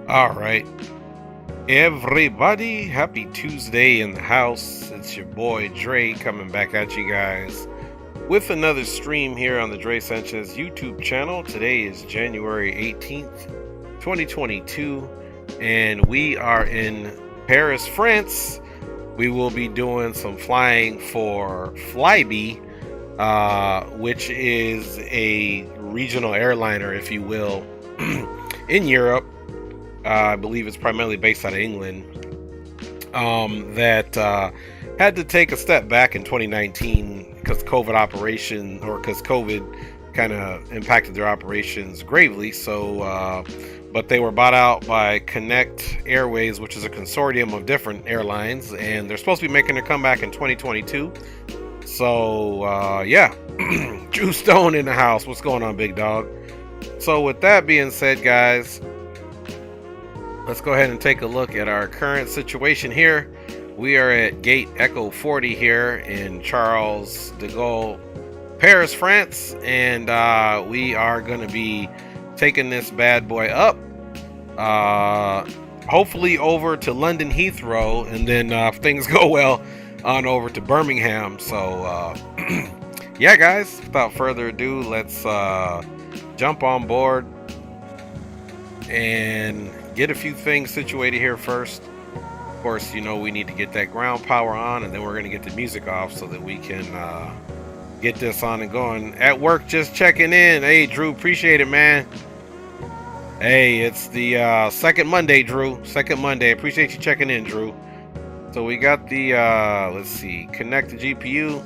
All right, everybody, happy Tuesday in the house. It's your boy Dre coming back at you guys with another stream here on the Dre Sanchez YouTube channel. Today is January 18th, 2022, and we are in Paris, France. We will be doing some flying for Flybe, which is a regional airliner, if you will, in Europe. I believe it's primarily based out of England, that had to take a step back in 2019 because COVID kind of impacted their operations gravely. So, but they were bought out by Connect Airways, which is a consortium of different airlines, and they're supposed to be making their comeback in 2022. So, yeah, Drew Stone in the house. What's going on, big dog? So with that being said, guys, let's go ahead and take a look at our current situation here. We are at Gate Echo 40 here in Charles de Gaulle, Paris, France, and we are going to be taking this bad boy up, hopefully over to London Heathrow, and then if things go well, on over to Birmingham. So yeah, guys, without further ado, let's jump on board and get a few things situated here first. Of course, you know, we need to get that ground power on, and then we're going to get the music off so that we can get this on and going. At work, just checking in. Hey, Drew, appreciate it, man. Hey, it's the second Monday, Drew. Second Monday. Appreciate you checking in, Drew. So we got the, let's see, connect the GPU.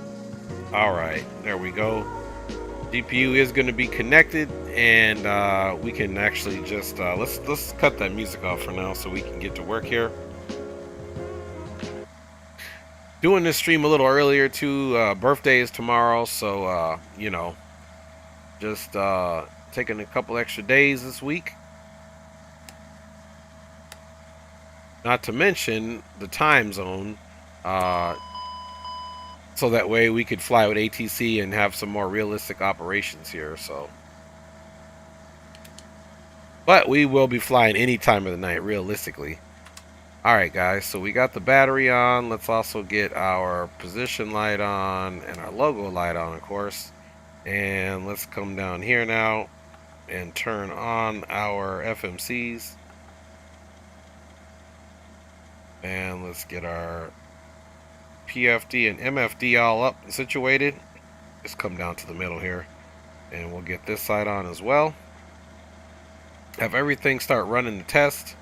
All right, there we go. GPU is going to be connected, and we can actually just let's cut that music off for now so we can get to work here. Doing this stream a little earlier too. Birthday is tomorrow, so you know, just taking a couple extra days this week. Not to mention the time zone, so that way we could fly with ATC and have some more realistic operations here. So, but we will be flying any time of the night, realistically. All right, guys, so we got the battery on. Let's also get our position light on and our logo light on, of course. And let's come down here now and turn on our FMCs. And let's get our PFD and MFD all up and situated. Just come down to the middle here, and we'll get this side on as well. Have everything start running the test.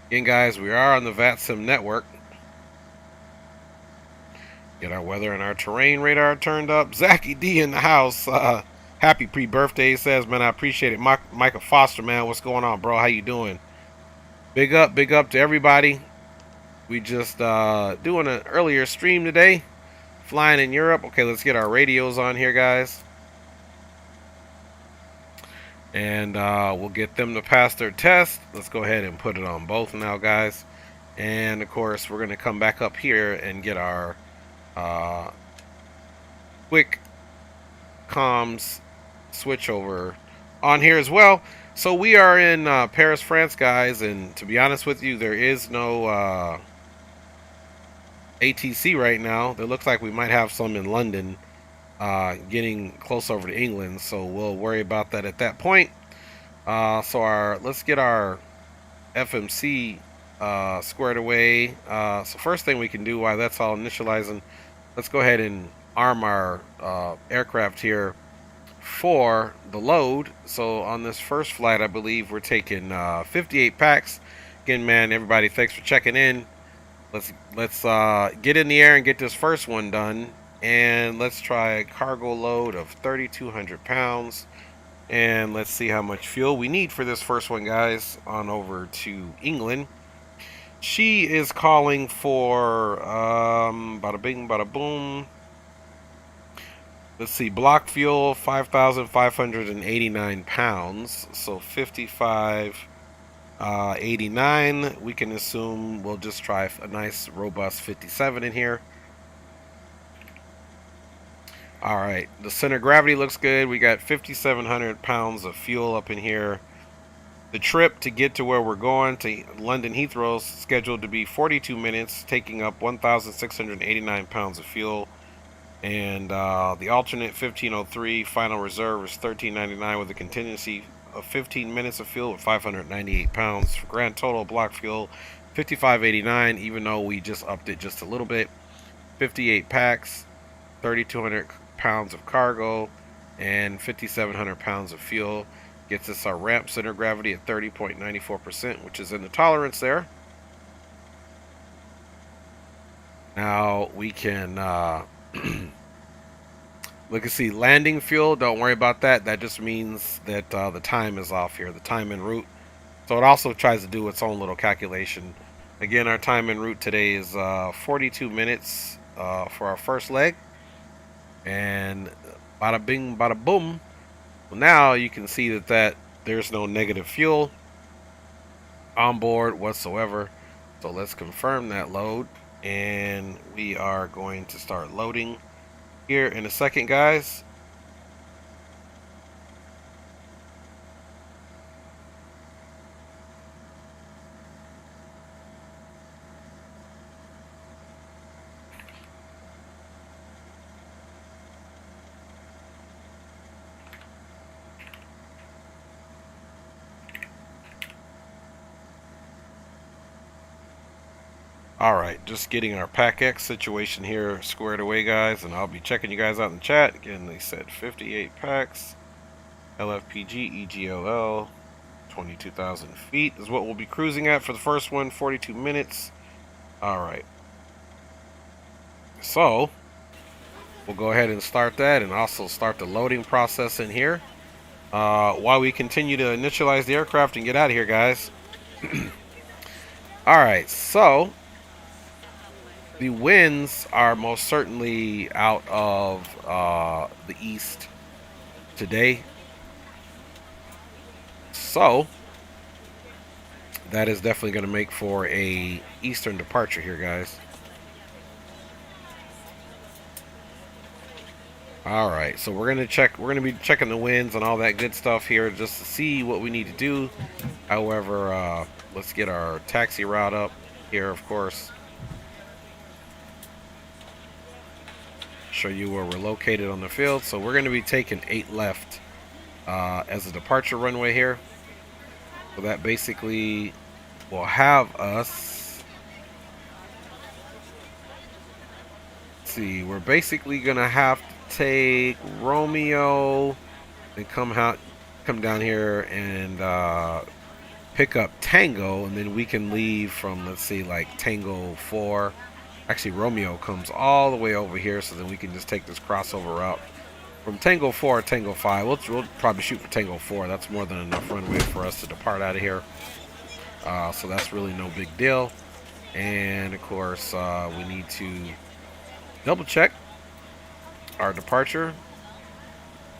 Again, guys, we are on the VATSIM network. Get our weather and our terrain radar turned up. Zachy D in the house. Happy pre-birthday, says, man. I appreciate it. Micah Foster, man. What's going on, bro? How you doing? Big up to everybody. We just doing an earlier stream today, flying in Europe. Okay, let's get our radios on here, guys, and we'll get them to pass their test. Let's go ahead and put it on both now, guys, and of course we're going to come back up here and get our quick comms switch over on here as well. So we are in Paris, France, guys, and to be honest with you, there is no ATC right now. It looks like we might have some in London, getting close over to England, so we'll worry about that at that point. So let's get our FMC squared away. So first thing we can do while that's all initializing, let's go ahead and arm our aircraft here for the load. So on this first flight, I believe we're taking 58 packs. Again, man, everybody, thanks for checking in. Let's get in the air and get this first one done, and let's try a cargo load of 3,200 pounds, and let's see how much fuel we need for this first one, guys, on over to England. She is calling for bada bing bada boom. Let's see, block fuel 5,589 pounds, so 55.89. We can assume we'll just try a nice robust 57 in here. All right, the center of gravity looks good. We got 5,700 pounds of fuel up in here. The trip to get to where we're going to London Heathrow is scheduled to be 42 minutes, taking up 1,689 pounds of fuel. And the alternate 1503 final reserve is 1399 with a contingency of 15 minutes of fuel with 598 pounds. For grand total block fuel 5589, even though we just upped it just a little bit. 58 packs, 3,200 pounds of cargo, and 5,700 pounds of fuel. Gets us our ramp center gravity at 30.94%, which is in the tolerance there. Now we can look and see landing fuel. Don't worry about that. That just means that the time is off here, the time en route. So it also tries to do its own little calculation. Again, our time en route today is 42 minutes for our first leg. And bada bing, bada boom. Well, now you can see that there's no negative fuel on board whatsoever. So let's confirm that load. And we are going to start loading here in a second, guys. Alright, just getting our Pack X situation here squared away, guys, and I'll be checking you guys out in the chat. Again, they said 58 packs, LFPG, EGLL, 22,000 feet is what we'll be cruising at for the first one, 42 minutes. Alright. So, we'll go ahead and start that and also start the loading process in here. While we continue to initialize the aircraft and get out of here, guys. Alright, so the winds are most certainly out of the east today. So that is definitely going to make for a eastern departure here, guys. All right, so we're going to be checking the winds and all that good stuff here just to see what we need to do. However, let's get our taxi route up here, of course. Show you where we're located on the field. So we're going to be taking 8 left as a departure runway here. So that basically will have us, let's see, we're basically going to have to take Romeo and come down here and pick up Tango, and then we can leave from, let's see, like Tango 4. Actually, Romeo comes all the way over here, so then we can just take this crossover route from Tango 4 or Tango 5. We'll probably shoot for Tango 4. That's more than enough runway for us to depart out of here. So that's really no big deal. And, of course, we need to double check our departure,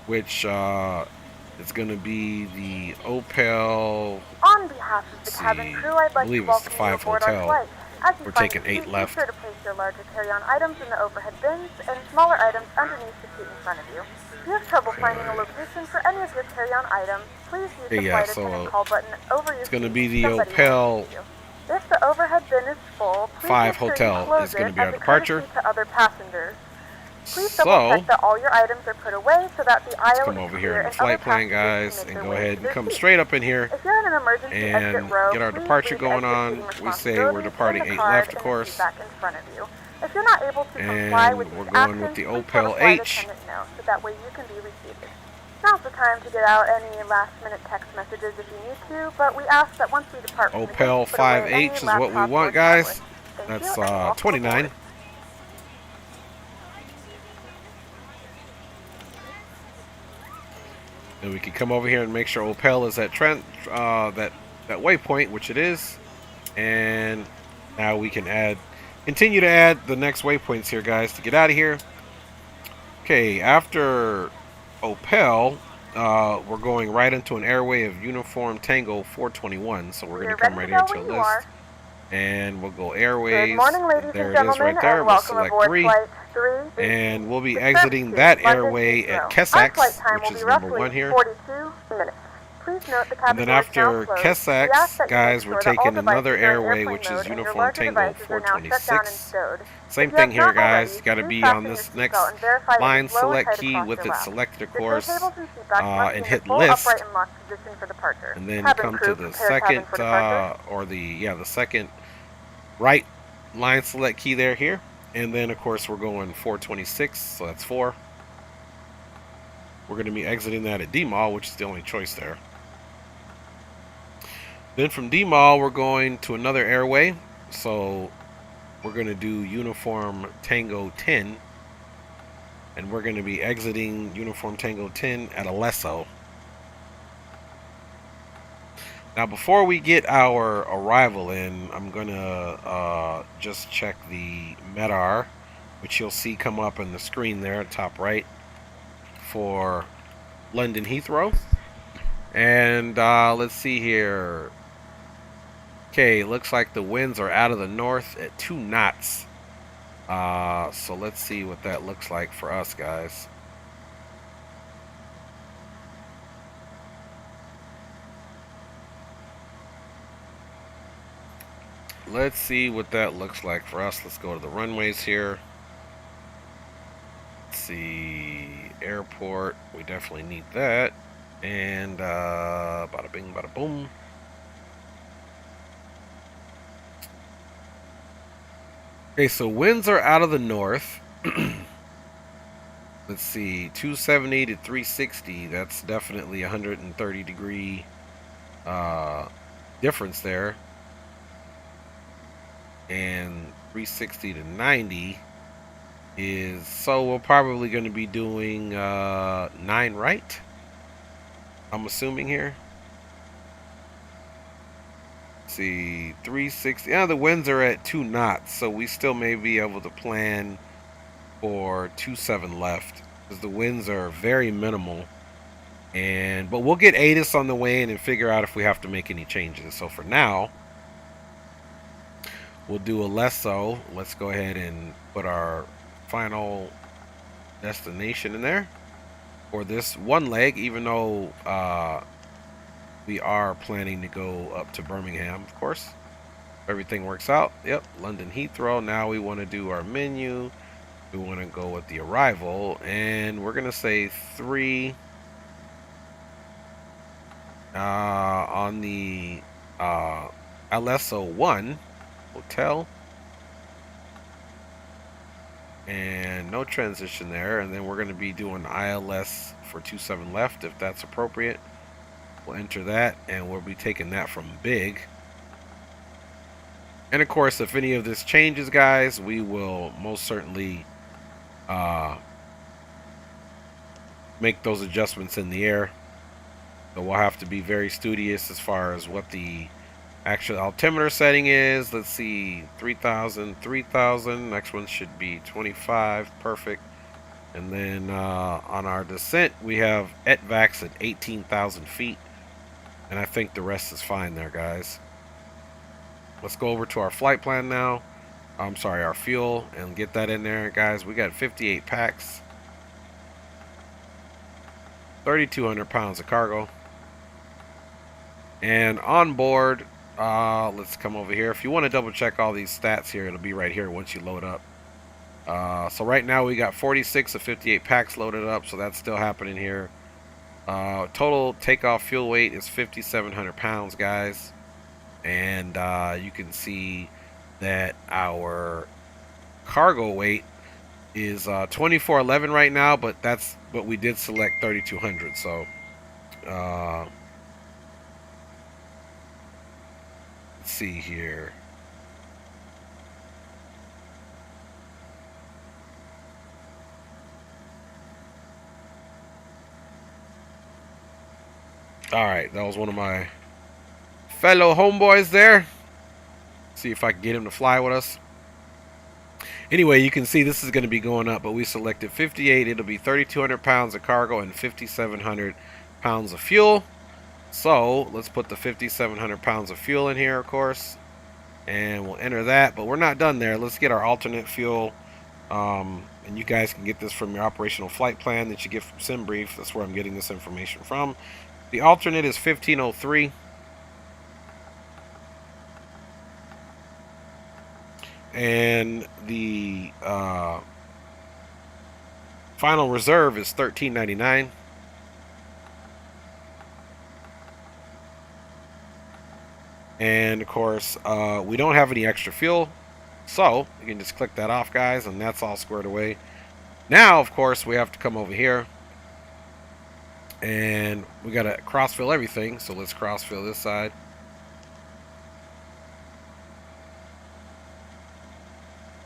which is going to be the Opel. On behalf of the cabin crew, I'd like to welcome you aboard our flight. As you We're find taking your 8 seat, left. be sure to place your larger carry-on items in the overhead bins and smaller items underneath the seat in front of you. If you have trouble finding a location for any of your carry-on items, please use the flight attendant call button over your seat. It's going to be the Somebody Opel If the overhead bin is full, please 5 make sure Hotel you close is going to be it our as a departure. courtesy to other passengers. Please So double check that all your items are put away so that the aisle let's come is over clear here in the and flight other plan, passengers guys, can make and their go way ahead to and their come seats. straight up in here If you're in an emergency and exit row, get our please departure leave going exit on. seating We say we're responsibilities departing in the 8 card left, of in the course. seat back in front of you. If you're not able to comply And with we're these going with actions, the please tell Opel the flight H. attendant no, so that way you can be reseated. Now's the time to get out any last-minute text messages if you need to, but we ask that once we depart from the gate, Opel put away any 5H is what we laptop want, or guys. tablet. Thank That's you, and welcome 29. aboard. And we can come over here and make sure Opel is at that waypoint, which it is. And now we can continue to add the next waypoints here, guys, to get out of here. Okay, after Opel, we're going right into an airway of Uniform Tango 421. So we're going to come right here to a list. And we'll go airways. Good morning, ladies there and it is gentlemen, right there. and We'll welcome select aboard 3. Flight 3. And we'll be The exiting service that to London airway Heathrow. at Our flight Kessex, time which will is be number roughly 1 here. 42 minutes. Please note the cabin And then door is now after closed. We ask Kessex, that you guys, make we're sure that all taking another devices are in airway, airplane which mode is and your Uniform larger Tango devices are now shut down and 426. stowed. Same If you have thing here, not guys. already, Got to please be on fasten your this seatbelt next and verify that line it's low and select tight key across with your its lap. selected, of The tray course, tables and seatbacks must be and in the hit full upright list. and locked position for departure. And then Cabin come crew, to the prepare cabin second, for departure. the second right line select key there here. And then, of course, we're going 426, so that's 4. We're going to be exiting that at D-Mall, which is the only choice there. Then from D-Mall, we're going to another airway. So we're going to do Uniform Tango 10. And we're going to be exiting Uniform Tango 10 at Alesso. Now, before we get our arrival in, I'm going to just check the MEDAR, which you'll see come up on the screen there at top right for London Heathrow. And let's see here. Okay, looks like the winds are out of the north at 2 knots. So let's see what that looks like for us, guys. Let's see what that looks like for us. Let's go to the runways here. Let's see, airport. We definitely need that. And bada bing, bada boom. Okay, so winds are out of the north. Let's see, 270 to 360. That's definitely 130 degree difference there. And 360 to 90 is, so we're probably going to be doing 9 right, I'm assuming here. Let's see, 360. Yeah, the winds are at 2 knots, so we still may be able to plan for 27 left because the winds are very minimal. But we'll get ATIS on the way in and figure out if we have to make any changes. So for now, we'll do Alesso. Let's go ahead and put our final destination in there for this one leg, even though we are planning to go up to Birmingham, of course. Everything works out. Yep, London Heathrow. Now we want to do our menu. We want to go with the arrival, and we're going to say 3 on the Alesso 1 hotel. And no transition there. And then we're going to be doing ILS for 27 left, if that's appropriate. We'll enter that, and we'll be taking that from big. And of course, if any of this changes, guys, we will most certainly make those adjustments in the air. So we'll have to be very studious as far as what the actual altimeter setting is. Let's see, 3,000, 3,000. Next one should be 25. Perfect. And then on our descent, we have ETVAX at 18,000 feet. And I think the rest is fine there, guys. Let's go over to our flight plan now. I'm sorry, our fuel, and get that in there, guys. We got 58 packs, 3,200 pounds of cargo. And on board, let's come over here. If you want to double check all these stats here, it'll be right here once you load up. So right now we got 46 of 58 packs loaded up, so that's still happening here. Total takeoff fuel weight is 5,700 pounds, guys. And you can see that our cargo weight is 2,411 right now, but we did select 3,200. So let's see here. All right, that was one of my fellow homeboys there. See if I can get him to fly with us. Anyway, you can see this is going to be going up, but we selected 58. It'll be 3,200 pounds of cargo and 5,700 pounds of fuel. So let's put the 5,700 pounds of fuel in here, of course, and we'll enter that. But we're not done there. Let's get our alternate fuel. And you guys can get this from your operational flight plan that you get from SimBrief. That's where I'm getting this information from. The alternate is 1503. And the final reserve is 1399. And of course, we don't have any extra fuel, so you can just click that off, guys, and that's all squared away. Now, of course, we have to come over here, and we got to cross-fill everything. So let's cross-fill this side.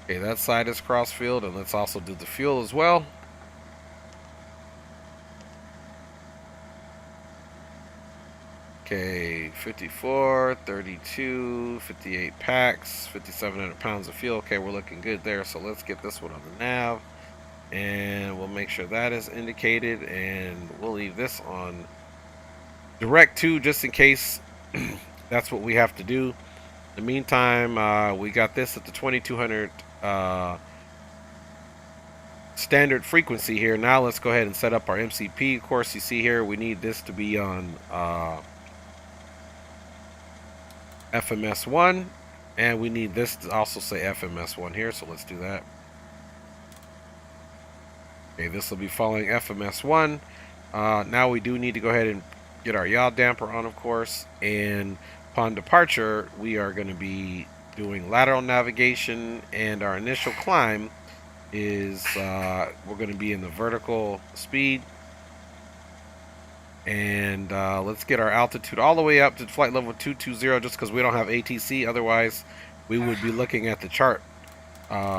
Okay, that side is cross-filled, and let's also do the fuel as well. Okay, 54, 32, 58 packs, 5,700 pounds of fuel. Okay, we're looking good there. So let's get this one on the nav, and we'll make sure that is indicated, and we'll leave this on direct to just in case that's what we have to do. In the meantime, we got this at the 2200 standard frequency here. Now let's go ahead and set up our MCP. Of course, you see here we need this to be on FMS1, and we need this to also say FMS1 here, so let's do that. Okay, this will be following FMS1. Now we do need to go ahead and get our yaw damper on, of course, and upon departure we are going to be doing lateral navigation, and our initial climb is we're going to be in the vertical speed. And let's get our altitude all the way up to flight level 220, just because we don't have ATC. Otherwise, we would be looking at the chart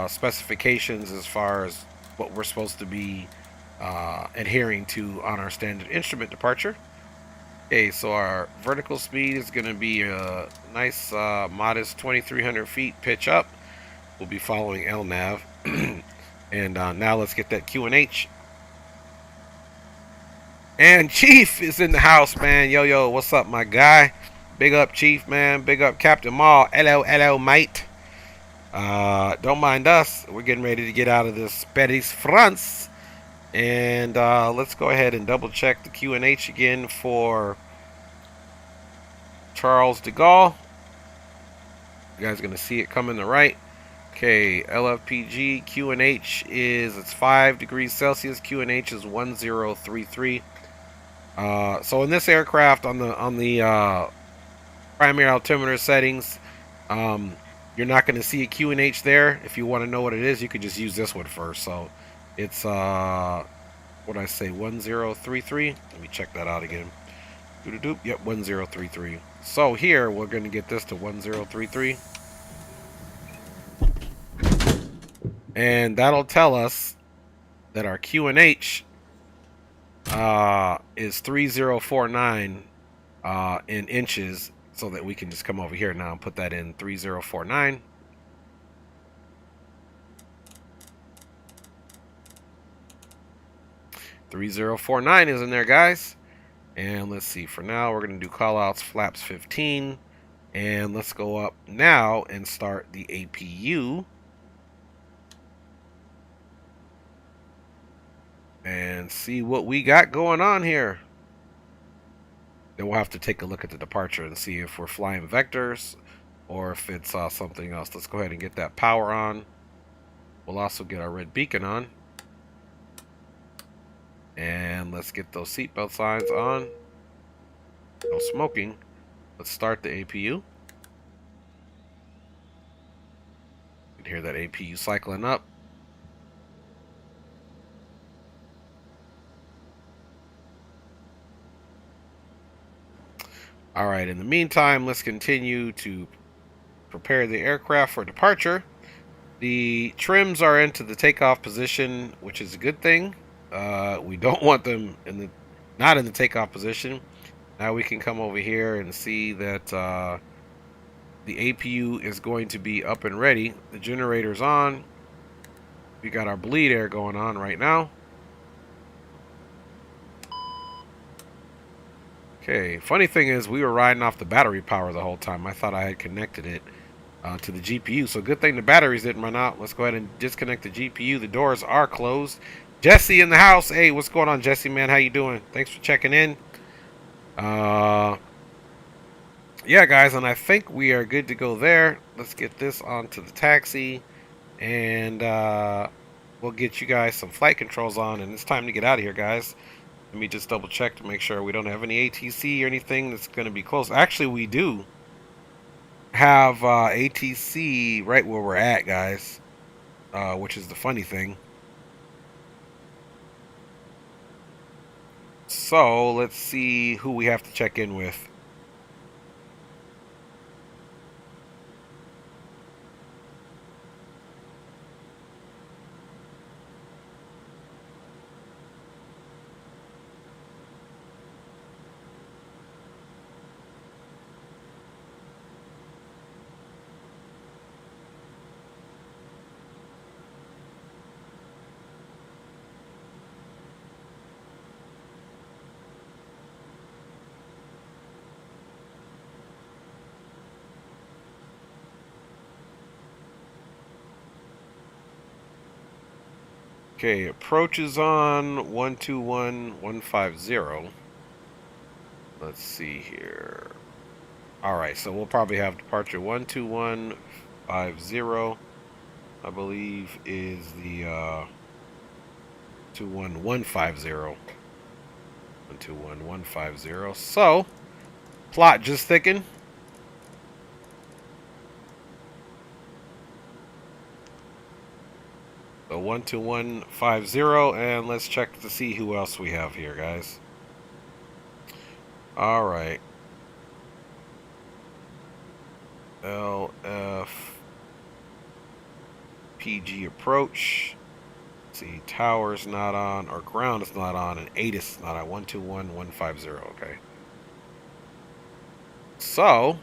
specifications as far as what we're supposed to be adhering to on our standard instrument departure. Okay, so our vertical speed is going to be a nice modest 2,300 feet pitch up. We'll be following LNAV. And now let's get that QNH. And Chief is in the house, man. Yo, what's up, my guy? Big up, Chief, man. Big up, Captain Maul. Hello, mate. Don't mind us. We're getting ready to get out of this Paris, France. And let's go ahead and double check the QNH again for Charles de Gaulle. You guys are going to see it coming to right. Okay, LFPG QNH is, it's 5 degrees Celsius. QNH is 1033. So in this aircraft, on the primary altimeter settings, you're not going to see a QNH there. If you want to know what it is, you can just use this one first. So it's what I say, 1033. Let me check that out again. Yep, 1033. So here we're going to get this to 1033, and that'll tell us that our QNH is 3049 in inches, so that we can just come over here now and put that in 3049. .3049 is in there, guys. And let's see, for now we're going to do callouts flaps 15, and let's go up now and start the APU. And see what we got going on here. Then we'll have to take a look at the departure and see if we're flying vectors or if it's something else. Let's go ahead and get that power on. We'll also get our red beacon on. And let's get those seatbelt signs on. No smoking. Let's start the APU. You can hear that APU cycling up. Alright, in the meantime, let's continue to prepare the aircraft for departure. The trims are into the takeoff position, which is a good thing. We don't want them not in the takeoff position. Now we can come over here and see that the APU is going to be up and ready. The generator's on. We got our bleed air going on right now. Okay, funny thing is we were riding off the battery power the whole time. I thought I had connected it to the GPU. So good thing the batteries didn't run out. Let's go ahead and disconnect the GPU. The doors are closed. Jesse in the house. Hey, what's going on, Jesse, man? How you doing? Thanks for checking in. Yeah, guys, and I think we are good to go there. Let's get this onto the taxi, and we'll get you guys some flight controls on, and it's time to get out of here, guys. Let me just double check to make sure we don't have any ATC or anything that's going to be close. Actually, we do have ATC right where we're at, guys, which is the funny thing. So let's see who we have to check in with. Okay, approach is on 121-150. Let's see here. Alright, so we'll probably have departure 12150, I believe, is the 21150. 121-150. So, plot just thickened. So 12150, and let's check to see who else we have here, guys. All right. LF PG approach. Let's see, tower's not on, or ground is not on, and 8 is not on. 121-150. Okay. So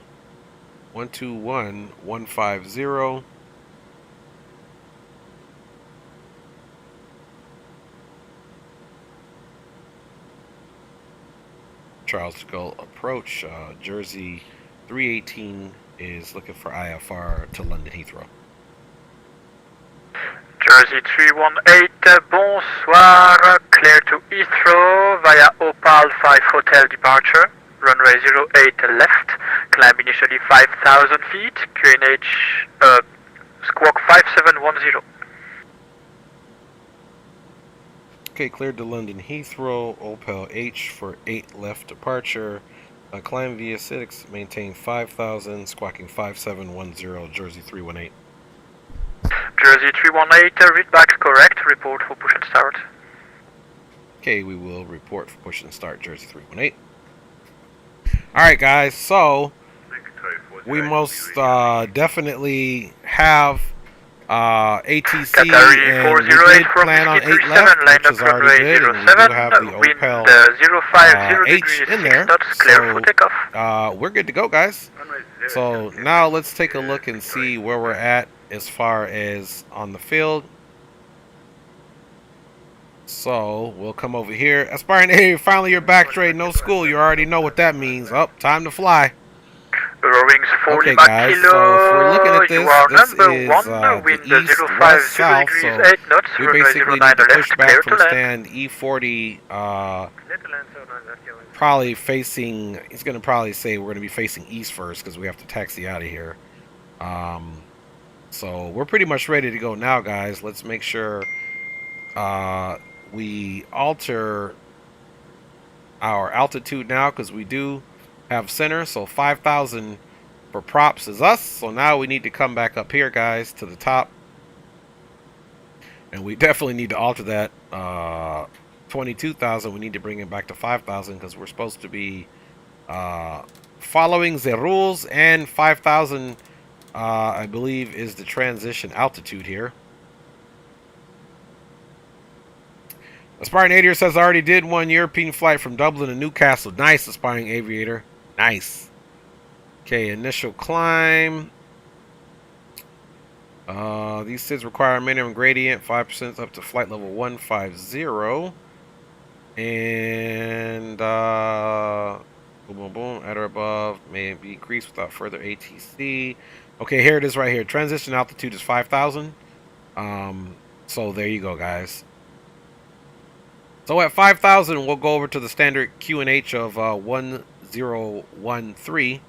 121-150. Charles de Gaulle approach. Jersey 318 is looking for IFR to London Heathrow. Jersey 318, bonsoir, clear to Heathrow via Opal 5 Hotel departure, runway 08 left, climb initially 5,000 feet, QNH squawk 5710. Okay, cleared to London Heathrow, Opal H for 8 left departure. Climb via 6, maintain 5,000, squawking 5710, Jersey 318. Jersey 318, read back correct, report for push and start. Okay, we will report for push and start, Jersey 318. Alright guys, so we most definitely have ATC, and we did plan on 8 left, which is already good, and we do have the Opel H in there, so we're good to go, guys. So now let's take a look and see where we're at as far as on the field. So we'll come over here. Aspiring, hey, finally you're back, Trey. No school. You already know what that means. Up, time to fly. Okay, guys, so if we're looking at this, this is the east, west, south, so we basically need to push back from stand E40, probably facing, he's going to probably say we're going to be facing east first because we have to taxi out of here. So we're pretty much ready to go now, guys. Let's make sure we alter our altitude now because we do have center, so 5,000 for props is us. So now we need to come back up here, guys, to the top, and we definitely need to alter that 22,000. We need to bring it back to 5,000 because we're supposed to be following the rules, and 5,000 I believe is the transition altitude here. Aspiring Aviator says, I already did one European flight from Dublin to Newcastle. Nice, Aspiring Aviator. Nice. Okay, initial climb. These SIDs require a minimum gradient, 5% up to flight level 150. And boom, boom, boom, at or above may be increased without further ATC. Okay, here it is right here. Transition altitude is 5,000. So there you go, guys. So at 5,000, we'll go over to the standard QNH of 1013.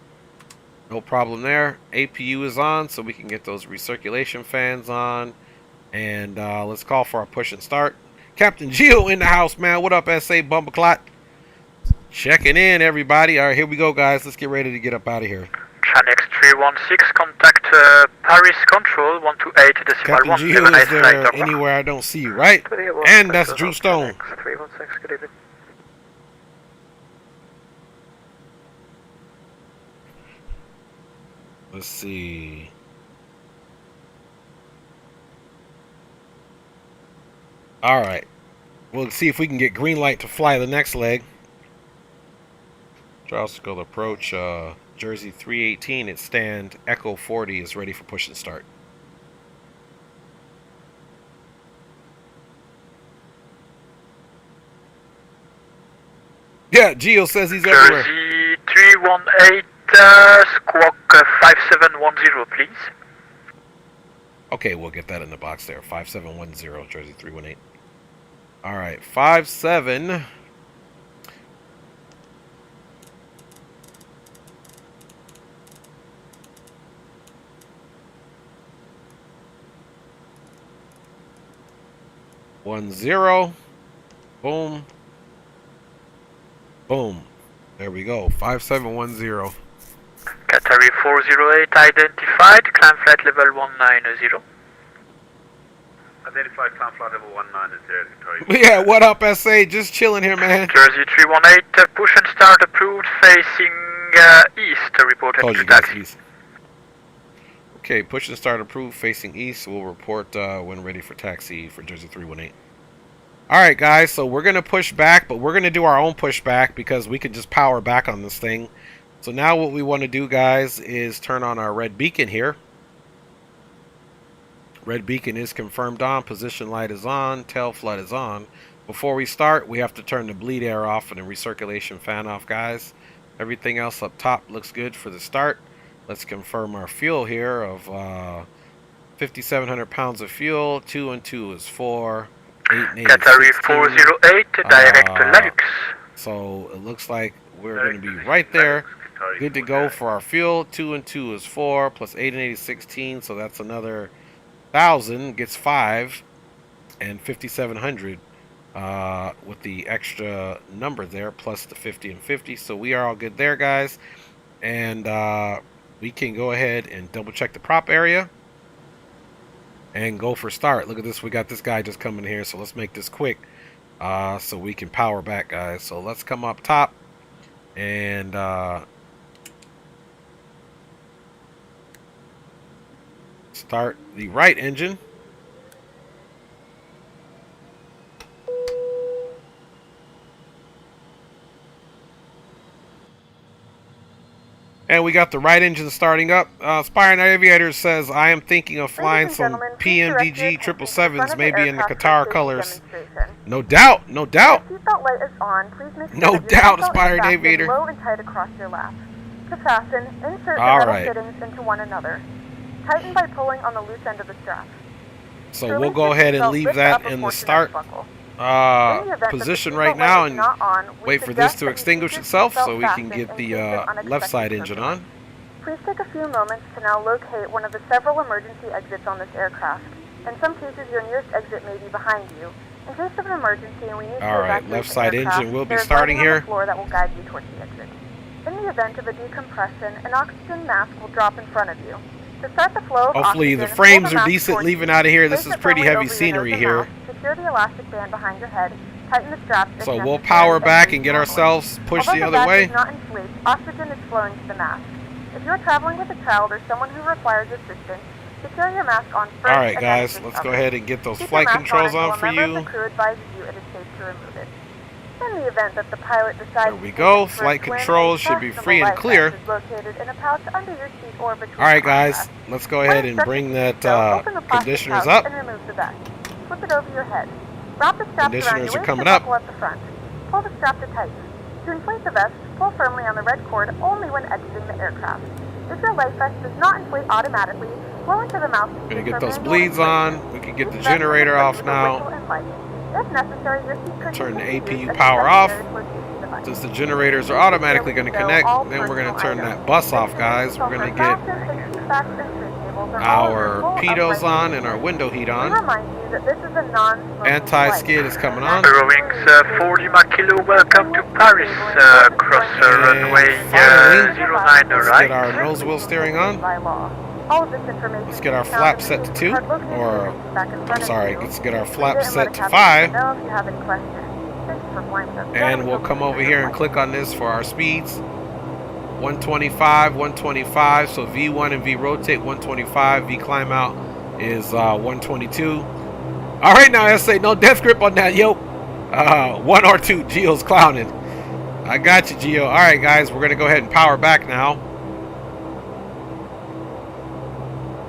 No problem there. APU is on, so we can get those recirculation fans on. And let's call for our push and start. Captain Geo in the house, man. What up, SA Bumbleclot? Checking in, everybody. All right, here we go, guys. Let's get ready to get up out of here. Chanex 316, contact Paris Control 128 decimal Captain 1. Geo, is there anywhere I don't see you, right? And that's Drew Stone. 316, good evening. Let's see. All right. We'll see if we can get green light to fly the next leg. Joystick approach. Jersey 318 at stand Echo 40 is ready for push and start. Yeah, Geo says he's everywhere. Jersey 318, squawk 5710, please. Okay, we'll get that in the box there. 5710, Jersey 318. All right, 57. One zero, boom, boom. There we go. 5710. Qatari 408 identified. Climb flight level 190. Identified climb flight level 190. Qatari. Yeah, what up, SA? Just chilling here, man. Jersey 318, push and start approved, facing east. Reported Told to you guys taxi. east. Okay, push and start approved, facing east. We'll report when ready for taxi for Jersey 318. Alright, guys, so we're going to push back, but we're going to do our own pushback because we can just power back on this thing. So now what we want to do, guys, is turn on our red beacon here. Red beacon is confirmed on. Position light is on. Tail flood is on. Before we start, we have to turn the bleed air off and the recirculation fan off, guys. Everything else up top looks good for the start. Let's confirm our fuel here of 5,700 pounds of fuel. 2 and 2 is 4. 8 and 8 Qatari is 16. 408, direct Lux. So it looks like we're going to be right there. Good to go for our fuel. 2 and 2 is 4. Plus 8 and 8 is 16. So that's another 1,000. Gets 5. And 5,700 with the extra number there. Plus the 50 and 50. So we are all good there, guys. And we can go ahead and double check the prop area and go for start. Look at this. We got this guy just coming here. So let's make this quick so we can power back, guys. So let's come up top and start the right engine. And we got the right engine starting up. Aspiring Aviator says, I am thinking of flying some PMDG 777s, maybe in the Qatar colors. No doubt, no doubt. Seatbelt light is on. Please make sure No that your doubt, seatbelt Aspiring is fastened Aviator. low and tight across your lap. To fasten, insert the All metal right. fittings into one another. Tighten by pulling on the loose end of the strap. So To we'll release go the ahead and seatbelt, leave lift the that upper in the portion start of the buckle. In the event that the position seatbelt right light now is and not on, we wait for this suggest to that you extinguish keep your itself so seatbelt we can fastened get in the case of left unexpected side engine turbulence. on. Please take a few moments to now locate one of the several emergency exits on this aircraft. In some cases, your nearest exit may be behind you. In case of an emergency and we need to All right, evacuate left the side aircraft, engine will be there is starting lighting on here. the floor that will guide you towards the exit. In the event of a decompression, an oxygen mask will drop in front of you. To start the flow of Hopefully oxygen, the pull frames the are mask decent towards leaving you. out of here. This Place is it pretty firmly heavy over your scenery nose and here. mouth. Secure the elastic band behind your head. Tighten the straps if So we'll necessary, power and back breathe and get normally. ourselves pushed Although the the other bag way. does not inflate, oxygen is flowing to the mask. If you are traveling with a child or someone who requires assistance, secure your mask on first. All right, and guys, then let's switch go others. ahead and get those Keep flight your mask controls until on for a member of you. the crew advises you it is safe to remove it. In the event that the pilot decides There we to go. take it for a Flight swim, controls a should be fashionable free and life clear. vest is located in a pouch under your seat or between All right, the guys, armrests. let's go ahead and bring that Open the plastic conditioners pouch up. and remove the vest. Flip it over your head. Wrap the straps around Conditioners your are waist coming and up. buckle at the front. Pull the strap to tighten. To inflate the vest, pull firmly on the red cord only when exiting the aircraft. If your life vest does not inflate automatically, blow into the mouthpiece. Gonna for get those manual bleeds inflation. on. We can get the This vest generator will off inflate with a whistle now. and light. If necessary, your seat cushion Turn the can be used APU as power a off. secondary flotation device. Since the generators are automatically going to connect, then we're going to turn that bus off, guys. We're going to get our pitos on and our window heat on. Anti-skid is coming on. Wings 40 Kilo, welcome to Paris. Cross runway 09 Let's right. get our nose wheel steering on. Let's get our flap set to 2, or I'm sorry, let's get our flap set to 5. And we'll come over here and click on this for our speeds. 125, 125. So V1 and V rotate 125. V climb out is 122. All right, now SA, no death grip on that yoke. 1 or 2. Gio's clowning. I got you, Gio. All right, guys, we're gonna go ahead and power back now.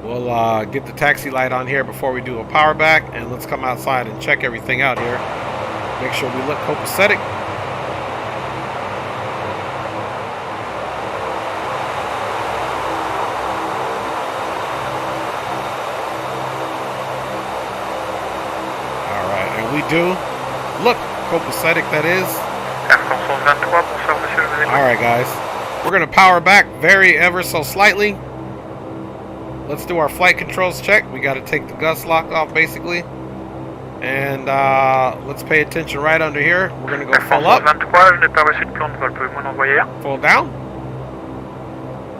We'll get the taxi light on here before we do a power back, and let's come outside and check everything out here. Make sure we look copacetic. Alright, and we do look copacetic, that is. Alright, guys. We're going to power back ever so slightly. Let's do our flight controls check. We got to take the gust lock off, basically. And let's pay attention right under here. We're going to go full up. Full down.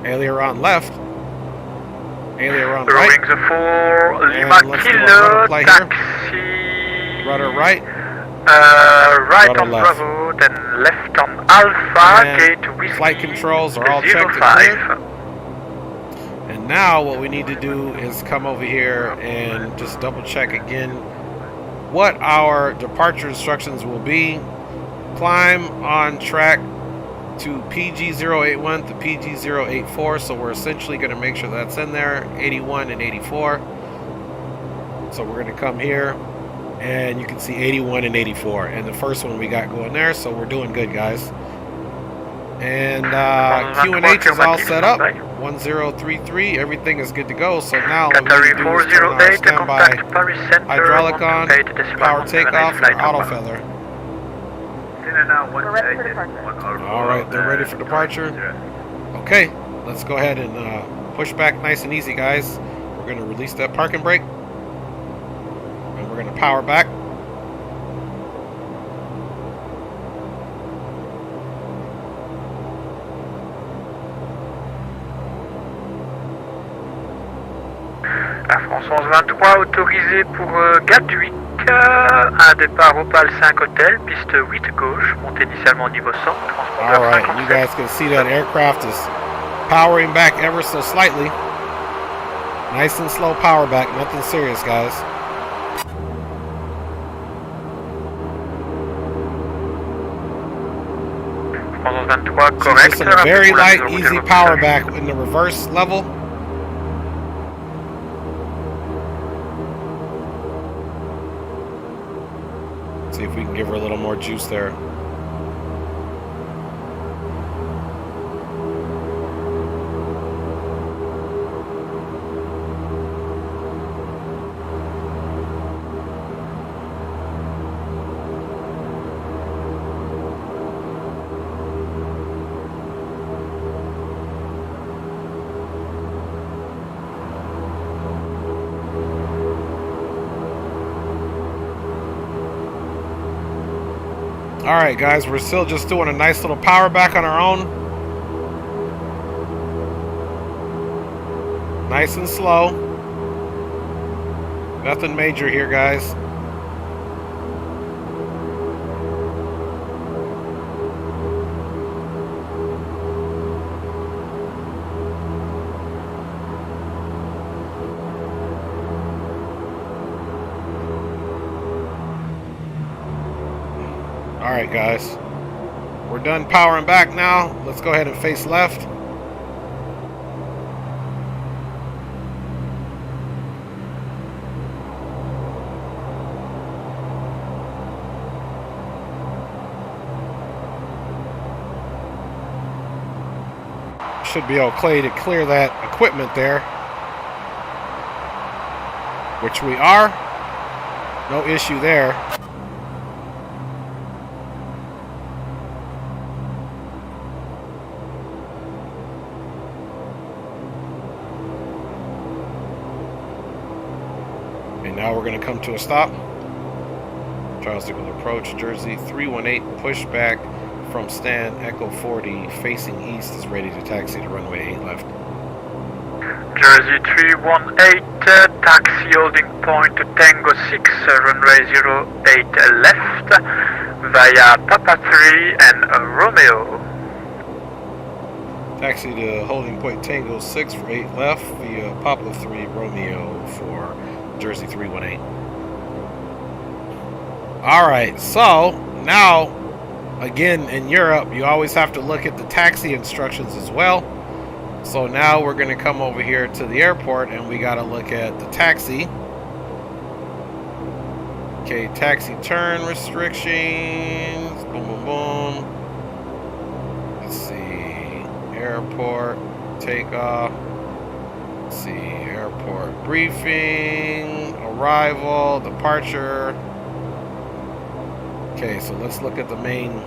Aileron left. Aileron right. Wings 4 And Lima let's do a Kilo, rudder play here. taxi. Rudder right. Right Rudder on left. Bravo, then left on Alpha, And gate whiskey. flight controls are all checked and 05. clear. And now what we need to do is come over here and just double check again what our departure instructions will be. Climb on track to PG081 to PG084, so we're essentially going to make sure that's in there, 81 and 84. So we're going to come here and you can see 81 and 84, and the first one we got going there, so we're doing good, guys. And Q&H is all set up. 1033, everything is good to go. So now what we need to do is turn our standby hydraulic on, power takeoff, and auto feather. Alright, they're ready for departure. Okay, let's go ahead and push back nice and easy, guys. We're going to release that parking brake. And we're going to power back. Air France 1123 autorisé pour Gatwick, un départ Opal 5 Hotel, piste 8 gauche, montée initialement au niveau 100, transpondeur Alright, 57. you guys can see that aircraft is powering back ever so slightly. Nice and slow power back, nothing serious, guys. France 1123 So correct. just in a very light, easy power back in the reverse level. See if we can give her a little more juice there. Alright guys, we're still just doing a nice little power back on our own. Nice and slow. Nothing major here, guys. Alright guys, we're done powering back now. Let's go ahead and face left. Should be okay to clear that equipment there, which we are. No issue there. And now we're going to come to a stop. Joystick will approach. Jersey 318, push back from stand. Echo 40, facing east, is ready to taxi to runway 8 left. Jersey 318, taxi holding point Tango 6, runway 08 left, via Papa 3 and Romeo. Taxi to holding point Tango 6 for 8 left, via Papa 3 Romeo for Jersey 318. Alright, so now, again, in Europe, you always have to look at the taxi instructions as well. So now we're going to come over here to the airport and we got to look at the taxi. Okay, taxi turn restrictions. Boom, boom, boom. Let's see. Airport takeoff. Let's see. Airport briefing. Arrival. Departure. Okay, so let's look at the main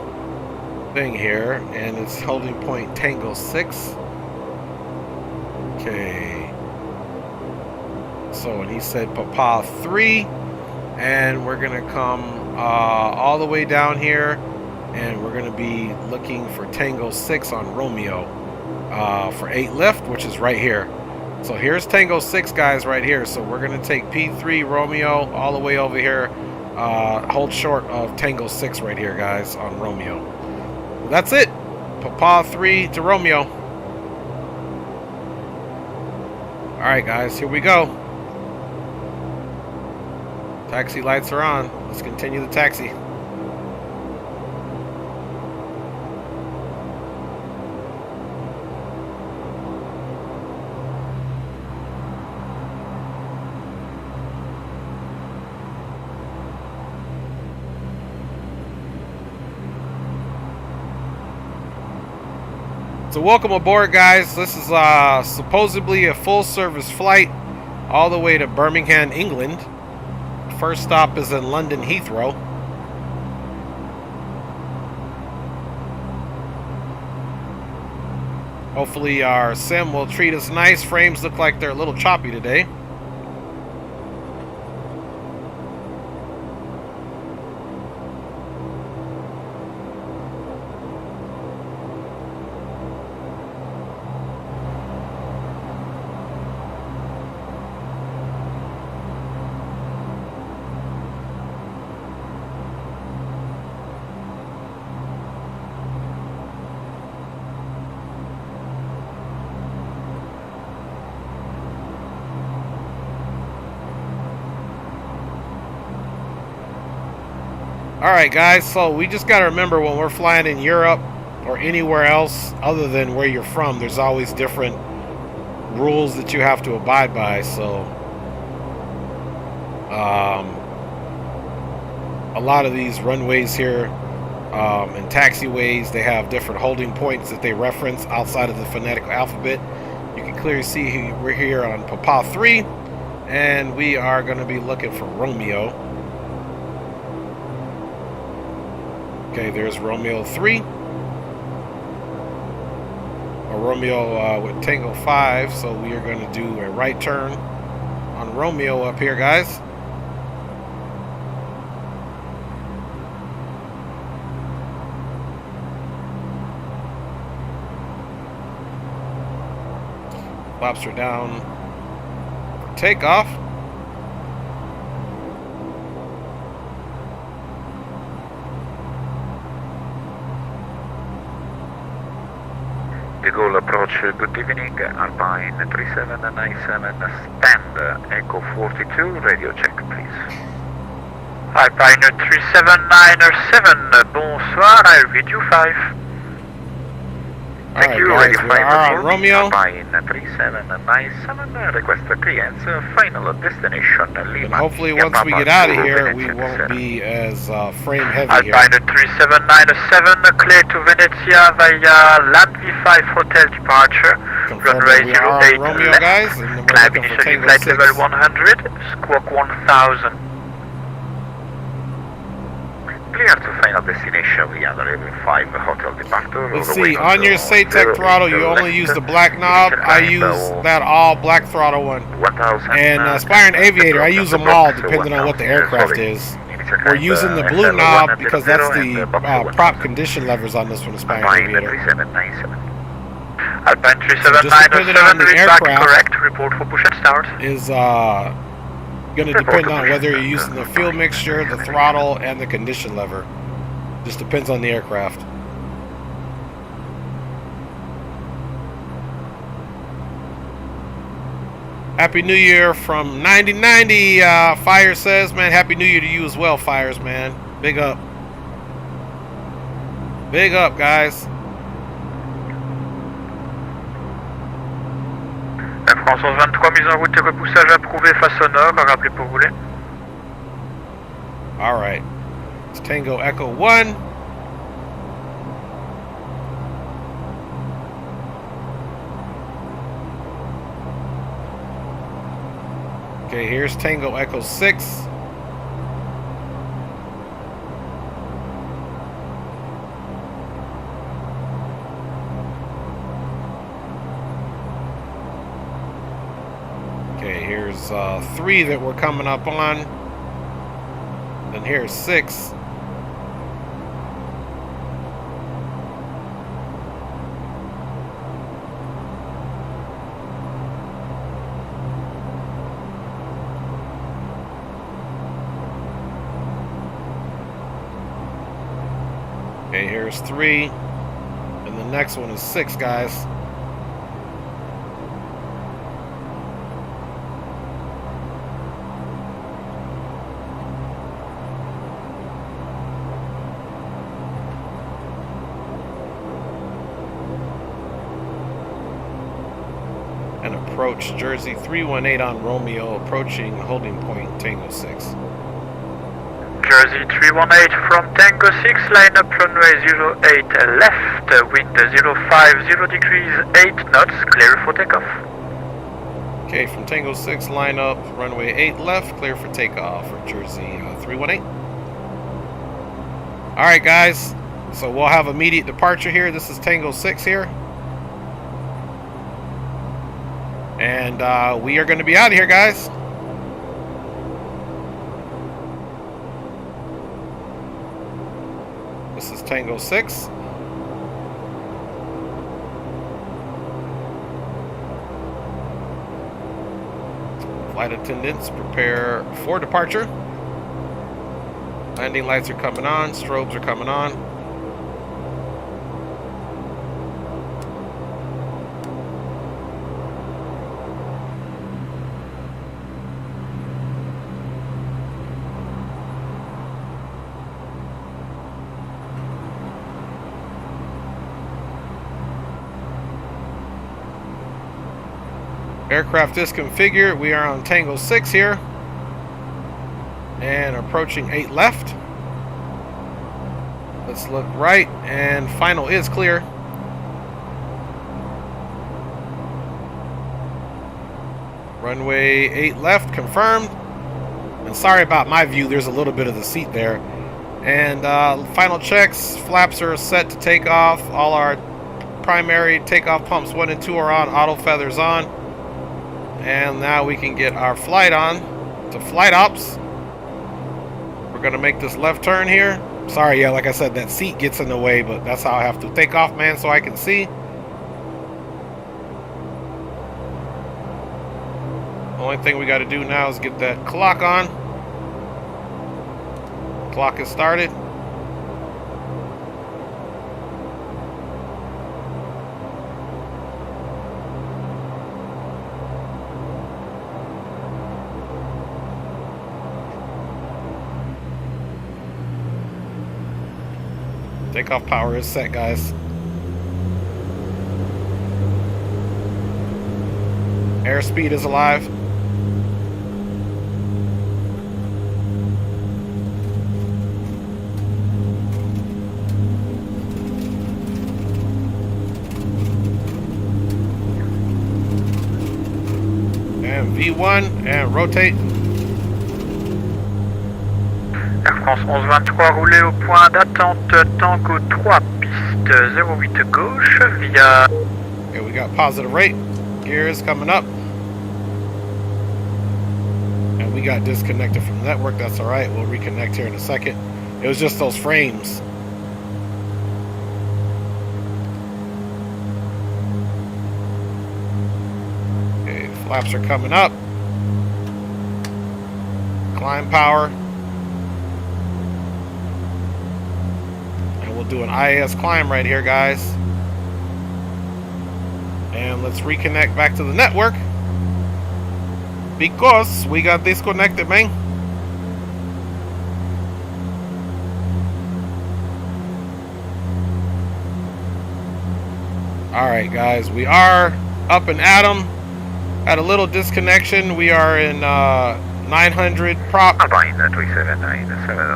thing here. And it's holding point Tango 6. Okay, so and he said Papa 3, and we're gonna come all the way down here, and we're gonna be looking for Tango 6 on Romeo for 8 left, which is right here. So here's Tango 6, guys, right here. So we're gonna take P3 Romeo all the way over here, hold short of Tango 6 right here, guys, on Romeo. That's it. Papa 3 to Romeo. Alright guys, here we go. Taxi lights are on. Let's continue the taxi. So welcome aboard, guys. This is supposedly a full-service flight all the way to Birmingham, England. First stop is in London Heathrow. Hopefully our sim will treat us nice. Frames look like they're a little choppy today. Alright guys, so we just got to remember when we're flying in Europe or anywhere else other than where you're from, there's always different rules that you have to abide by. So a lot of these runways here and taxiways, they have different holding points that they reference outside of the phonetic alphabet. You can clearly see we're here on Papa 3 and we are going to be looking for Romeo. Okay, there's Romeo 3. Or Romeo with Tango 5. So we are going to do a right turn on Romeo up here, guys. Flaps are down for takeoff. De Gaulle approach, good evening, Alpine 3797, stand, Echo 42, radio check please. Alpine 3797, bonsoir, I'll read you 5. Thank you, guys, radio we 5 are on Romeo. Alpine 3797, request clearance, final destination, Lima. And hopefully once we get out of here, we won't be as frame heavy here. Alpine 3797, clear to Venezia via Land 5 Hotel departure. Runway 08 Romeo, left. guys, and then we're Climb looking for initially Tango flight 6. level 100, squawk 1000. Clear to final destination via the level 5 hotel departure. Let's see, on your Sidestick throttle, you only use the black knob. I use that all black throttle one. And Aspiring Aviator, I use them all depending on what the aircraft is. We're using the blue knob because that's the prop condition levers on this one, Aspiring Aviator. Alpine So just depending on the aircraft correct. Report for push and start. is going to depend on whether you're using the fuel mixture, the throttle, and the condition lever. Just depends on the aircraft. Happy New Year from 9090, Fire says, man. Happy New Year to you as well, Fires, man. Big up. Big up, guys. Air France 23, mise en route et repoussage approuvé face au nord, rappelez pour rouler. Alright. It's Tango Echo 1. Okay, here's Tango Echo 6. Okay, here's 3 that we're coming up on. And here's 6. Okay, here's 3. And the next one is 6, guys. And approach Jersey 318 on Romeo, approaching holding point Tango 6. Jersey 318 from Tango 6, line up runway 08 left, wind 050 degrees, 8 knots, clear for takeoff. Okay, from Tango 6, line up, runway 8 left, clear for takeoff for Jersey 318. Alright guys, so we'll have immediate departure here. This is Tango 6 here. And we are going to be out of here, guys. This is Tango 6. Flight attendants, prepare for departure. Landing lights are coming on, strobes are coming on. Aircraft is configured. We are on Tango 6 here. And approaching 8 left. Let's look right. And final is clear. Runway 8 left, confirmed. And sorry about my view. There's a little bit of the seat there. And final checks. Flaps are set to take off. All our primary takeoff pumps 1 and 2 are on. Auto feathers on. And now we can get our flight on to flight ops. We're going to make this left turn here. Sorry, yeah, like I said, that seat gets in the way, but that's how I have to take off, man, so I can see. Only thing we got to do now is get that clock on. Clock is started. Takeoff power is set, guys. Airspeed is alive. And V1 and rotate. Air France 1123, roulez au point d'attente Tango 3, piste 08 gauche via... Okay, we got positive rate. Gears coming up. And we got disconnected from the network. That's all right. We'll reconnect here in a second. It was just those frames. Okay, flaps are coming up. Climb power. And we'll do an IAS climb right here, guys. And let's reconnect back to the network. Because we got disconnected, man. Alright, guys. We are up and at 'em. Had a little disconnection. We are in 900 prop. Alpine 379,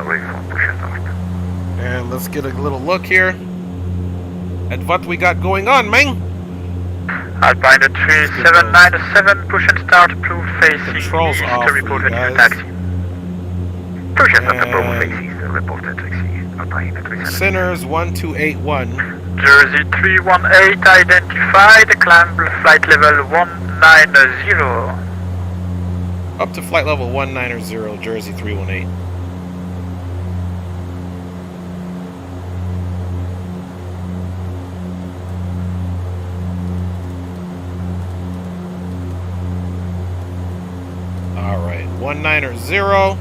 away from push north. And let's get a little look here at what we got going on, man. Alpine 3797, push and start, blue facing Controls east, off, report you to guys. taxi. Push and start, And- blue faces, report to taxi. Alpine 379. Centers 1281. Jersey 318 identified, climb flight level 190. Up to flight level 190, Jersey 318. Alright, 190.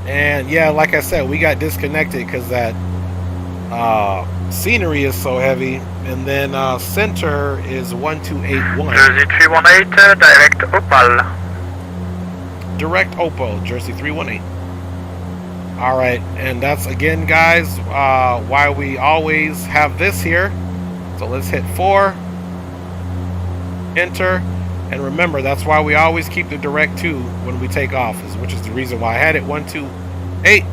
And yeah, like I said, we got disconnected because that scenery is so heavy. And then center is 1281. Jersey 318, direct Opal. Direct Oppo, Jersey 318. Alright, and that's again, guys, why we always have this here. So let's hit 4. Enter. And remember, that's why we always keep the direct 2 when we take off, which is the reason why I had it 128.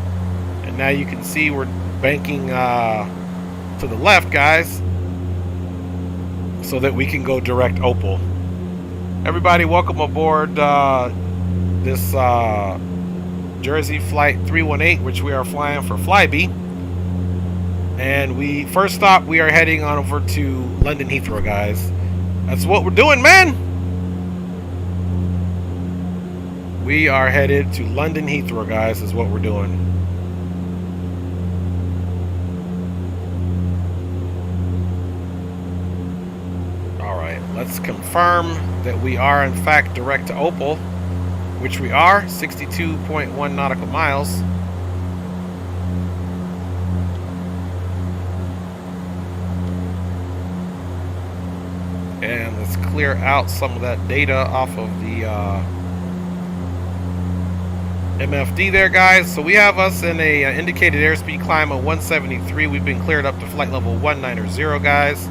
And now you can see we're banking to the left, guys, so that we can go direct Opal. Everybody, welcome aboard this Jersey flight 318, which we are flying for Flybe. And first stop, we are heading on over to London Heathrow, guys. That's what we're doing, man. We are headed to London Heathrow, guys, is what we're doing. Alright, let's confirm that we are, in fact, direct to Opal, which we are, 62.1 nautical miles. And let's clear out some of that data off of the MFD there, guys. So we have us in a indicated airspeed climb of 173. We've been cleared up to flight level 190, guys.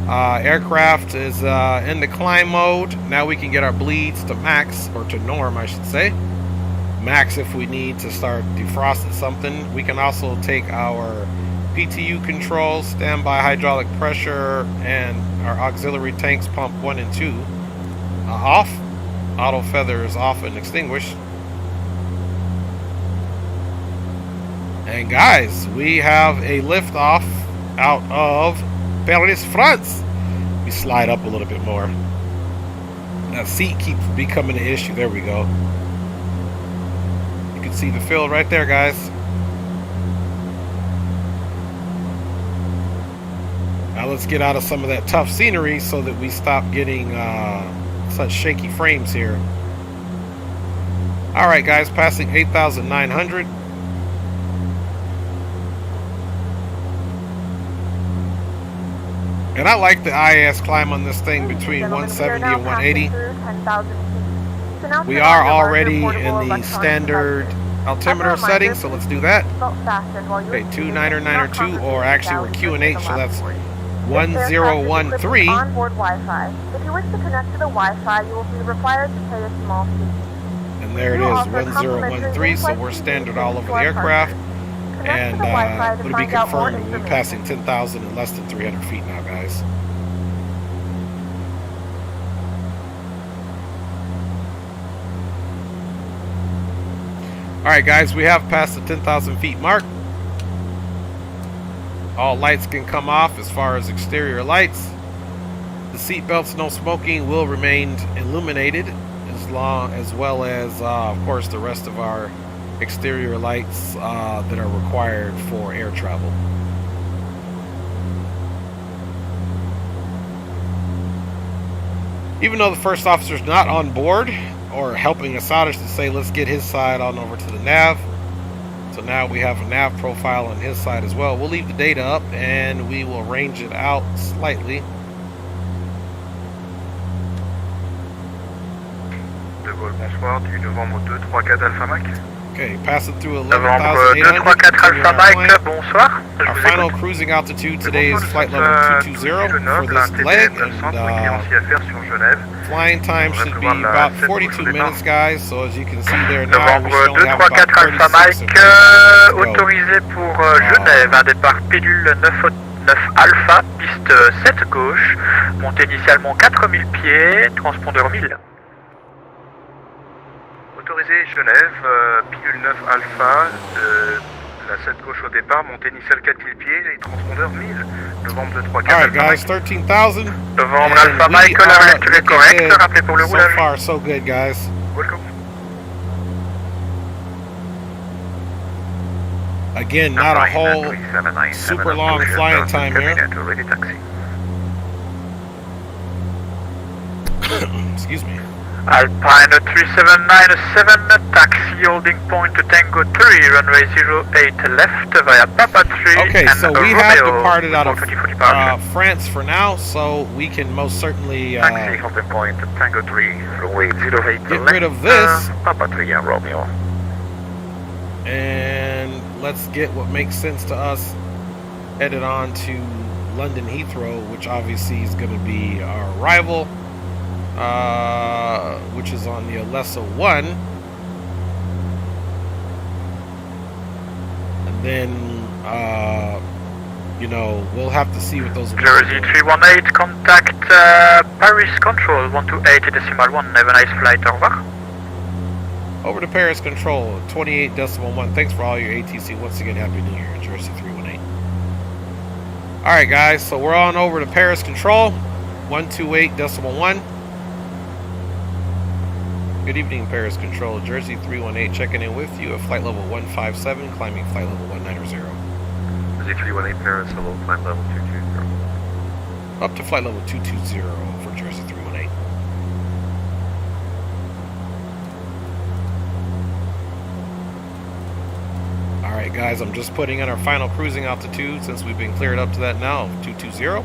Aircraft is in the climb mode. Now we can get our bleeds to max, or to norm, I should say. Max if we need to start defrosting something. We can also take our PTU controls, standby hydraulic pressure, and our auxiliary tanks, pump 1 and 2, off. Auto feathers off and extinguished. And guys, we have a lift off out of Paris, France. Let me slide up a little bit more. That seat keeps becoming an issue. There we go. You can see the field right there, guys. Now let's get out of some of that tough scenery so that we stop getting such shaky frames here. Alright, guys, passing 8,900. And I like the IAS climb on this thing between 170 and 180. We are already in the standard altimeter setting, so let's do that. Okay, 2992, or actually we're Q&H, so that's 1013. Onboard Wi-Fi. If you wish to connect to the Wi-Fi, you will be required to pay a small fee. And there it is, 1013, so we're standard all over the aircraft. And it'll be confirmed we'll be passing 10,000 in less than 300 feet now, guys. Alright guys, we have passed the 10,000 feet mark. All lights can come off as far as exterior lights. The seat belts, no smoking, will remain illuminated, as well as of course the rest of our exterior lights that are required for air travel. Even though the first officer's not on board or helping us out, I should say, let's get his side on over to the nav. So now we have a nav profile on his side as well. We'll leave the data up and we will range it out slightly. De Gaulle, bonsoir, du Novembre 234 Alpha Mike. Okay, passing through Novembre 11,800. 234 Alpha Mike, bonsoir. Our final cruising altitude today is flight level 220 for this leg, and flying time should be about 42 minutes, guys. So as you can see there now, we Novembre still have about 234 Alpha 36 Mike, autorisé pour Genève, un départ pilule 9 Alpha, piste 7 gauche, montée initialement 4000 pieds, transpondeur 1000. Autorisé Genève, pilule 9 Alpha, la 7 gauche au départ, montée initiale 4000 pieds et transpondeur 1000. Novembre 234 Alright guys, 13,000. Novembre Alpha Mike, la lecture est correcte, rappelez pour le So roulage. far, so good, guys. Welcome. Again, not a whole super long flying time here. Excuse me. Alpine 3797, taxi holding point to Tango 3, runway 08 left via Papa 3. Okay, and so we Romeo, have departed out of 2040 departure. France for now, so we can most certainly Taxi holding point Tango 3, runway 08 get rid of this. Papa 3 and Romeo. And let's get what makes sense to us headed on to London Heathrow, which obviously is going to be our arrival, which is on the Alessa 1. And then, you know, we'll have to see what those... Jersey 318, contact Paris Control 128.1. Have a nice flight, au revoir. Over to Paris Control, 28.1. Thanks for all your ATC. Once again, Happy New Year, Jersey 318. Alright guys, so we're on over to Paris Control, 128.1. Good evening, Paris Control, Jersey 318 checking in with you at flight level 157, climbing flight level 190. Jersey 318 Paris, hello, climb level 220. Up to flight level 220 for Jersey 318. Alright guys, I'm just putting in our final cruising altitude since we've been cleared up to that now, 220.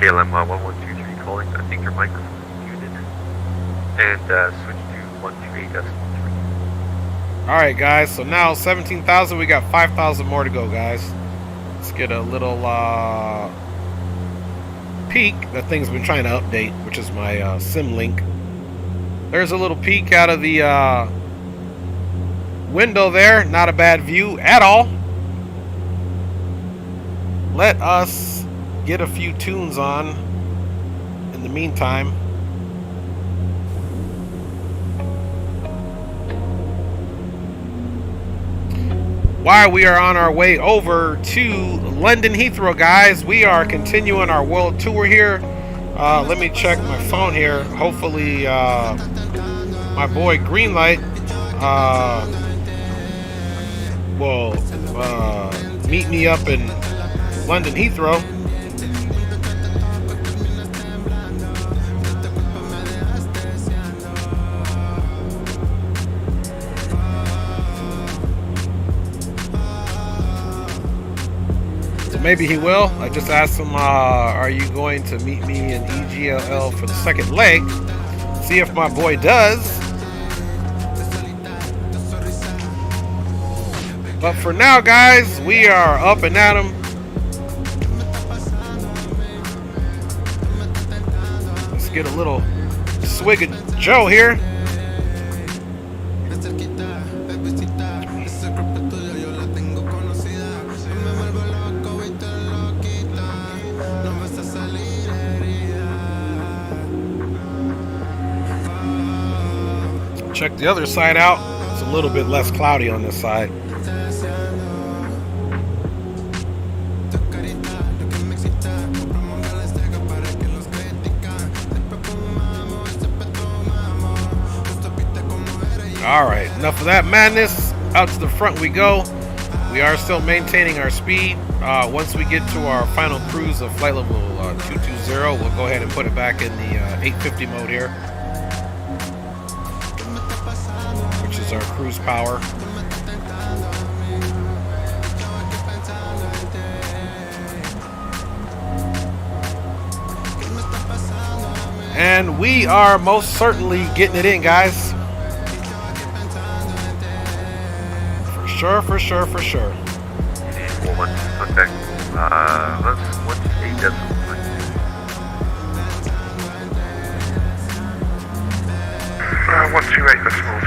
KLM 1123 calling, I think your microphone is muted. And switch to 128.3. Alright guys, so now 17,000, we got 5,000 more to go, guys. Let's get a little peek. That thing's been trying to update, which is my sim link. There's a little peek out of the window there. Not a bad view at all. Let us get a few tunes on in the meantime. While we are on our way over to London Heathrow, guys, we are continuing our world tour here. Let me check my phone here. Hopefully, my boy Greenlight will meet me up in London Heathrow. Maybe he will. I just asked him, are you going to meet me in EGLL for the second leg? See if my boy does. But for now, guys, we are up and at 'em. Let's get a little swig of Joe here. Check the other side out. It's a little bit less cloudy on this side. Alright, enough of that madness. Out to the front we go. We are still maintaining our speed. Once we get to our final cruise of flight level 220, we'll go ahead and put it back in the 850 mode here, which is our cruise power. And we are most certainly getting it in, guys. For sure. Well, let's contact. What's AWS? What's 28 decimal 3?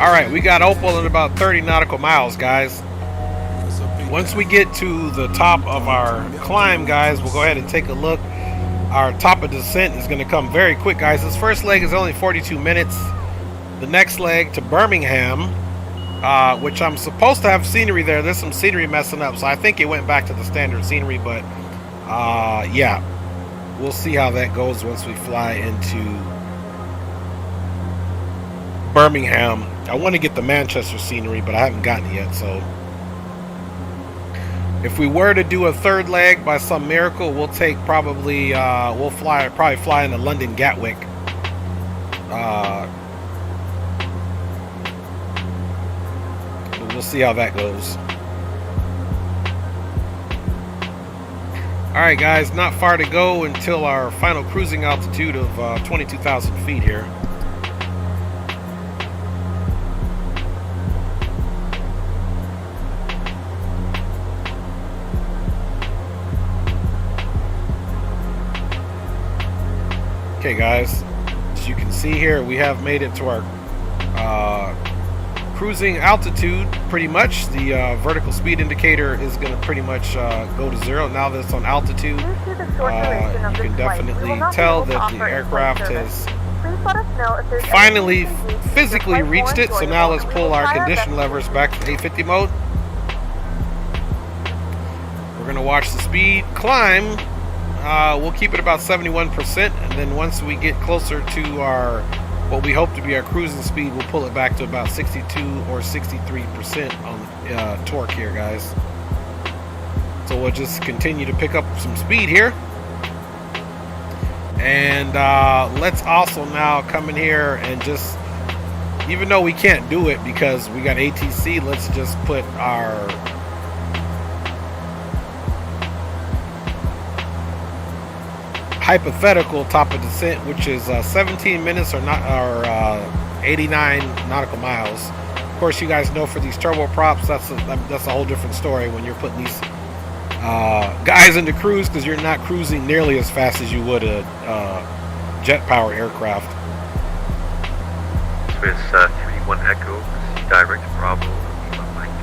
Alright, we got Opal at about 30 nautical miles, guys. Once we get to the top of our climb, guys, we'll go ahead and take a look. Our top of descent is going to come very quick, guys. This first leg is only 42 minutes. The next leg to Birmingham, which I'm supposed to have scenery there. There's some scenery messing up, so I think it went back to the standard scenery, but yeah, we'll see how that goes once we fly into Birmingham. I want to get the Manchester scenery, but I haven't gotten it yet, so if we were to do a third leg by some miracle, we'll take probably we'll probably fly into London Gatwick. But we'll see how that goes. All right, guys, not far to go until our final cruising altitude of 22,000 feet here. Okay, guys, as you can see here, we have made it to our cruising altitude. Pretty much the vertical speed indicator is going to pretty much go to 0 now that it's on altitude. You can definitely tell that the aircraft has finally physically reached it. So now let's pull our condition levers back to 850 mode. We're going to watch the speed climb. We'll keep it about 71%, and then once we get closer to our what we hope to be our cruising speed, we'll pull it back to about 62 or 63% on torque here, guys. So we'll just continue to pick up some speed here, and let's also now come in here and just, even though we can't do it because we got ATC, let's just put our hypothetical top of descent, which is 17 minutes or 89 nautical miles. Of course, you guys know for these turboprops, that's a whole different story when you're putting these guys into cruise, because you're not cruising nearly as fast as you would a jet-powered aircraft. So it's 3-1 Echo, direct Bravo, Lima Mike.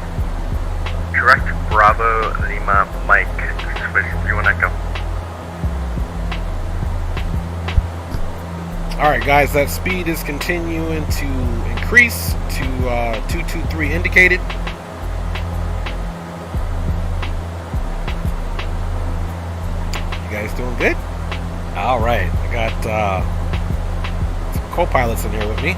Direct Bravo, Lima Mike, switch 3-1 Echo. Alright, guys, that speed is continuing to increase to 223 indicated. You guys doing good? Alright, I got some co-pilots in here with me.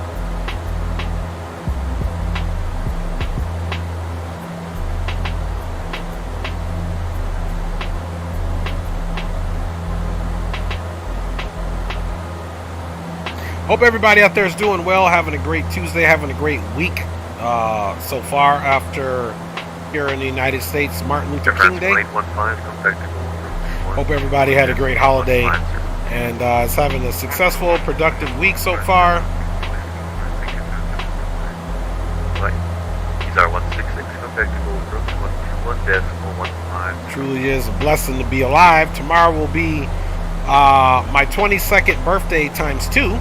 Hope everybody out there is doing well, having a great Tuesday, having a great week so far after here in the United States, Martin Luther King Day. Hope everybody had a great holiday and is having a successful, productive week so far. These are 166, contact Gold 121.15. Truly is a blessing to be alive. Tomorrow will be my 22nd birthday times 2,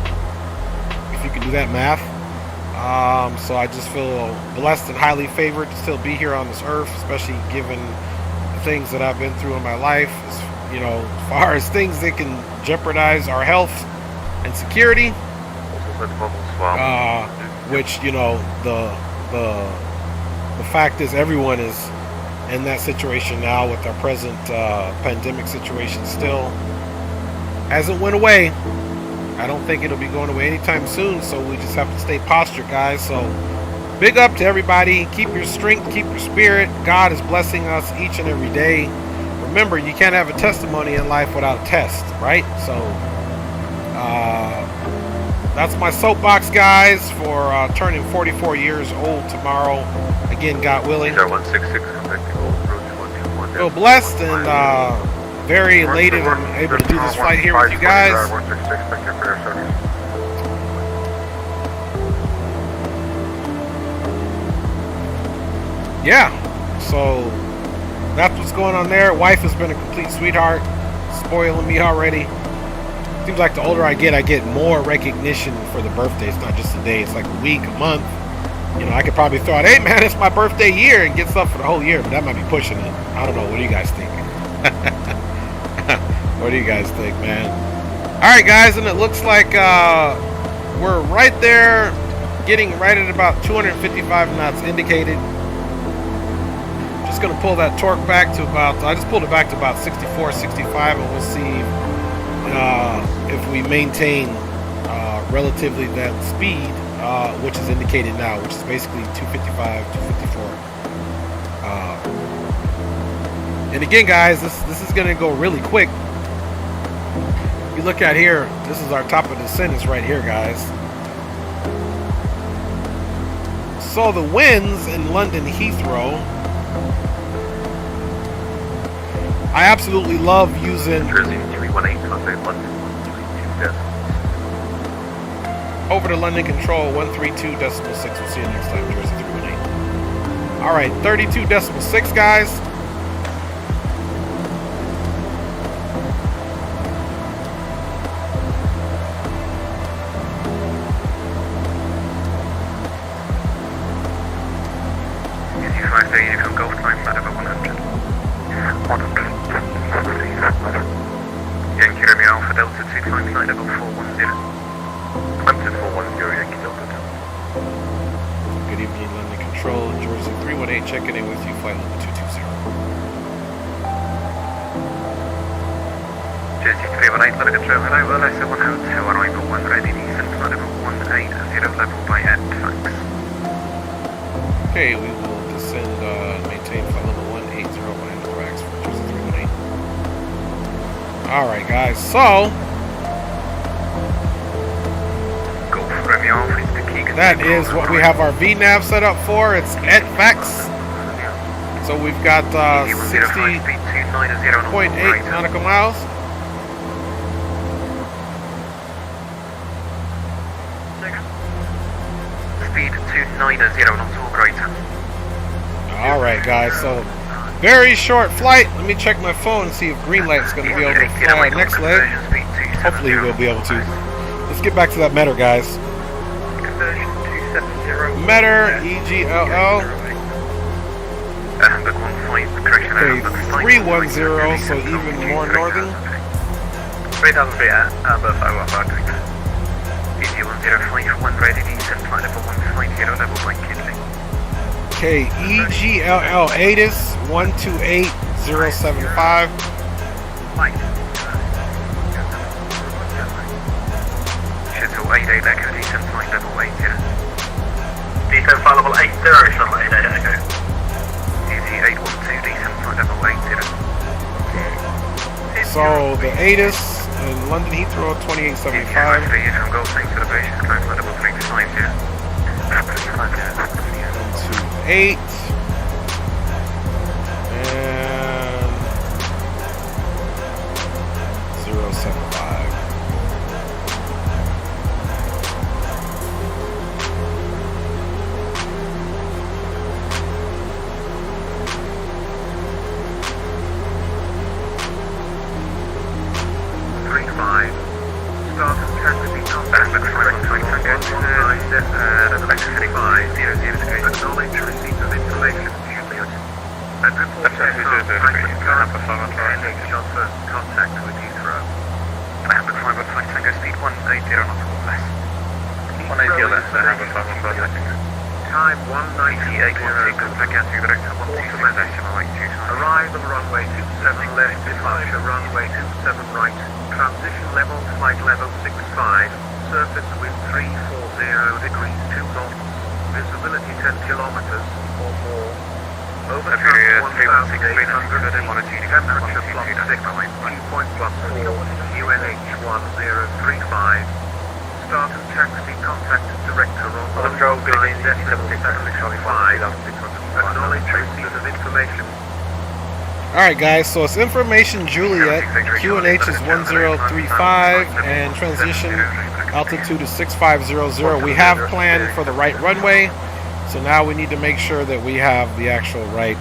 if you can do that math. So I just feel blessed and highly favored to still be here on this earth, especially given the things that I've been through in my life. You know, as far as things that can jeopardize our health and security, which, you know, the fact is everyone is in that situation now with our present pandemic situation. Still hasn't went away. I don't think it'll be going away anytime soon, so we just have to stay postured, guys. So big up to everybody. Keep your strength, keep your spirit. God is blessing us each and every day. Remember, you can't have a testimony in life without a test, right? So that's my soapbox, guys, for turning 44 years old tomorrow. Again, God willing. Feel blessed and very elated and able to do this flight here with you guys. Yeah, so that's what's going on there. Wife has been a complete sweetheart, spoiling me already. Seems like the older I get more recognition for the birthday. It's not just a day, it's like a week, a month. You know, I could probably throw out, hey man, it's my birthday year, and get stuff for the whole year, but that might be pushing it. I don't know, what do you guys think? What do you guys think, man? Alright guys, and it looks like we're right there, getting right at about 255 knots indicated. Just gonna pull that torque back to about, I just pulled it back to about 64, 65, and we'll see if we maintain relatively that speed, which is indicated now, which is basically 255, 254. And again, guys, this is gonna go really quick. If you look at here, this is our top of the sentence right here, guys. So the winds in London Heathrow, I absolutely love using over to London Control 132.6. We'll see you next time, Jersey 318. Alright, 32.6, guys. Good evening, London Control, Jersey 318, checking in with you, flight level 220. Jersey 318, London Control, hello, well, I said 1 hotel, arrival 1 ready, descent flight level 180 level by end, thanks. Okay, we will descend, maintain flight level 180 by end tracks for Jersey 318. Alright guys, so that is what we have our VNAV set up for. It's at FAX. So we've got 60.8 nautical miles. Speed 290 knots operator. Alright guys, so very short flight. Let me check my phone and see if green light's going to be able to fly our next leg. Hopefully we'll be able to. Let's get back to that meter, guys. Meter, EGLL. Okay, 310, so even more northern. 3,000 feet above our EG1051 ready, descent flight level 150, level by Kidley. Okay, EGLL ATIS 128075. Shuttle 88 Echo, descent flight level 80. Descent flight level 80, shuttle 88 Echo. EG812, descent flight level 80. So the ATIS in London Heathrow 2875. 128 and 075. on first contact with Heathrow. Hamburg 515 Tango speed 180 knots or less. 180 less, Hamburg 515. Time 198.2, contact Gatwick direct 126.82. Arrive on runway 27 left, departure runway 27 right, transition level, flight level 65, surface wind 340 degrees 2 knots, visibility 10 kilometers or more, overtime 1,800 feet, temperature plus 6, dew point plus 4, UNH 1035, start and taxi contact director on Control, good evening, decimal 75, acknowledge receipt of information. Alright guys, so it's information Juliet, QNH is 1035, and transition altitude is 6500. We have planned for the right runway, so now we need to make sure that we have the actual right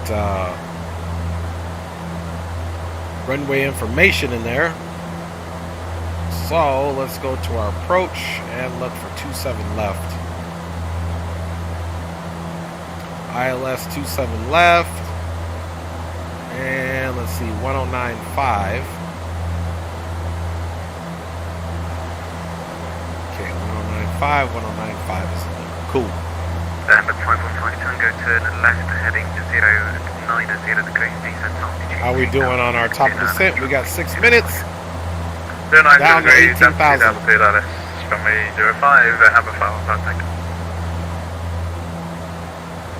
runway information in there. So let's go to our approach and look for 27 left. ILS 27 left. And let's see, 1095. Okay, 1095, 1095 is cool. Hamburg 515 Tango, turn left heading 090 degrees, descent altitude. How we doing on our top descent? We got 6 minutes. 090 Down to degrees, 18,000. altitude LS, runway 05, Hamburg 515 Tango.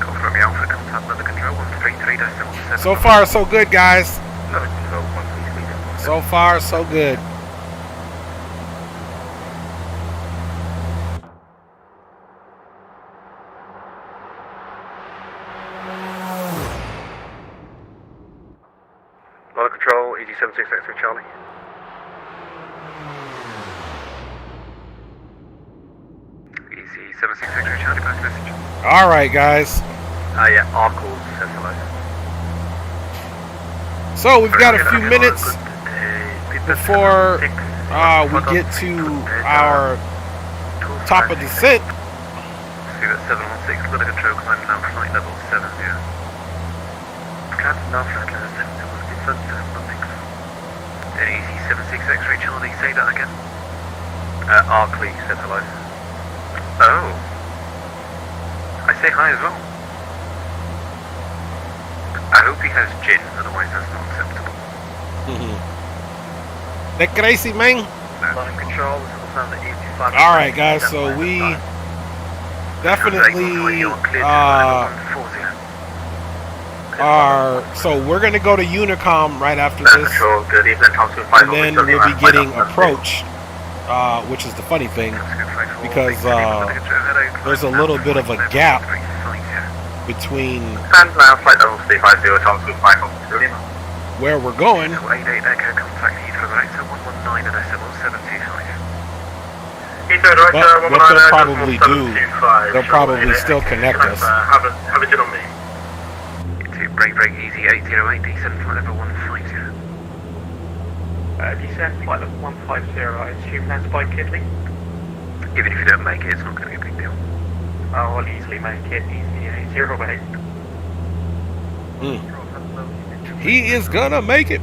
Call from Alpha, contact London Control 133.7. So far, so good, guys. London Control 133. So far, so good. London Control, EG76 X-ray Charlie. Easy 76 X-ray Charlie, pass message. All right, guys. Yeah, our call says hello. So we've got a few minutes before we get to our top of descent. See that 716, London Control, climb now flight level 70. Climb now flight level 70, descent 716. Then easy 76 X-ray Charlie, say that again. Arkley said hello. Oh. I say hi as well. I hope he has gin, otherwise that's not acceptable. That crazy, man. London Control, this will sound at 85. Alright, guys, so we definitely so we're gonna go to Unicom right after this, Good evening, and then we'll be getting approached, which is the funny thing, because there's a little bit of a gap between Stand now, flight level 350, Thompson 5 where we're going. 88 Echo, contact Heathrow director 119 at decimal 725. But what they'll probably do, they'll probably still connect us. Have a gin on me. Break easy 808, descent flight level 150. Descent flight level 150, I assume that's by Kidley? Even if you don't make it, it's not going to be a big deal. Oh, I'll easily make it, easy 808. He is gonna make it.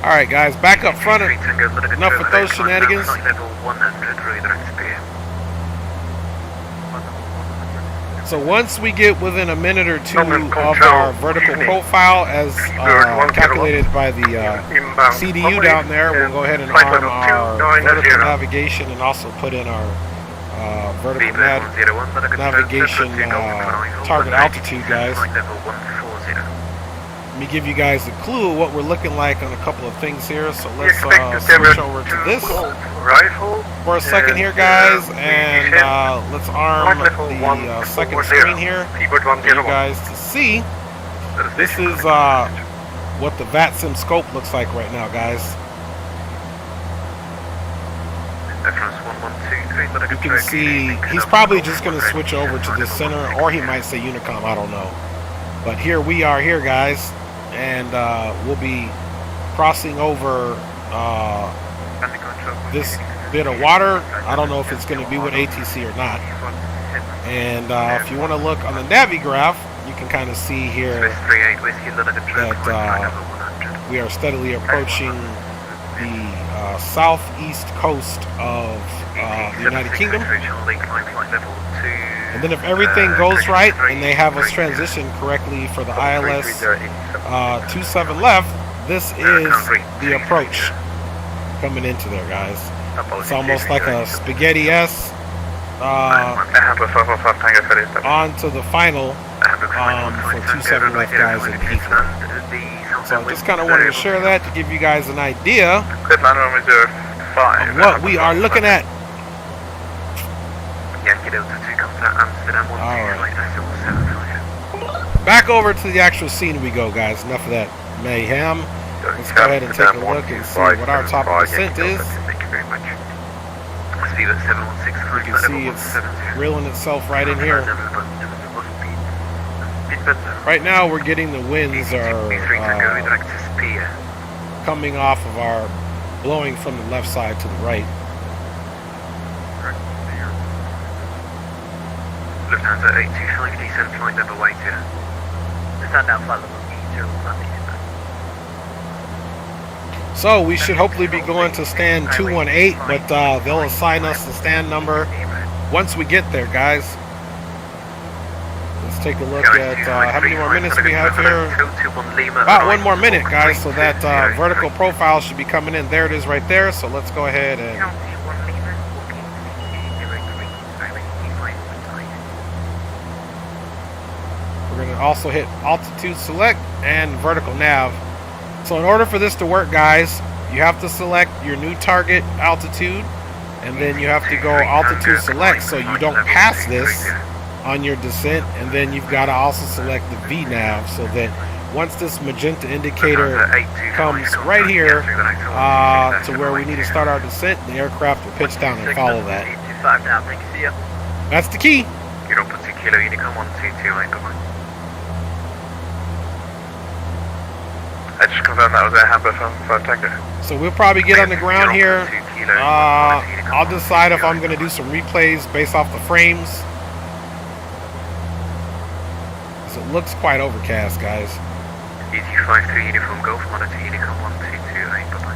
Alright, guys, back up front. Enough with those shenanigans. Flight level 100, Rudder XP. So once we get within a minute or two of our vertical profile, as calculated by the CDU down there, we'll go ahead and arm our vertical navigation and also put in our vertical navigation target altitude, guys. Let me give you guys a clue of what we're looking like on a couple of things here. So let's switch over to this for a second here, guys, and let's arm the second screen here for you guys to see. This is what the VATSIM scope looks like right now, guys. You can see he's probably just going to switch over to the center, or he might say Unicom, I don't know. But here we are here, guys, and we'll be crossing over this bit of water. I don't know if it's going to be with ATC or not. And if you want to look on the Navi graph, you can kind of see here that We are steadily approaching the southeast coast of the United Kingdom. And then if everything goes right and they have us transition correctly for the ILS 27 left, this is the approach coming into there, guys. It's almost like a spaghetti S onto the final for 27 left guys in Heathrow. So I just kind of wanted to share that to give you guys an idea of what we are looking at. Alright. Back over to the actual scene we go, guys. Enough of that mayhem. Let's go ahead and take a look and see what our top of descent is. You can see it's reeling itself right in here. Right now we're getting the winds are coming off of our, blowing from the left side to the right. Lufthansa 825 descent flight level way 2. Stand down flight level 0. So we should hopefully be going to stand 218, but they'll assign us the stand number once we get there, guys. Let's take a look at how many more minutes we have here. About 1 more minute, guys, so that vertical profile should be coming in. There it is right there, so let's go ahead and... We're going to also hit altitude select and vertical nav. So in order for this to work, guys, you have to select your new target altitude, and then you have to go altitude select so you don't pass this on your descent, and then you've got to also select the VNAV so that once this magenta indicator comes right here to where we need to start our descent, the aircraft will pitch down and follow that. That's the key. I just confirmed that was a Hamburg from Tango. So we'll probably get on the ground here. I'll decide if I'm going to do some replays based off the frames. So it looks quite overcast, guys. ET53 Uniform Golf Monitor Unicom 1228, bye-bye.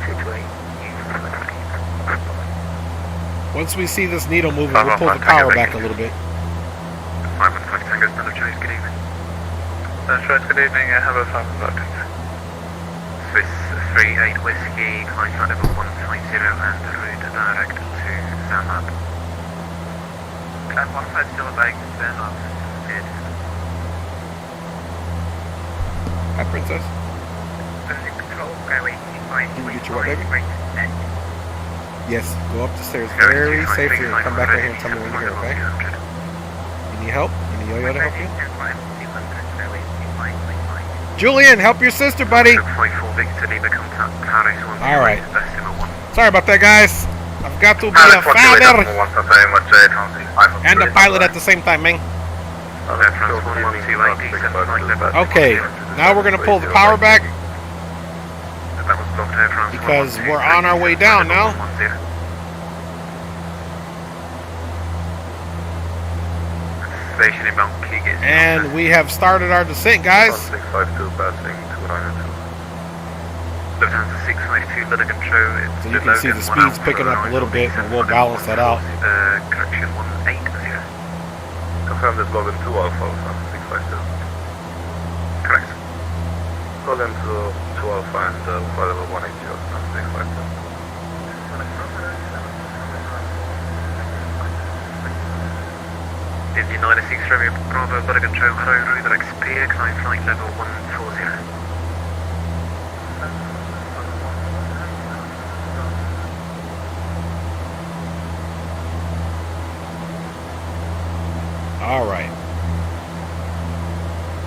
228. Once we see this needle moving, we'll pull the power back a little bit. 515 Tango, Standard Choice, good evening. Choice, good evening, I have a 515. Swiss 38 Whiskey, climb flight level 150 and route direct to Zermatt. Climb 150 back to Zermatt. Good. Hi, Princess. Control, going Can you get your what, baby? Yes, go up the stairs very safely and come back right here and tell me when you're here, okay? You need help? You need Yo-Yo to help you? Julian, help your sister, buddy! Alright. Sorry about that, guys. I've got to be a father and a pilot at the same time, man. Okay, now we're going to pull the power back because we're on our way down now. And we have started our descent, guys. So you can see the speed's picking up a little bit, and we'll balance that out. Correction 180. Confirm this login 2 Alpha 652. Correct. Login to 2 Alpha and flight level 180 652. Disney 96 Romeo Bravo, Rudder control, hello, Rudder XP, climb flight level 140. Alright.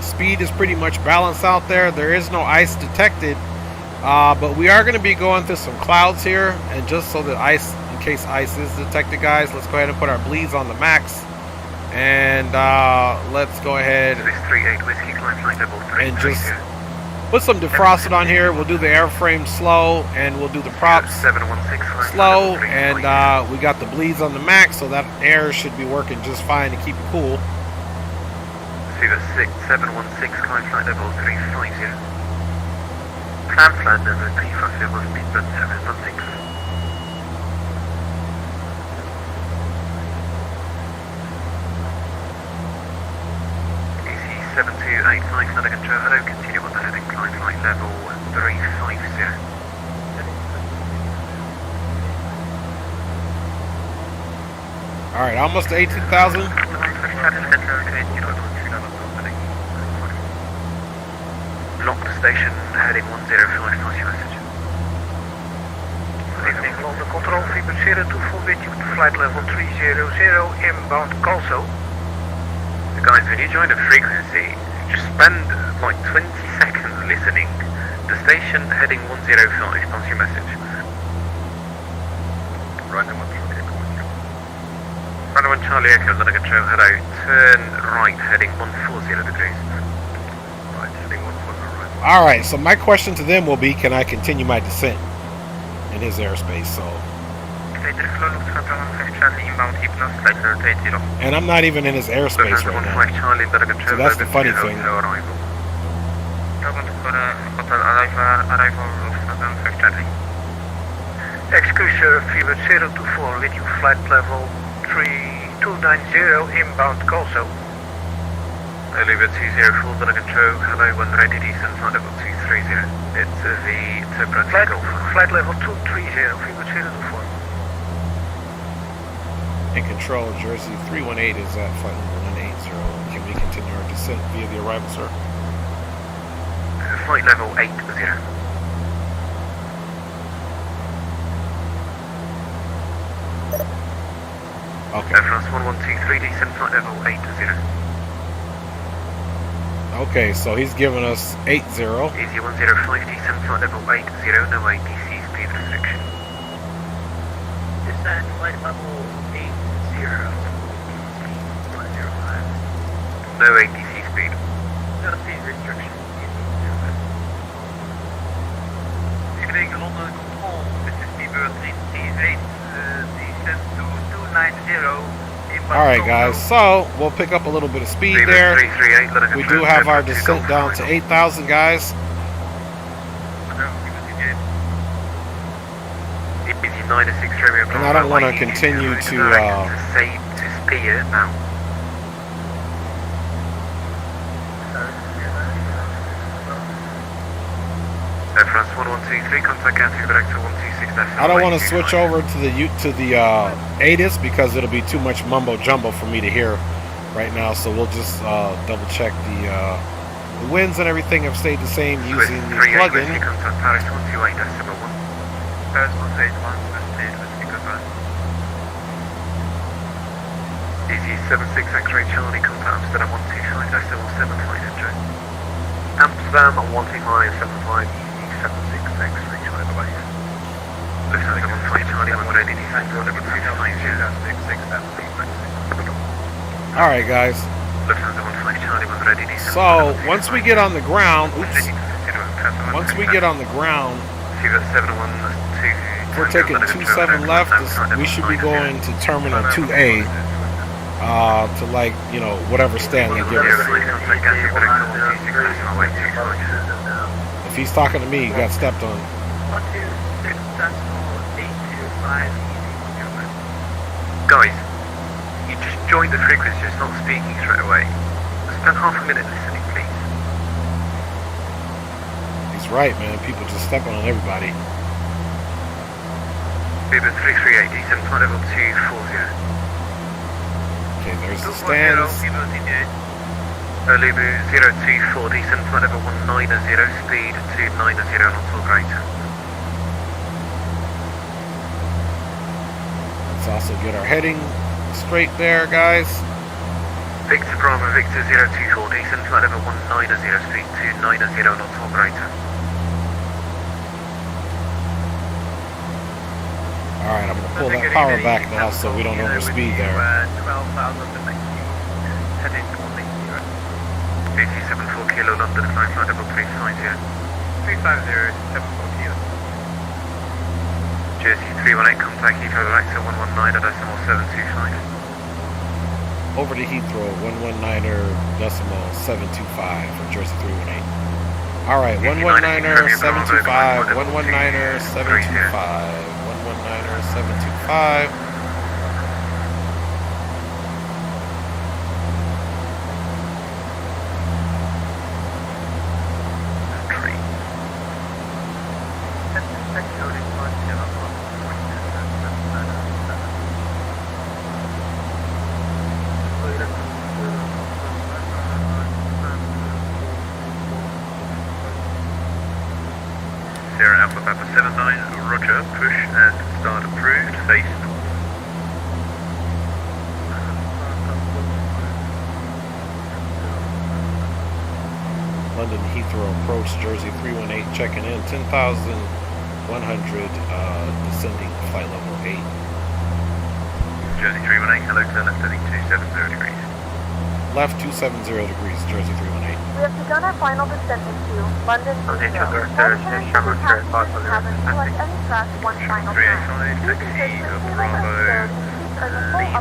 Speed is pretty much balanced out there. There is no ice detected. But we are going to be going through some clouds here. And just so that ice, in case ice is detected, guys, let's go ahead and put our bleeds on the max. And let's go ahead and just put some defrosted on here. We'll do the airframe slow, and we'll do the props slow, and we got the bleeds on the max, so that air should be working just fine to keep it cool. Plan flat number 350 speedbird 716. EC 7285 under control, hello, continue on the heading, climb flight level 350. Alright, almost to 18,000. Locked station, heading 105, pass your message. Good evening, London Control, Freebird 024 with you to flight level 300, inbound Corsair. Guys, when you join a frequency, just spend like 20 seconds listening. The station heading 105, pass your message. Random 1 Charlie Echo, under control, hello, turn right, heading 140 degrees. Right, heading 140 right. Alright, so my question to them will be, can I continue my descent in his airspace? So, and I'm not even in his airspace right now. So that's the funny thing. Excursion Freebird 024 with you flight level 3290 inbound Corsair. Lever 204 under control, hello, when ready descent, flight level 230. It's the Temperate Golf. Flight level 230, Freebird 024. In control, Jersey 318 is at flight number 180. Can we continue our descent via the arrival, sir? Flight level 80. Okay. Air France 1123, descent flight level 80. Okay, so he's giving us 80. Easy 105, descent flight level 80, no ATC speed restriction. Descent flight level 80. 105. No ATC speed. No speed restriction. Evening, London Control, this is Freebird 338, descent to 290. Alright guys, so we'll pick up a little bit of speed there. We do have our descent down to 8,000 guys. And I don't want to continue to steer now. Air France 1123, contact Gantry director 126. I don't want to switch over to the ATIS because it'll be too much mumbo jumbo for me to hear right now. So we'll just double check the winds and everything have stayed the same using the plugin. Contact Paris 128.1. Paris 181. Easy 76 X-ray Charlie, contact Amsterdam 125.75. Amsterdam 125.75. 76 X-ray Charlie, bye-bye. Lufthansa 15 Charlie, when ready, descent to level 250. Alright guys. Lufthansa 15 Charlie, when ready, descent. So, once we get on the ground, once we get on the ground, we're taking 27 left, we should be going to Terminal 2A, to like, you know, whatever stand they give us. If he's talking to me, he got stepped on. Guys, you just joined the frequency, it's not speaking straight away. Spend half a minute listening, please. He's right, man. People just stepping on everybody. Uber 338, descent flight level 240. Okay, there's the stands. Libu 024, descent flight level 190, speed 290 knots or greater. Let's also get our heading straight there, guys. Victor Bravo, Victor 024, descent flight level 190, speed 290 knots or greater. Alright, I'm going to pull that power back now so we don't overspeed there. 74 kilo London, flight level 350. 350, 74 kilo. Jersey 318, contact Heathrow director 119 at decimal 725. Over to Heathrow, 119.725 for Jersey 318. Alright, 119er 725, 119er 725, 119er 725. Sierra Alpha Papa 79, Roger, push and start approved, face north. London Heathrow approach, Jersey 318 checking in, 10,100, descending to flight level 8. Jersey 318, hello to left heading 270 degrees. Left 270 degrees, Jersey 318. We have begun our final descent into London Heathrow. Select any track one final time. 385, taxi, Bravo, Lima,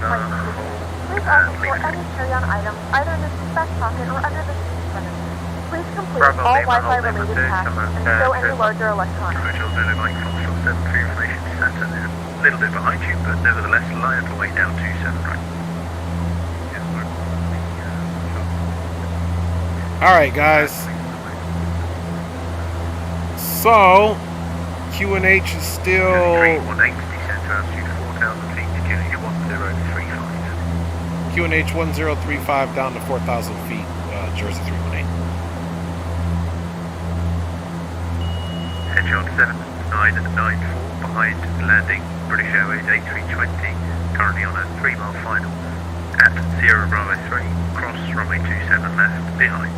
Please also store any carry-on items either in the seat back pocket or under the seat in front of you. Please complete Bravo, all Lima, Wi-Fi Lima, related tasks and Lima, stow any larger electronics. Hotel Zulu Mike Foxtrot 7 for information, Santa there. A little bit behind you, but nevertheless line up away down 27 right. Alright guys, so QNH is still 180 descent to altitude 4,000 feet to QNH 1035. QNH 1035 down to 4,000 feet, Jersey 318. Headshot 7994 behind landing, British Airways A320, currently on a 3-mile final at Sierra Bravo 3, cross runway 27 left, behind.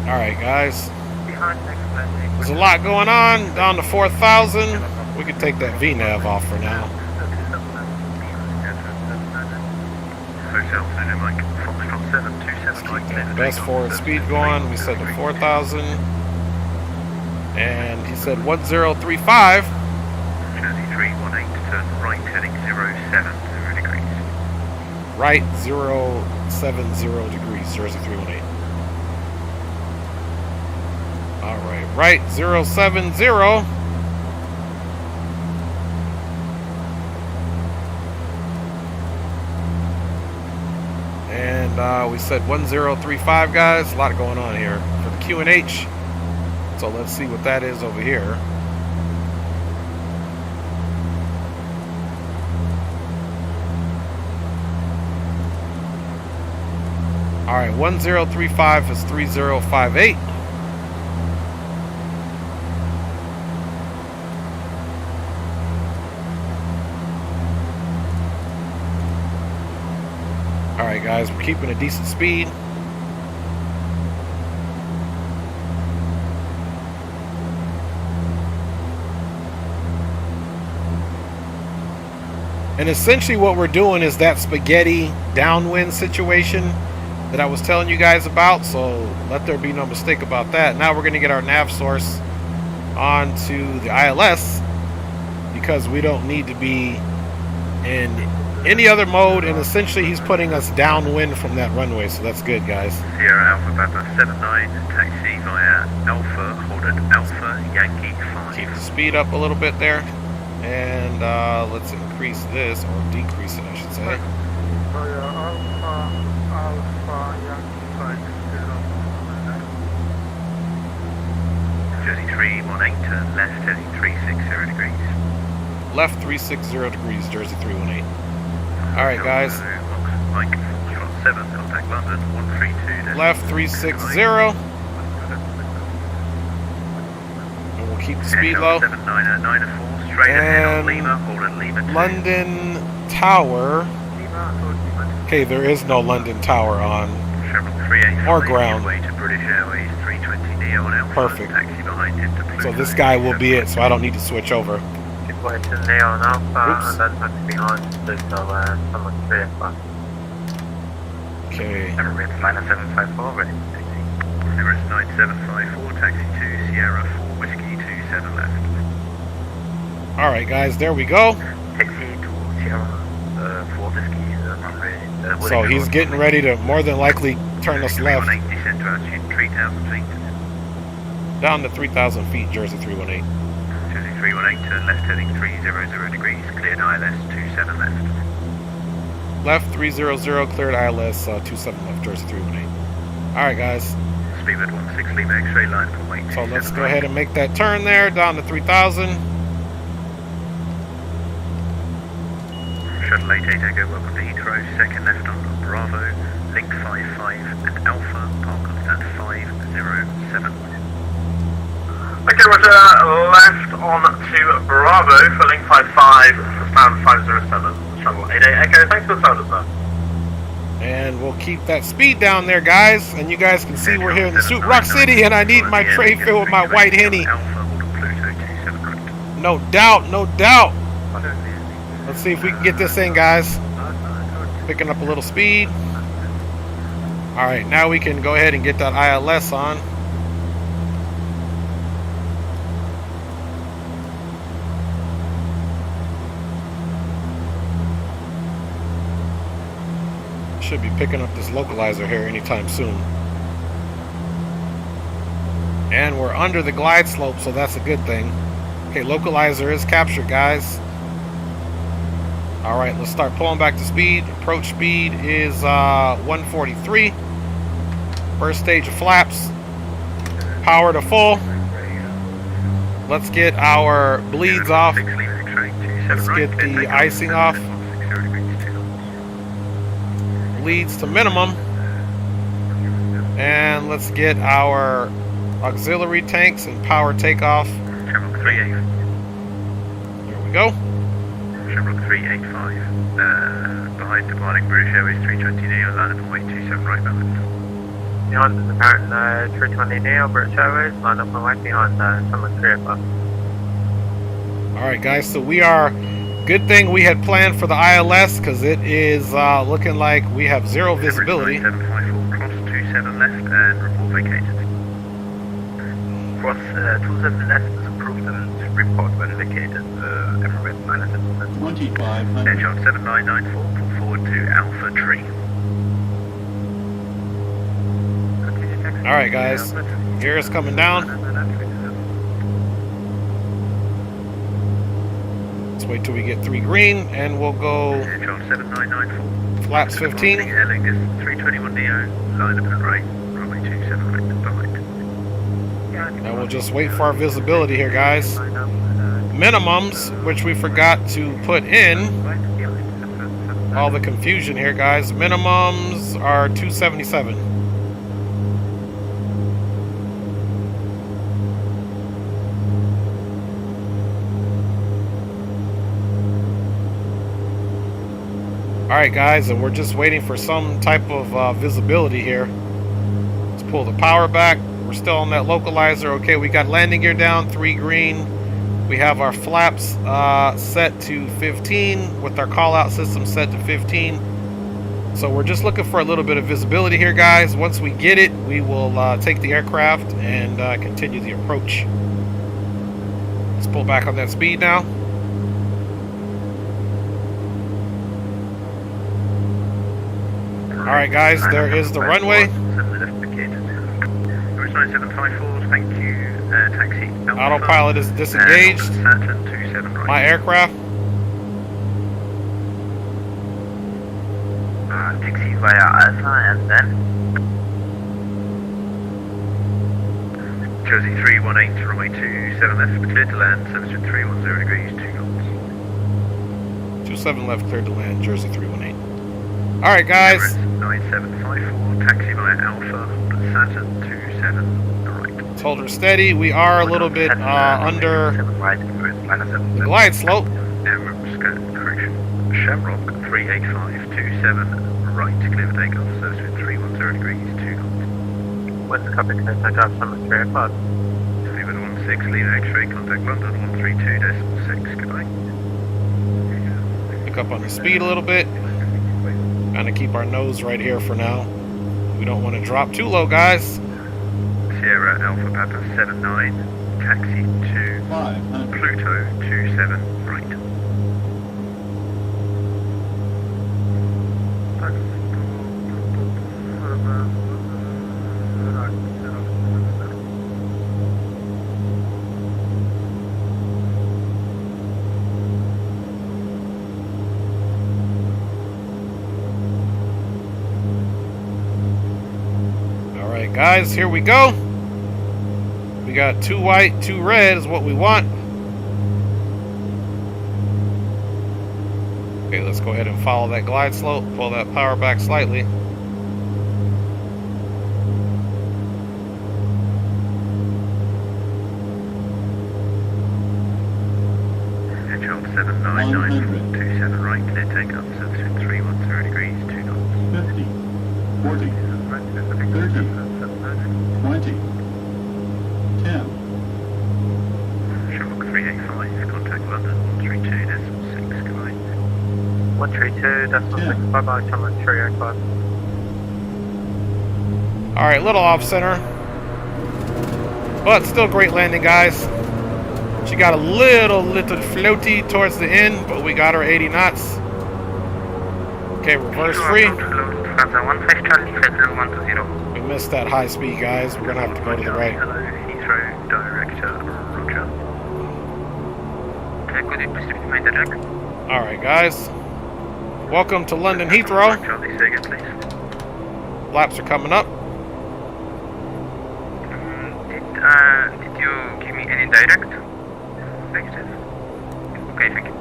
Alright guys, Behind next landing. there's a lot going on, down to 4,000. We can take that VNAV off for now. Hotel Zulu Mike Foxtrot 727 Mike. Best forward speed going, we said to 4,000. And he said 1035. Jersey 318 to turn right heading 070 degrees. Right 070 degrees, Jersey 318. Alright, right 070. And we said 1035 guys. A lot going on here for the QNH. So let's see what that is over here. Alright, 1035 is 3058. Alright guys, we're keeping a decent speed. And essentially what we're doing is that spaghetti downwind situation that I was telling you guys about, so let there be no mistake about that. Now we're going to get our nav source onto the ILS because we don't need to be in any other mode, and essentially he's putting us downwind from that runway, so that's good guys. Sierra Alpha Papa 79, taxi via Alpha, hold at Alpha, Yankee 5. Keep the speed up a little bit there, and let's increase this, or decrease it I should say. Jersey 318, turn left heading 360 degrees. Left 360 degrees, Jersey 318. Alright guys. Mike Foxtrot 7, contact London 132. Left 360. And we'll keep the speed low. 7994, straight ahead on Lima, hold at Lima 2. London Tower. Okay, there is no London Tower on. Or ground. Way to British Airways 320 Neo on Alpha. Perfect. Taxi behind him to So this guy will be it, so I don't need to switch over. Way to Neo on Alpha, Oops. and then taxi behind to someone 3 o'clock. Okay. Emirates Liner 754, ready to taxi. Emirates 9754, taxi to Sierra 4 Whiskey 27 left. Alright guys, there we go. Taxi to Sierra 4 Whiskey, runway. So he's getting ready to more than likely turn us left. 318 descent to altitude 3,000 feet. Down to 3,000 feet, Jersey 318. Jersey 318, turn left heading 300 degrees, cleared ILS 27 left. Left 300, cleared ILS 27 left, Jersey 318. Alright guys. Speedbird 16, Lima X-ray line for weight. So let's go ahead and make that turn there, down to 3,000. Shuttle 88 Echo, welcome to Heathrow, second left on Bravo, link 55 and Alpha, park on stand 507. Okay, Roger, left on to Bravo for link 55, stand 507, shuttle 88 Echo, thanks for the service, sir. And we'll keep that speed down there, guys. And you guys can see we're here in the Suit Rock City, and I need my tray filled with my white Henny. No doubt, no doubt. Let's see if we can get this in, guys. Picking up a little speed. All right, now we can go ahead and get that ILS on. Should be picking up this localizer here anytime soon. And we're under the glide slope, so that's a good thing. Okay, localizer is captured, guys. All right, let's start pulling back to speed. Approach speed is 143. First stage of flaps. Power to full. Let's get our bleeds off. Let's get the icing off. Bleeds to minimum. And let's get our auxiliary tanks and power takeoff. There we go. Shamrock 385, behind departing British Airways 320 Neo, landing on weight 27 right balanced. Behind the current 320 Neo, British Airways, line up on weight behind Summer 385. Alright guys, so we are, good thing we had planned for the ILS, because it is looking like we have zero visibility. 754, cross 27 left and report vacated. Cross 27 left is approved and report when vacated, Emirates minus 2500. Aircraft 7994, pull forward to Alpha Tree. Alright guys, here is coming down. Let's wait till we get 3 green and we'll go Aircraft 7994. flaps 15. Airlink is 321 Neo, line up and right, runway 27 right behind. And we'll just wait for our visibility here, guys. Minimums, which we forgot to put in. All the confusion here, guys. Minimums are 277. Alright guys, and we're just waiting for some type of visibility here. Let's pull the power back. We're still on that localizer. Okay, we got landing gear down, 3 green. We have our flaps set to 15 with our call out system set to 15. So we're just looking for a little bit of visibility here, guys. Once we get it, we will take the aircraft and continue the approach. Let's pull back on that speed now. Alright guys, there is the runway. 9754, thank you. Taxi Alpha. Autopilot is disengaged. Saturn 27 right. My aircraft. Taxi via Alpha and then Jersey 318, runway 27 left, cleared to land, service at 310 degrees, 2 knots. 27 left, cleared to land, Jersey 318. Alright guys. Emirates 9754, taxi via Alpha, Saturn 27 right. Let's hold her steady. We are a little bit under the glide slope. Correction. Shamrock 38527 right, clear for takeoff, service with 310 degrees, 2 knots. What's the copy? Can I take off Summer 385? Speedbird 16, Lima X-ray, contact London 132.6, goodbye. Pick up on the speed a little bit. Kind of keep our nose right here for now. We don't want to drop too low, guys. Sierra Alpha Papa 79, taxi to 500. Pluto 27 right. guys, here we go. We got 2 white, 2 red is what we want. Okay, let's go ahead and follow that glide slope. Pull that power back slightly. Control 79927 right, clear takeoff, substitute 310 degrees, 2 knots. 50, 40, 30, 20, 10. Shamrock 385, contact London 132.6, goodbye. 132.6, bye-bye, Shamrock 385. Alright, little off center. But still great landing, guys. She got a little floaty towards the end, but we got her 80 knots. Okay, reverse free. We missed that high speed, guys. We're gonna have to go to the right. Hello, Heathrow, director, Roger. Okay, could you please repeat my direct? Alright, guys. Welcome to London Heathrow. Charlie, say again, please. Flaps are coming up. Did you give me any direct? Negative. Okay, thank you.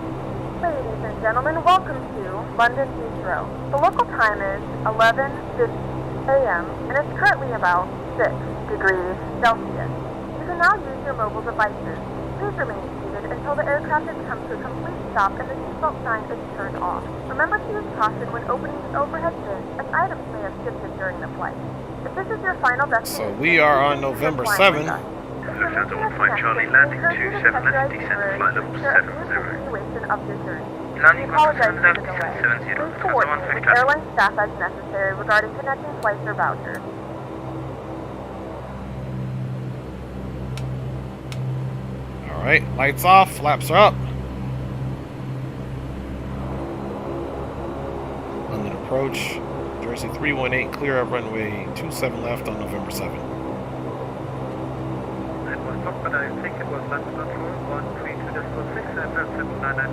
Ladies and gentlemen, welcome to London Heathrow. The local time is 11:50 a.m. and it's currently about 6 degrees Celsius. You can now use your mobile devices. Please remain seated until the aircraft has come to a complete stop and the seatbelt sign is turned off. Remember to use caution when opening the overhead bins, as items may have shifted during the flight. If this is your final destination, So we are on November 7th. Lufthansa 15 Charlie, landing 27 left, descent to flight level 70. Landing We apologize for the delay. Please coordinate with airline staff as necessary regarding connecting flights or vouchers. Alright, lights off, flaps are up. London approach. Jersey 318, clear of runway 27 left on November 7th. It was not, but I think it was London control 132.6 and 799.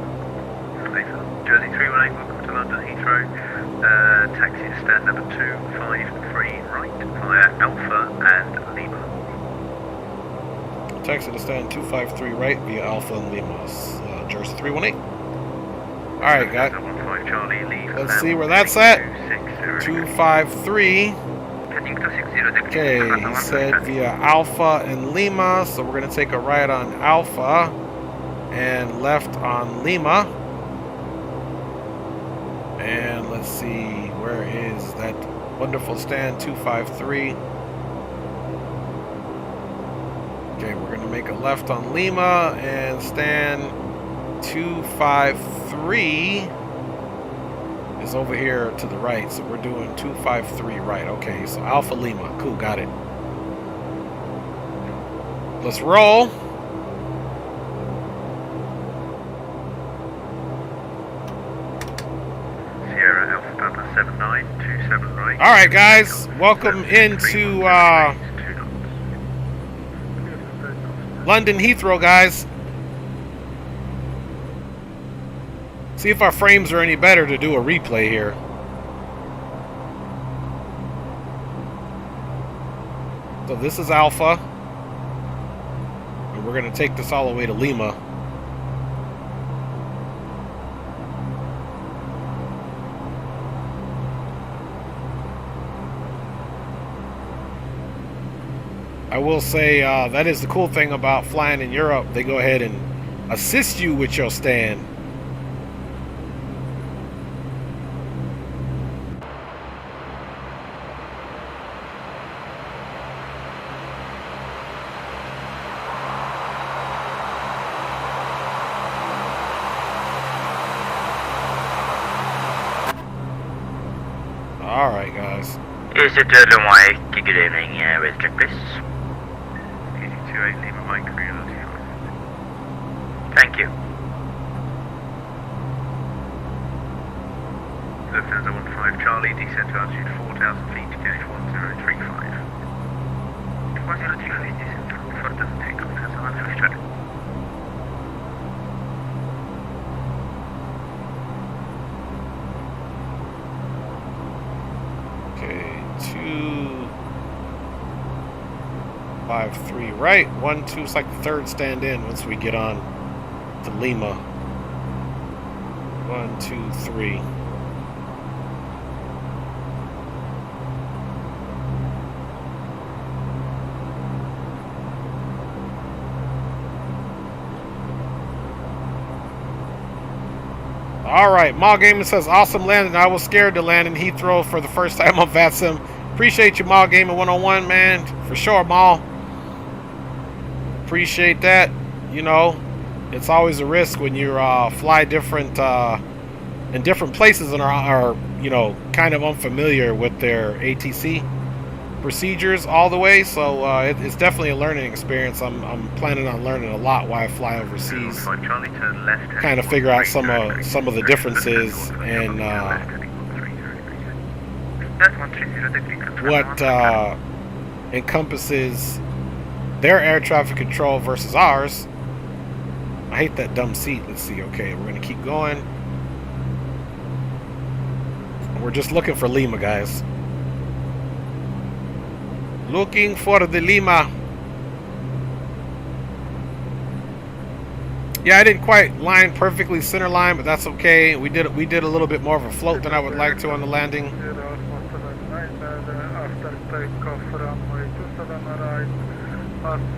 Jersey 318, welcome to London Heathrow. Taxi to stand number 253 right via Alpha and Lima. Taxi to stand 253 right via Alpha and Lima. Jersey 318. Alright, guys. Charlie, leave. Let's see where that's at. 253. Okay, he said via Alpha and Lima, so we're going to take a right on Alpha and left on Lima. And let's see, where is that wonderful stand 253? Okay, we're going to make a left on Lima and stand 253 is over here to the right, so we're doing 253 right. Okay, so Alpha Lima, cool, got it. Let's roll. Sierra Alpha Papa 7927 right. All right, guys, welcome into London Heathrow, guys. See if our frames are any better to do a replay here. So this is Alpha. And we're going to take this all the way to Lima. I will say that is the cool thing about flying in Europe. They go ahead and assist you with your stand. Alright, guys. Is it Mike? Good evening, with check please. 82.8 Lima Mike, reality. Thank you. Lufthansa 15 Charlie, descent to altitude 4,000 feet, gauge 1035. 1035, descent to further takeoff, has a 150. 253 right. 12 is like the third stand in once we get on to Lima. 1, 2, 3. All right, Maul Gaming says awesome landing. I was scared to land in Heathrow for the first time on VATSIM. Appreciate you, Maul Gaming 101, man, for sure, Maul. Appreciate that. You know, it's always a risk when you fly different in different places and are you know, kind of unfamiliar with their ATC procedures all the way. So it's definitely a learning experience. I'm planning on learning a lot while I fly overseas. Kind of figure out some of the differences and what encompasses their air traffic control versus ours. I hate that dumb seat. Let's see. Okay, we're gonna keep going. We're just looking for Lima, guys. Looking for the Lima. Yeah, I didn't quite line perfectly center line, but that's okay. We did a little bit more of a float than I would like to on the landing. After takeoff runway 27 right, passing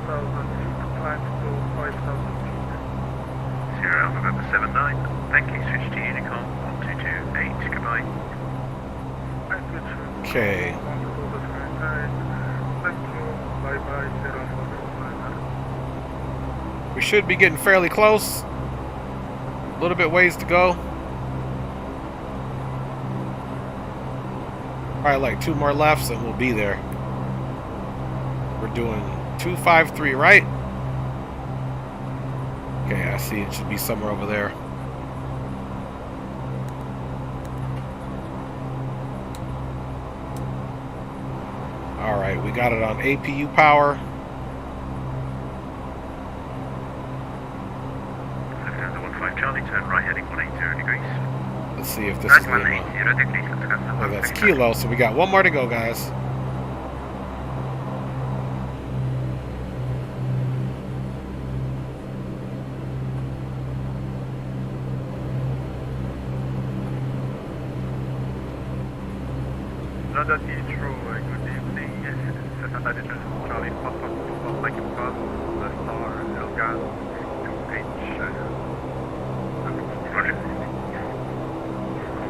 2,000 feet, climb to 5,000 feet. Sierra Alpha November 79. Thank you. Switch to Unicom 1228. Goodbye. Okay. Thank you. Bye bye, Sierra Alpha. We should be getting fairly close. A little bit ways to go. Probably like 2 more lefts and we'll be there. We're doing 253 right. Okay, I see it should be somewhere over there. Alright, we got it on APU power. Charlie, turn right heading 180 degrees. Let's see if this is Lima. Oh, that's Kilo, so we got 1 more to go, guys. Rudder Heathrow, good evening. Yes, Charlie, Papa, like a bus, the star, Logan, 2H. Roger.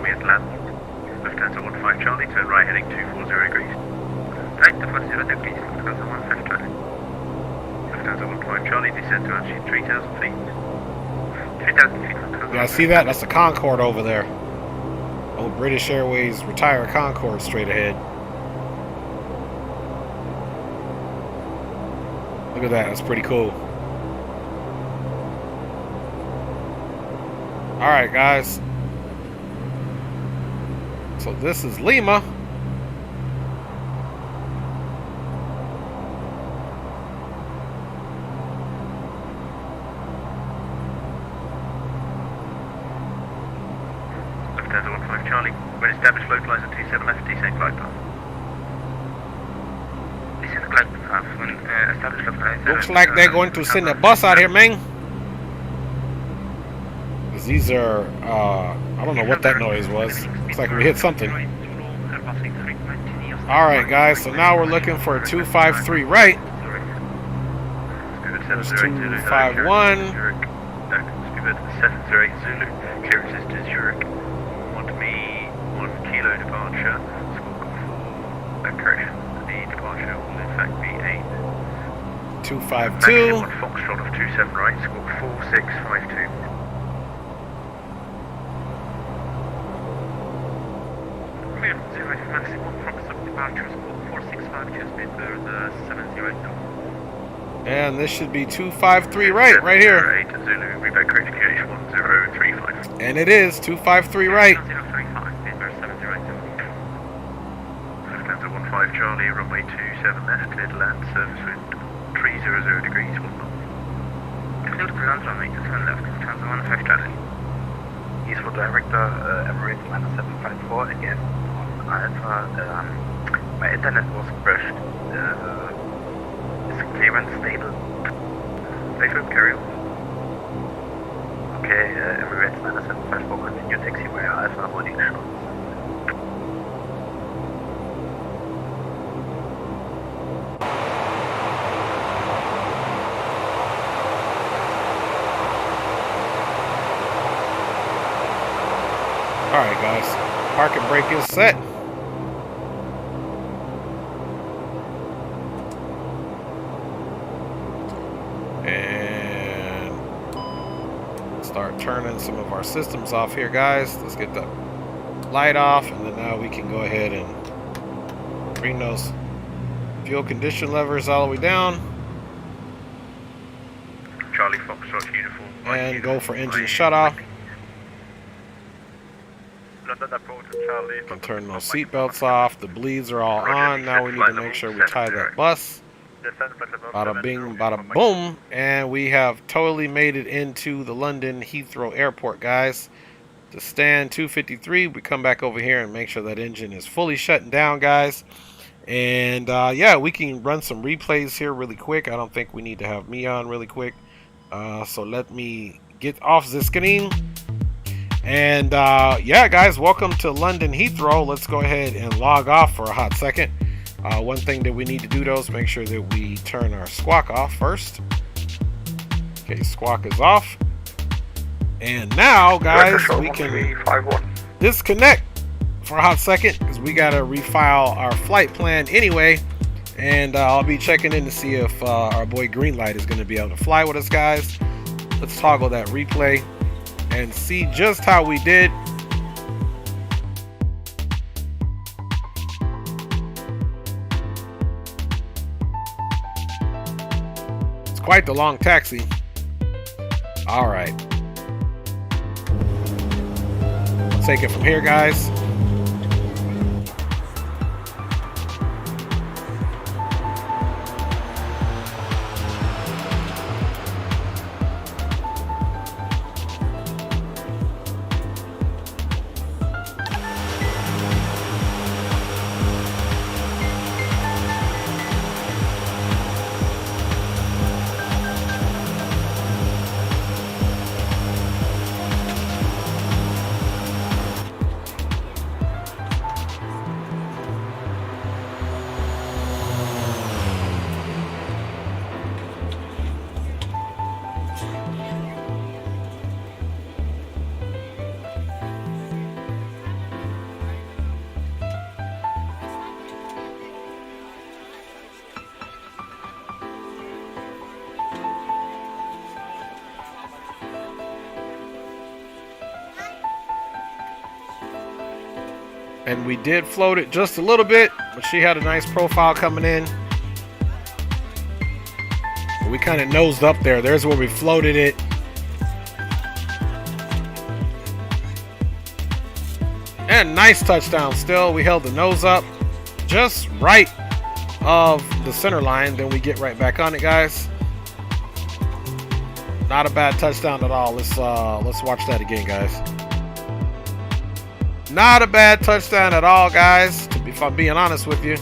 We at land. Lufthansa 15 Charlie, turn right heading 240 degrees. Right, the first 0 degrees, Lufthansa 15 Charlie. Lufthansa 15 Charlie, descend to altitude 3,000 feet. 3,000 feet. Yeah, see that? That's the Concorde over there. Old British Airways retire Concorde straight ahead. Look at that, that's pretty cool. Alright, guys. So this is Lima. Lufthansa 15 Charlie, when established localizer 27 left, descend glide path. Descend glide path, when established localizer. Looks like they're going to send a bus out here, man. These are, I don't know what that noise was. Looks like we hit something. Alright, guys, so now we're looking for a 253 right. There's 251. 708 Zulu, clearances to Zurich. 1 kilo departure, squawk 4, correction, the departure will in fact be 8. 252. 1 Foxtrot of 27 right, squawk 4652. Maximum from departure, squawk 465, just better the 708. And this should be 253 right here. 8 Zulu, reback correct QH1035. And it is 253 right. 1035, paper 708. Lufthansa 15 Charlie, runway 27 left, clear to land, surface wind 300 degrees, 1 knot. Clear to land, runway 27 left, Lufthansa 15 Charlie. Useful director, Emirates -754 again, on Alpha, My internet was crashed. Is the clearance stable? Stable, carry on. Okay, Emirates 9754, continue taxiway Alpha holding short. Alright guys, parking brake is set. And start turning some of our systems off here, guys. Let's get the light off, and then now we can go ahead and bring those fuel condition levers all the way down. Charlie Foxtrot uniform. And go for engine shut off. London approach Charlie. Can turn those seat belts off. The bleeds are all on. Now we need to make sure we tie that bus. Bada bing, bada boom. And we have totally made it into the London Heathrow Airport, guys. To stand 253, we come back over here and make sure that engine is fully shutting down, guys. And yeah, we can run some replays here really quick. I don't think we need to have me on really quick. So let me get off the screen. And yeah, guys, welcome to London Heathrow. Let's go ahead and log off for a hot second. One thing that we need to do though is make sure that we turn our squawk off first. Okay, squawk is off. And now, guys, we can disconnect for a hot second because we got to refile our flight plan anyway. And I'll be checking in to see if our boy Greenlight is going to be able to fly with us, guys. Let's toggle that replay and see just how we did. It's quite the long taxi. All right. Let's take it from here, guys. And we did float it just a little bit, but she had a nice profile coming in. We kind of nosed up there. There's where we floated it. And nice touchdown still. We held the nose up just right of the center line. Then we get right back on it, guys. Not a bad touchdown at all. Let's watch that again, guys. Not a bad touchdown at all, guys, if I'm being honest with you.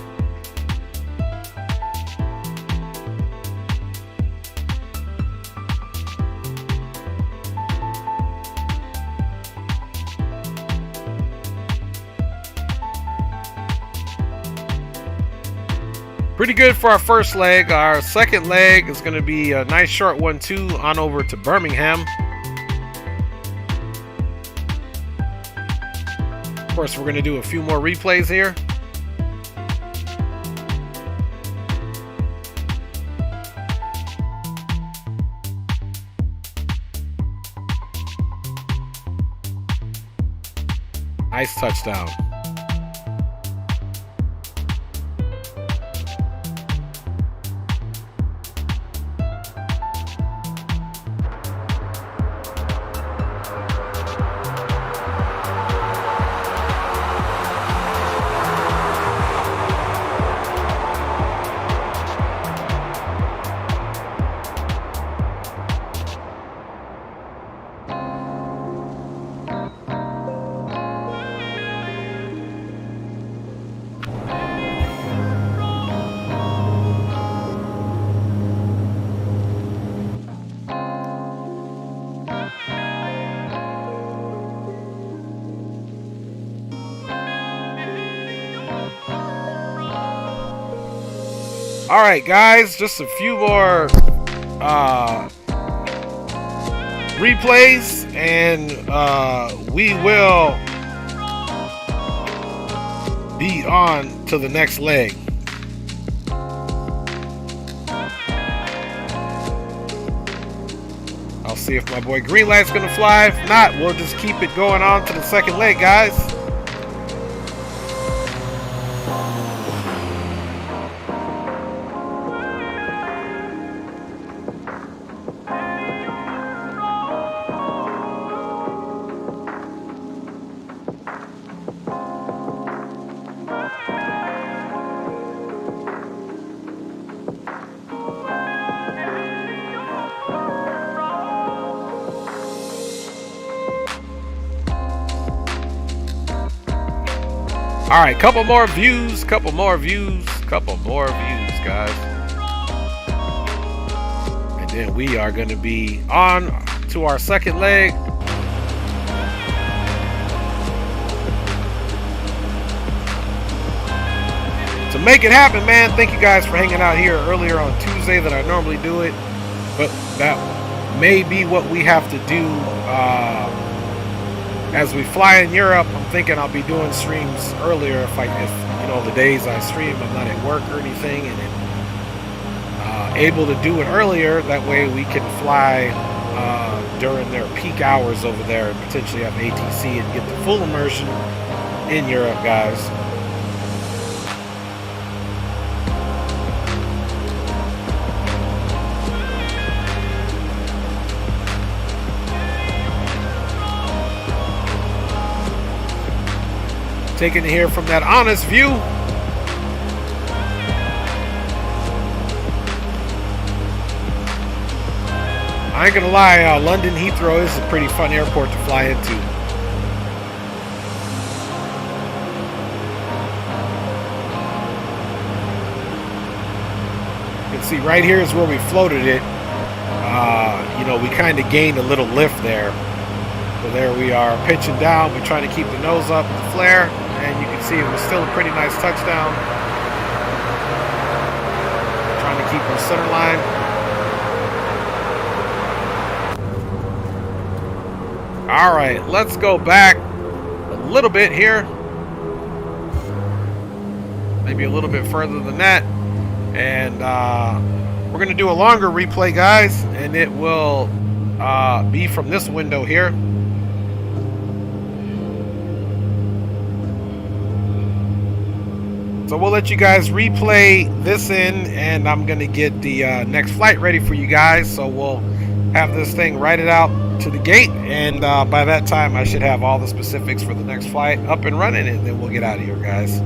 Pretty good for our first leg. Our second leg is going to be a nice short one, too, on over to Birmingham. Of course, we're going to do a few more replays here. Nice touchdown. All right, guys, just a few more replays, and we will be on to the next leg. I'll see if my boy Greenlight's gonna fly. If not, we'll just keep it going on to the second leg, guys. All right, couple more views, guys. And then we are going to be on to our second leg. To make it happen, man, thank you guys for hanging out here earlier on Tuesday than I normally do it. But that may be what we have to do as we fly in Europe. I'm thinking I'll be doing streams earlier if you know, the days I stream I'm not at work or anything, and able to do it earlier. That way we can fly during their peak hours over there and potentially have ATC and get the full immersion in Europe, guys. Taking it here from that honest view. I ain't gonna lie, London Heathrow is a pretty fun airport to fly into. You can see right here is where we floated it. You know, we kind of gained a little lift there. So there we are, pitching down. We're trying to keep the nose up with the flare. And you can see it was still a pretty nice touchdown. Trying to keep our center line. All right, let's go back a little bit here. Maybe a little bit further than that. And we're going to do a longer replay, guys. And it will be from this window here. So we'll let you guys replay this in, and I'm going to get the next flight ready for you guys. So we'll have this thing righted out to the gate, and by that time I should have all the specifics for the next flight up and running, and then we'll get out of here, guys.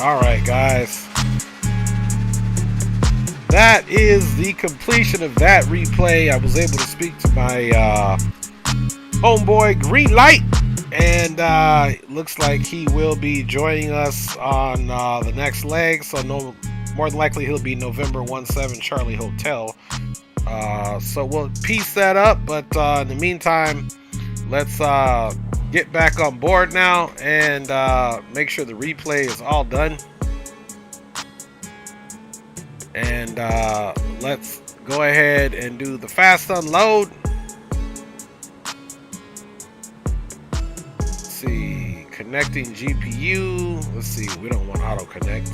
All right, guys. That is the completion of that replay. I was able to speak to my homeboy Green Light, and it looks like he will be joining us on the next leg. So more than likely he'll be November 17 Charlie Hotel. So we'll piece that up, but in the meantime, let's get back on board now and make sure the replay is all done. And let's go ahead and do the fast unload. Let's see, connecting GPU. Let's see, we don't want auto connect.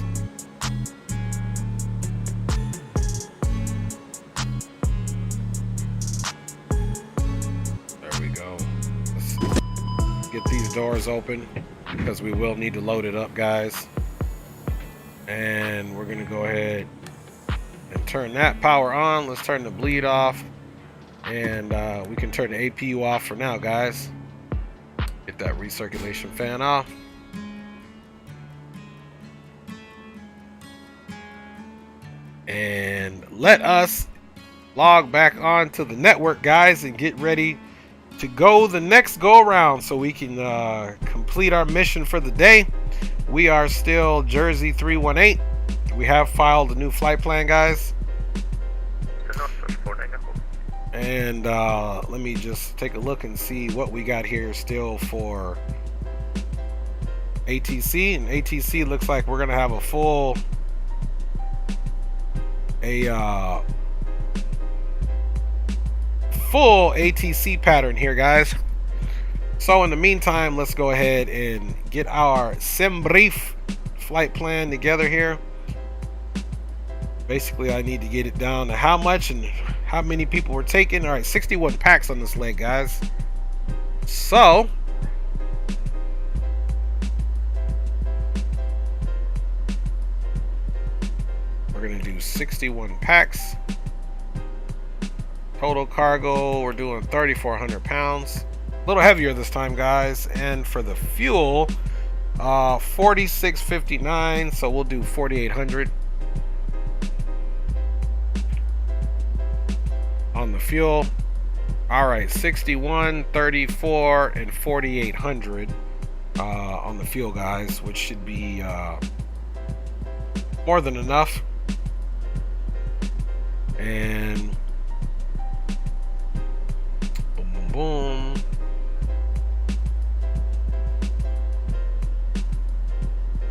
There we go. Let's get these doors open because we will need to load it up, guys. And we're gonna go ahead and turn that power on. Let's turn the bleed off, and we can turn the APU off for now, guys. Get that recirculation fan off. And let us log back on to the network, guys, and get ready to go the next go around so we can complete our mission for the day. We are still Jersey 318. We have filed a new flight plan, guys. And let me just take a look and see what we got here still for ATC. And ATC looks like we're gonna have a full ATC pattern here, guys. So in the meantime, let's go ahead and get our sim brief flight plan together here. Basically, I need to get it down to how much and how many people we're taking. All right, 61 packs on this leg, guys. So we're gonna do 61 packs. Total cargo, we're doing 3,400 pounds. A little heavier this time, guys. And for the fuel, 46.59, so we'll do 4,800 on the fuel. All right, 61, 34, and 4,800 on the fuel, guys, which should be more than enough. And boom, boom, boom.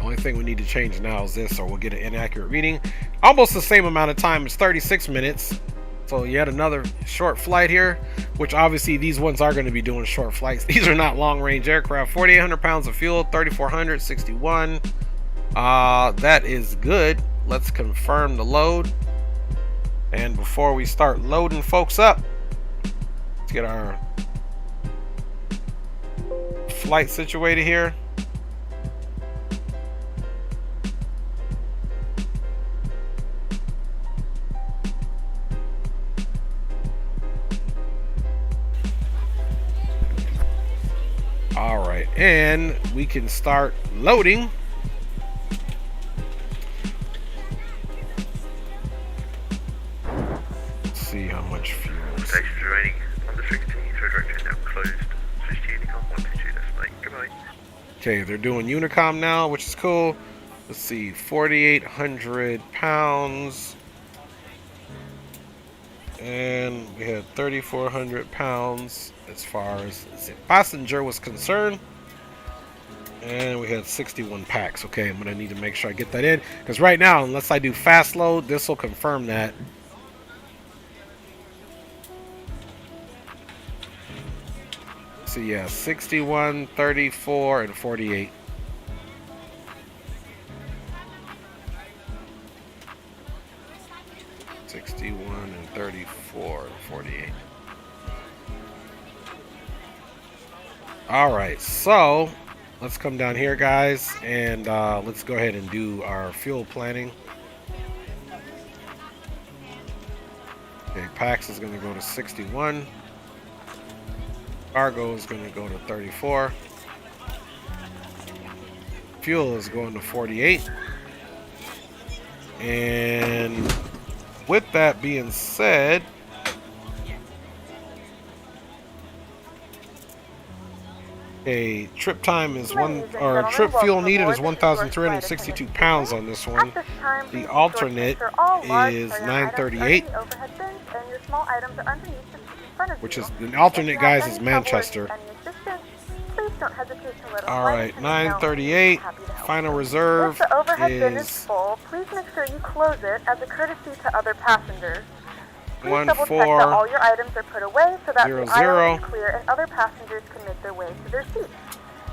Only thing we need to change now is this, or we'll get an inaccurate reading. Almost the same amount of time as 36 minutes. So yet another short flight here, which obviously these ones are going to be doing short flights. These are not long range aircraft. 4,800 pounds of fuel, 3,400, 61. That is good. Let's confirm the load. And before we start loading folks up, let's get our flight situated here. All right, and we can start loading. Let's see how much fuel. Stations remaining on the 16, direction now closed. Switch to Unicom 122, that's mate. Goodbye. Okay, they're doing Unicom now, which is cool. Let's see, 4,800 pounds. And we had 3,400 pounds as far as the passenger was concerned. And we had 61 packs. Okay, I'm going to need to make sure I get that in. Because right now, unless I do fast load, this will confirm that. So yeah, 61, 34, and 48. And 34 and 48. All right, so let's come down here, guys, and let's go ahead and do our fuel planning. Okay, packs is going to go to 61. Cargo is going to go to 34. fuel is going to 48. And with that being said, okay, trip time is trip fuel needed is 1,362 pounds on this one. The alternate is 938, which is the alternate, guys, is Manchester. All right, 938. Final reserve If the overhead bin is is full, please make sure you close it as a courtesy to other passengers. Please 14 double check that all your items are put away so that 00. the aisle is clear and other passengers can make their way to their seats.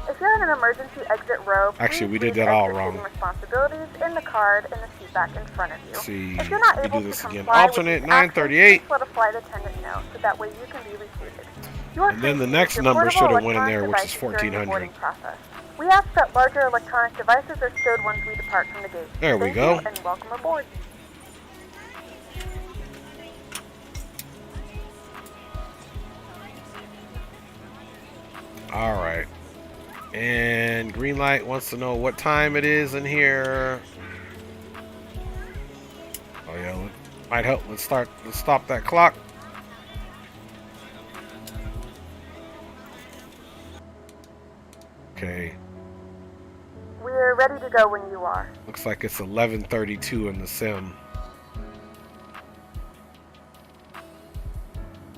If you're in an emergency exit row, Actually, we please did that all leave wrong. exit seating responsibilities in the card in the seat back in front of you. See, if you're not we able do to this again. comply Alternate with these actions, 938. please let a flight attendant know so that way you can be reseated. You are And then the free to next use your number portable should have went in there, electronic which is devices during the 1400. boarding process. We ask that larger electronic devices are stowed once we depart from the gate. There we Thank go. you and welcome aboard. All right. And green light wants to know what time it is in here. Oh yeah, might help. Let's stop that clock. Okay. We're ready to go when you are. Looks like it's 11:32 in the sim.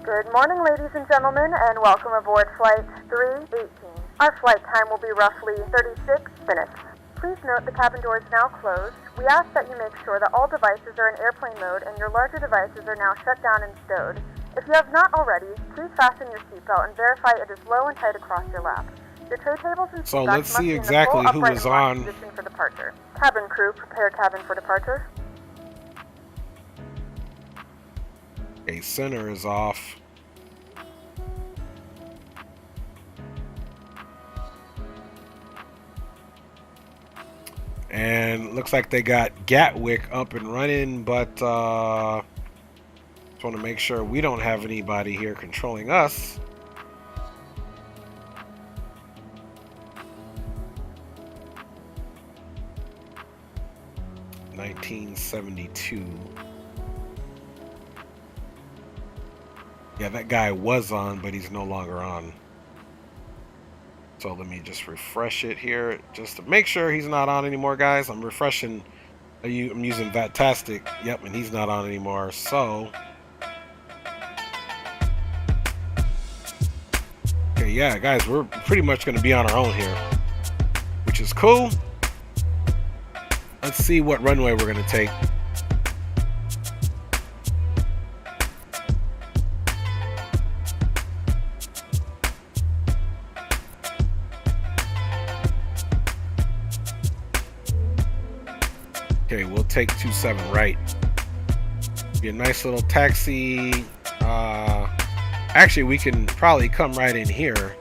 Good morning, ladies and gentlemen, and welcome aboard Flight 318. Our flight time will be roughly 36 minutes. Please note the cabin door is now closed. We ask that you make sure that all devices are in airplane mode and your larger devices are now shut down and stowed. If you have not already, please fasten your seatbelt and verify it is low and tight across your lap. Your tray tables and So seatbacks let's must see be in the exactly full who upright is and locked on. position for departure. Cabin crew, prepare cabin for departure. Okay, center is off. And looks like they got Gatwick up and running, but just want to make sure we don't have anybody here controlling us. $1972. Yeah, that guy was on, but he's no longer on. So let me just refresh it here just to make sure he's not on anymore, guys. I'm refreshing. I'm using VATSIM. Yep, and he's not on anymore. So, okay, yeah, guys, we're pretty much going to be on our own here, which is cool. Let's see what runway we're going to take. Okay, we'll take 27 right. Be a nice little taxi. Actually, we can probably come right in here,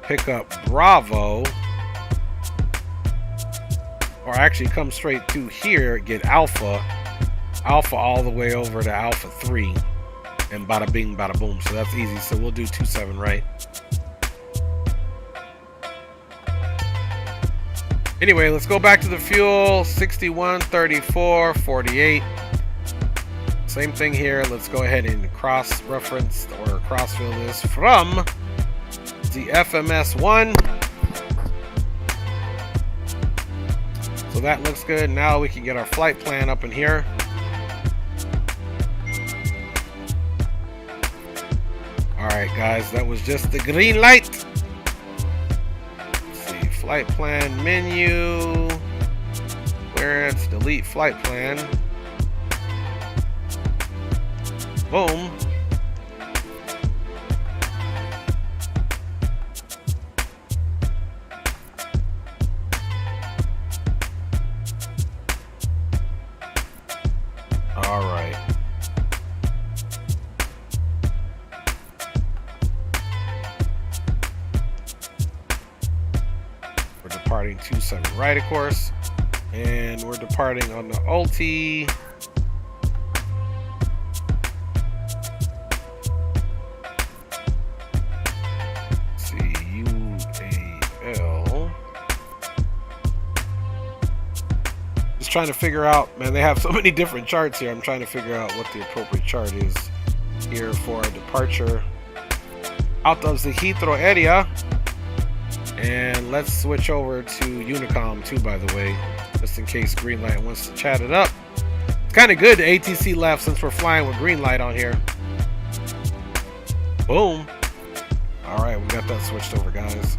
pick up Bravo, or actually come straight through here, get Alpha all the way over to Alpha 3, and bada bing, bada boom. So that's easy. So we'll do 27 right. Anyway, let's go back to the fuel. 61, 34, 48. Same thing here. Let's go ahead and cross-reference or cross-fill this from the FMS1. So that looks good. Now we can get our flight plan up in here. All right, guys, that was just the green light. Flight plan menu, where it's delete flight plan. Boom. All right. Departing 27 right, of course, and we're departing on the Ulti. Let's see, UAL trying to figure out, man, they have so many different charts here. I'm trying to figure out what the appropriate chart is here for a departure out of the Heathrow area. And let's switch over to Unicom too, by the way, just in case Greenlight wants to chat it up. It's kind of good the ATC left since we're flying with Greenlight on here. Boom. All right, we got that switched over, guys.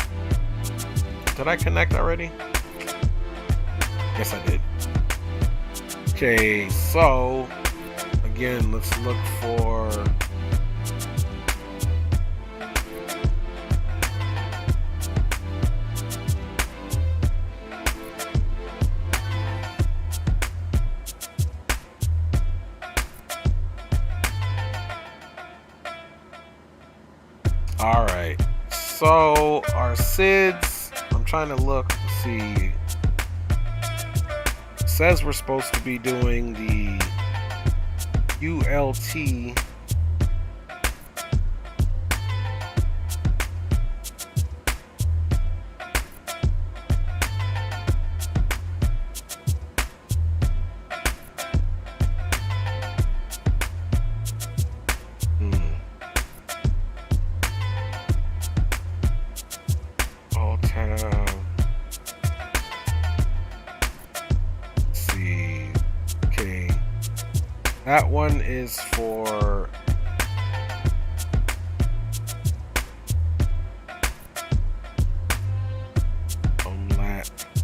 Did I connect already? Yes, I did. Okay, so again, let's look for all right. So our SIDS, I'm trying to look to see. Says we're supposed to be doing the ULT. That one is for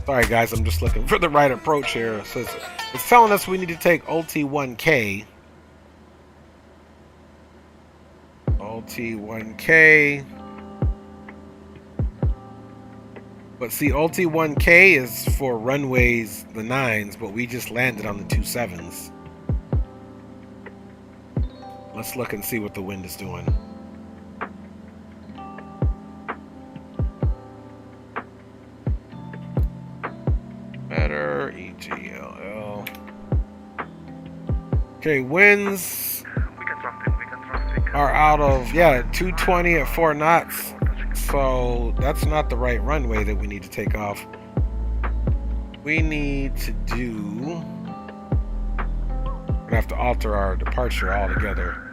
sorry guys, I'm just looking for the right approach here. So it's telling us we need to take OT1K. OT1K. But see, OT1K is for runways the 9s, but we just landed on the 27s. Let's look and see what the wind is doing. Better EGLL. Okay, winds are out of 220 at 4 knots. So that's not the right runway that we need to take off. We need to do. We're gonna have to alter our departure altogether.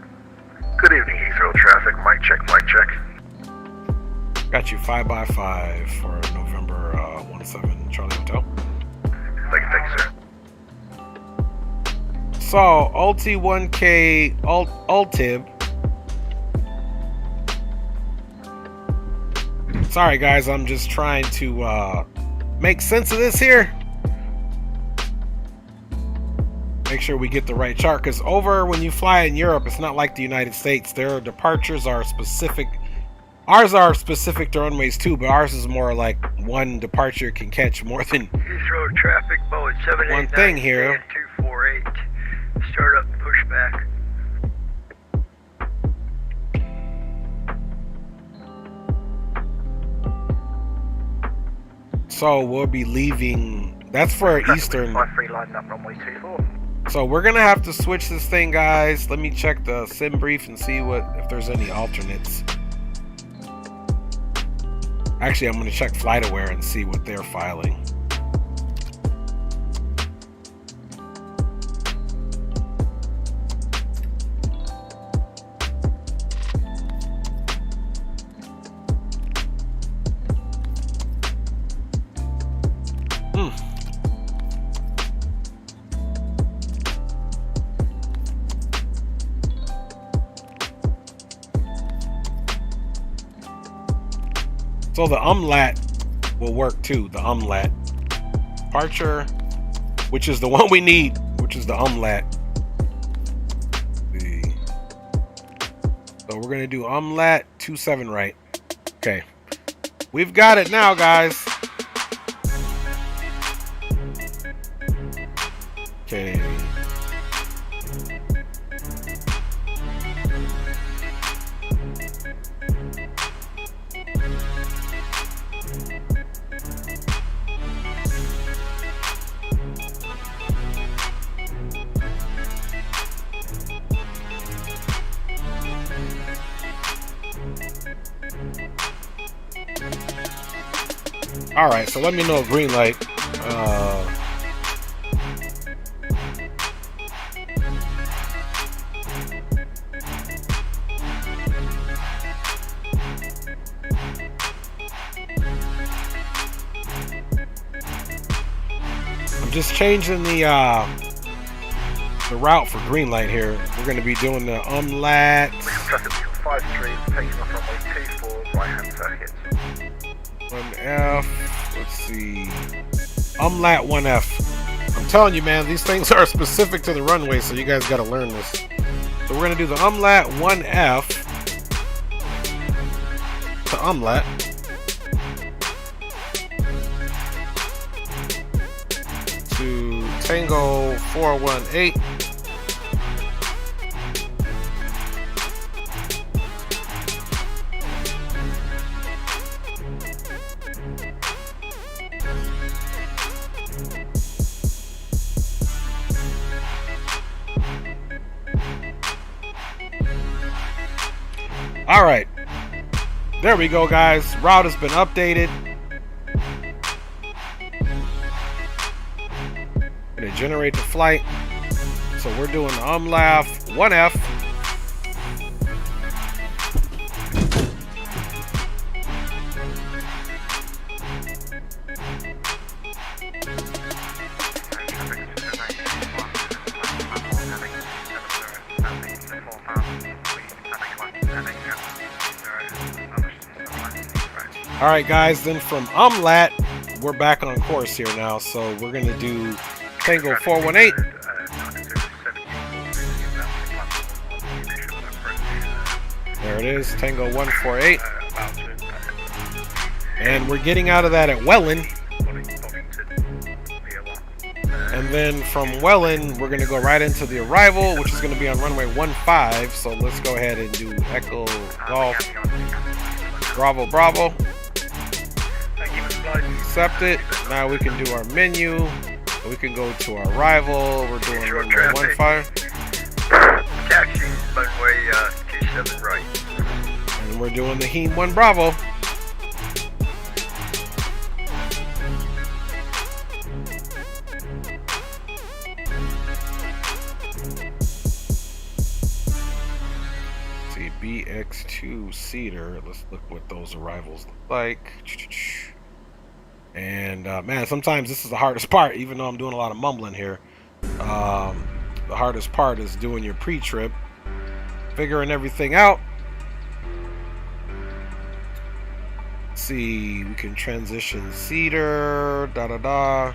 Good evening, Heathrow traffic. Mic check, mic check. Got you 5x5 for November 17 Charlie Hotel. Thank you, sir. So, OT1K Ultib. Sorry guys, I'm just trying to make sense of this here. Make sure we get the right chart, because over when you fly in Europe, it's not like the United States. Their departures are specific. Ours are specific to runways too, but ours is more like one departure can catch more than Heathrow traffic, Boeing 789 one thing here. 248. Start up, pushback. So we'll be leaving. That's for Eastern. Fly free line up runway 24. So we're gonna have to switch this thing, guys. Let me check the sim brief and see if there's any alternates. Actually, I'm gonna check FlightAware and see what they're filing. So the umlat will work too, the umlat. Departure, which is the one we need, which is the umlat. So we're gonna do umlat 27 right. Okay. We've got it now, guys. Okay. All right, so let me know green light. just changing the route for green light here. We're going to be doing the umlaut. Traffic 53, taking off runway 24, right hand circuit. 1F. Let's see. Umlaut 1F. I'm telling you, man, these things are specific to the runway, so you guys got to learn this. So we're going to do the umlaut 1F to umlaut. To Tango 418. All right, there we go, guys. Route has been updated. Gonna generate the flight. So we're doing the umlaut 1F. All right, guys, then from umlaut, we're back on course here now. So we're going to do Tango 418. There it is, Tango 148. And we're getting out of that at Welland. And then from Welland, we're going to go right into the arrival, which is going to be on runway 15. So let's go ahead and do Echo Golf Bravo Bravo. Accept it. Now we can do our menu. We can go to our arrival. We're doing runway 15. Taxi, runway 27 right. And we're doing the Heme 1 Bravo. See, BX2 seater. Let's look what those arrivals look like. And man, sometimes this is the hardest part, even though I'm doing a lot of mumbling here. The hardest part is doing your pre-trip, figuring everything out. Let's see, we can transition seater, VHX1.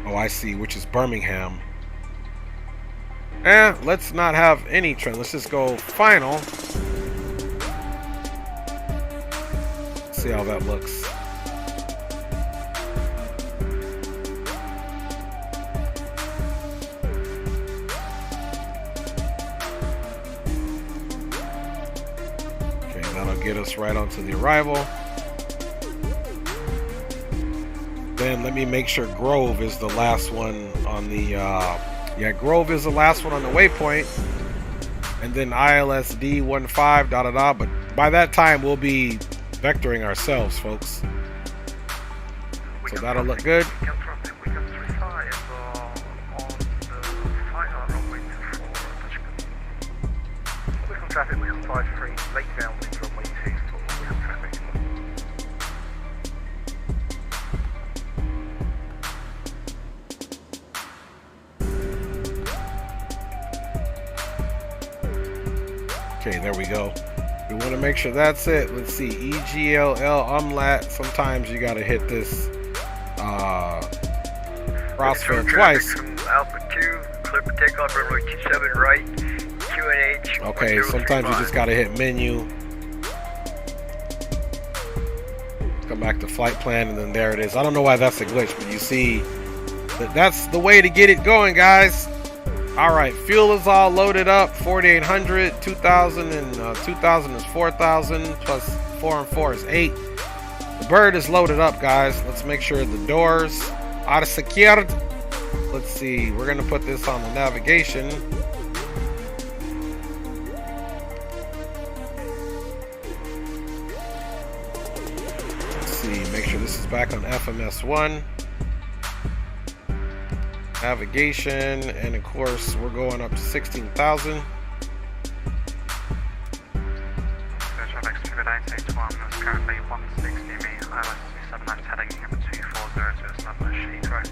Oh, I see, which is Birmingham. Let's not have any trend. Let's just go final. Let's see how that looks. Okay, that'll get us right onto the arrival. Then let me make sure Grove is the last one on the yeah, Grove is the last one on the waypoint, and then ILSD 15 but by that time we'll be vectoring ourselves, folks. So that'll look good. Traffic, we can 53, late downwind runway 24, we have traffic. Okay, there we go. We want to make sure that's it. Let's see, EGLL umlaut. Sometimes you got to hit this crossfire twice. From Alpha 2, clear for takeoff, runway 27 right, QNH. Okay, sometimes you just got to hit menu. Come back to flight plan, and then there it is. I don't know why that's a glitch, but you see that that's the way to get it going, guys. All right, fuel is all loaded up. 4,800, 2,000, and 2,000 is 4,000 plus 4 and 4 is 8. The bird is loaded up, guys. Let's make sure the doors are secured. Let's see. We're gonna put this on the navigation. Let's see. Make sure this is back on FMS1. Navigation, and of course we're going up to 16,000. 1, that's currently 160 me, ILS 27 left heading number 240 to establish Heathrow.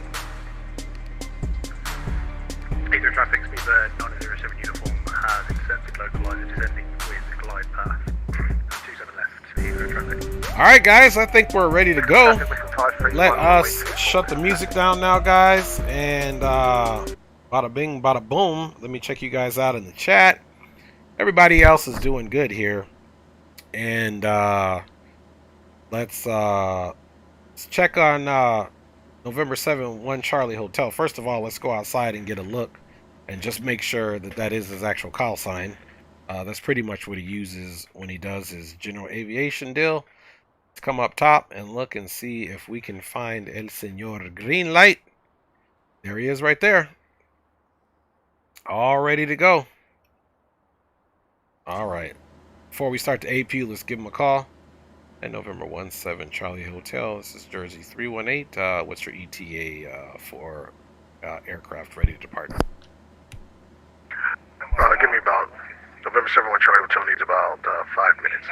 Heathrow traffic, speedbird 907 uniform has accepted localizer descending with glide path. 27 left, Heathrow traffic. Alright guys, I think we're ready to go. Traffic with 531 Let runway us 24. shut the music down now, guys. And bada bing, bada boom. Let me check you guys out in the chat. Everybody else is doing good here. And let's check on November 7th, 1 Charlie Hotel. First of all, let's go outside and get a look and just make sure that that is his actual call sign. That's pretty much what he uses when he does his general aviation deal. Let's come up top and look and see if we can find El Señor Green Light. There he is right there. All ready to go. All right. Before we start the AP, let's give him a call. At November 17 Charlie Hotel. This is Jersey 318. What's your ETA for aircraft ready to depart? Give me about November 7 Charlie Hotel needs about 5 minutes.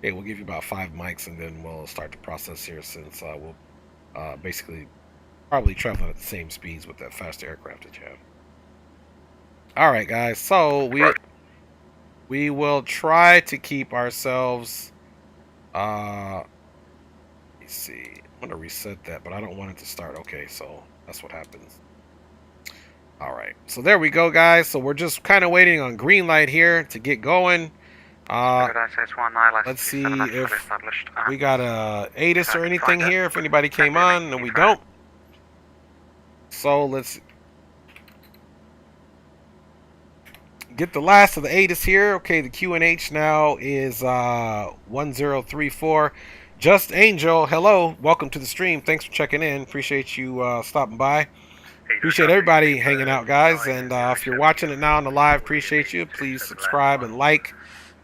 Okay, we'll give you about 5 mics and then we'll start the process here since we'll basically probably travel at the same speeds with that faster aircraft that you have. All right, guys. So we will try to keep ourselves. Let's see. I'm gonna reset that, but I don't want it to start. Okay, so that's what happens. All right. So there we go, guys. So we're just kind of waiting on green light here to get going. Let's see if we got a ATIS or anything here. If anybody came on, and we don't. So let's get the last of the ATIS here. Okay, the QNH now is 1034. Just Angel, hello. Welcome to the stream. Thanks for checking in. Appreciate you stopping by. Appreciate everybody hanging out, guys. And if you're watching it now on the live, appreciate you. Please subscribe and like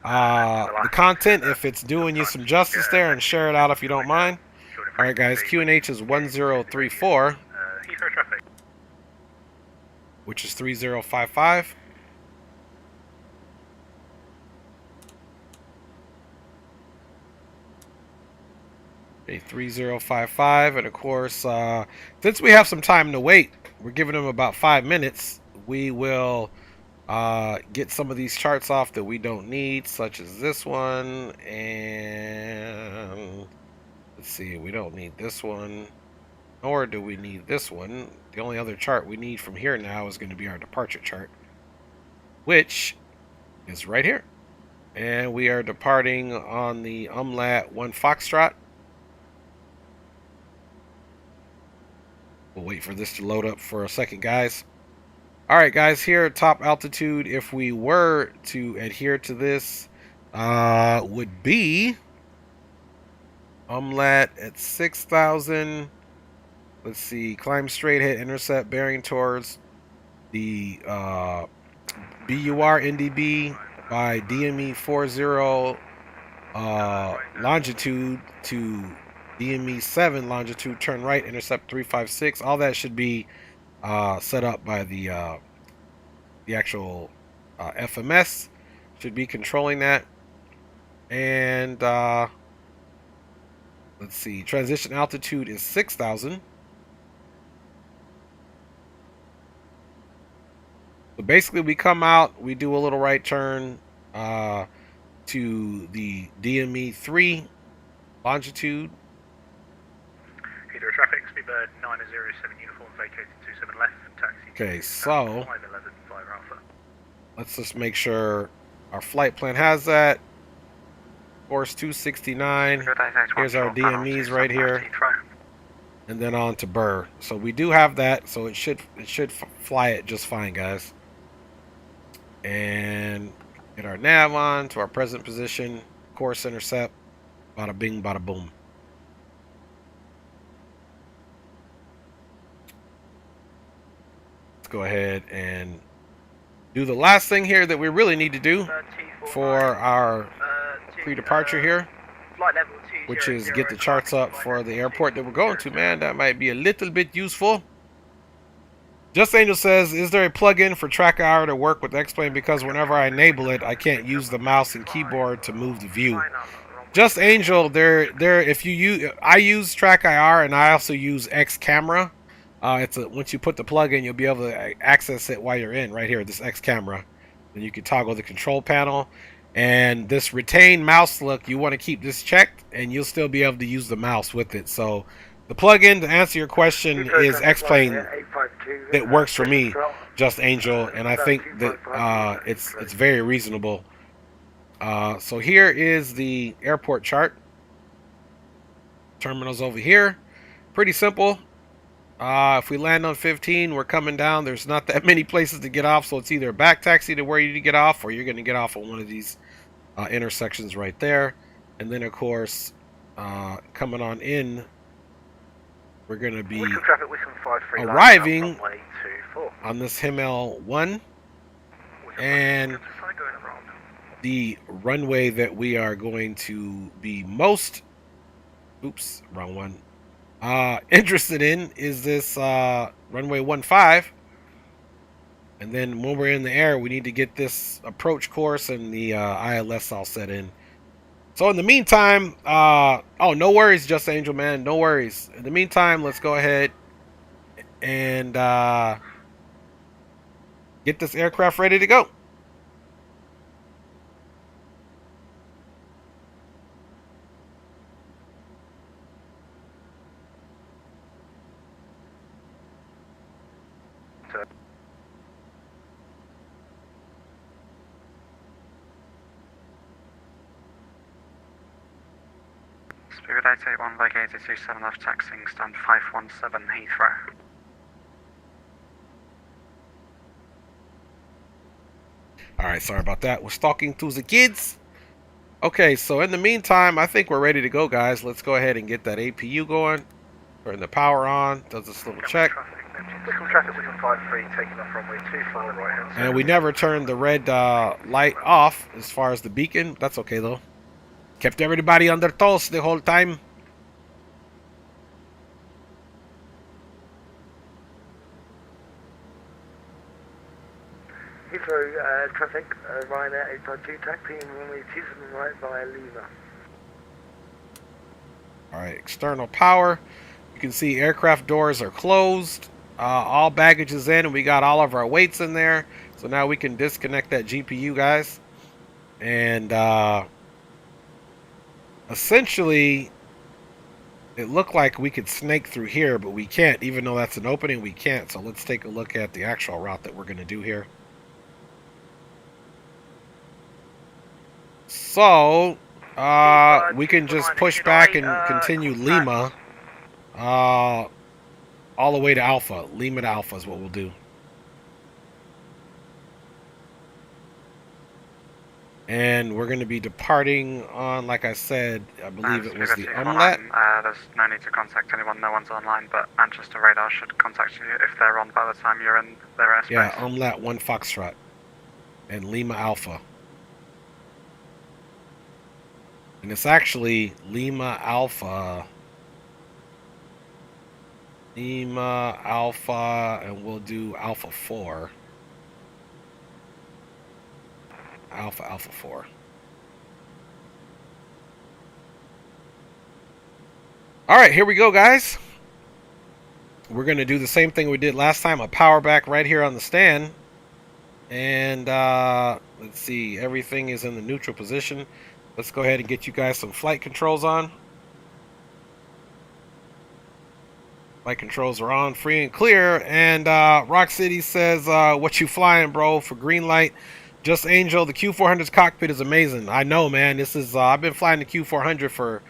the content if it's doing you some justice there, and share it out if you don't mind. All right, guys. QNH is 1034, which is 3055. Okay, 3055, and of course, since we have some time to wait, we're giving them about 5 minutes. We will get some of these charts off that we don't need, such as this one, and let's see, we don't need this one, nor do we need this one. The only other chart we need from here now is going to be our departure chart, which is right here, and we are departing on the Umlaut 1 Foxtrot. We'll wait for this to load up for a second, guys. All right, guys, here at top altitude, if we were to adhere to this, would be Umlaut at 6,000. Let's see, climb straight, hit intercept, bearing towards the BUR NDB by DME 40 longitude to DME 7 longitude, turn right, intercept 356. All that should be set up by the actual FMS. Should be controlling that. And let's see, transition altitude is 6,000. So basically, we come out, we do a little right turn to the DME 3 longitude. Heathrow traffic, speedbird 907 uniform vacated 27 left, taxi. Okay, so 511 5 Alpha. Let's just make sure our flight plan has that. Course 269. Here's our DMEs right here, and then on to Burr. So we do have that, so it should fly it just fine, guys. And get our nav on to our present position, course intercept, bada bing, bada boom. Let's go ahead and do the last thing here that we really need to do for our pre-departure here, which is get the charts up for the airport that we're going to, man. That might be a little bit useful. Just Angel says, is there a plugin for track IR to work with X-Plane? Because whenever I enable it, I can't use the mouse and keyboard to move the view. Just Angel, if you use, I use track IR and I also use X camera. Once you put the plug in, you'll be able to access it while you're in right here, this X camera. And you can toggle the control panel. And this retain mouse look, you want to keep this checked, and you'll still be able to use the mouse with it. So the plugin, to answer your question, is X-Plane. It works for me, Just Angel, and I think that it's very reasonable. So here is the airport chart. Terminals over here. Pretty simple. If we land on 15, we're coming down. There's not that many places to get off, so it's either a back taxi to where you need to get off, or you're going to get off on one of these intersections right there. And then, of course, coming on in, we're going to be arriving on this Himmel 1. And the runway that we are going to be most... Oops, wrong one. Interested in is this runway 15, and then when we're in the air, we need to get this approach course and the ILS all set in. So in the meantime, oh, no worries, Just Angel, man, no worries. In the meantime, let's go ahead and get this aircraft ready to go. Spirit 881 Lake 827 left taxiing stand 517 Heathrow. Alright, sorry about that. We're stalking through the kids. Okay, so in the meantime, I think we're ready to go, guys. Let's go ahead and get that APU going. Turn the power on. Does this little check. And we never turned the red light off as far as the beacon. That's okay, though. Kept everybody on their toes the whole time. Heathrow traffic, Ryanair 852 taxiing runway 27 right via Lima. Alright, external power. You can see aircraft doors are closed. All baggage is in, and we got all of our weights in there. So now we can disconnect that GPU, guys. And essentially, it looked like we could snake through here, but we can't. Even though that's an opening, we can't. So let's take a look at the actual route that we're going to do here. So, we can just push back and continue Lima all the way to Alpha. Lima to Alpha is what we'll do. And we're going to be departing on, like I said, I believe it was the Omelette. There's no need to contact anyone, no one's online, but Manchester Radar should contact you if they're on by the time you're in their airspace. Yeah, Omelette 1 Foxtrot and Lima Alpha. And it's actually Lima Alpha, and we'll do Alpha 4. Alpha 4. Alright, here we go, guys. We're going to do the same thing we did last time. A power back right here on the stand. And let's see, everything is in the neutral position. Let's go ahead and get you guys some flight controls on. Flight controls are on, free and clear. And Rock City says, what you flying, bro, for green light? Just Angel, the Q400's cockpit is amazing. I know, man. This is I've been flying the Q400 for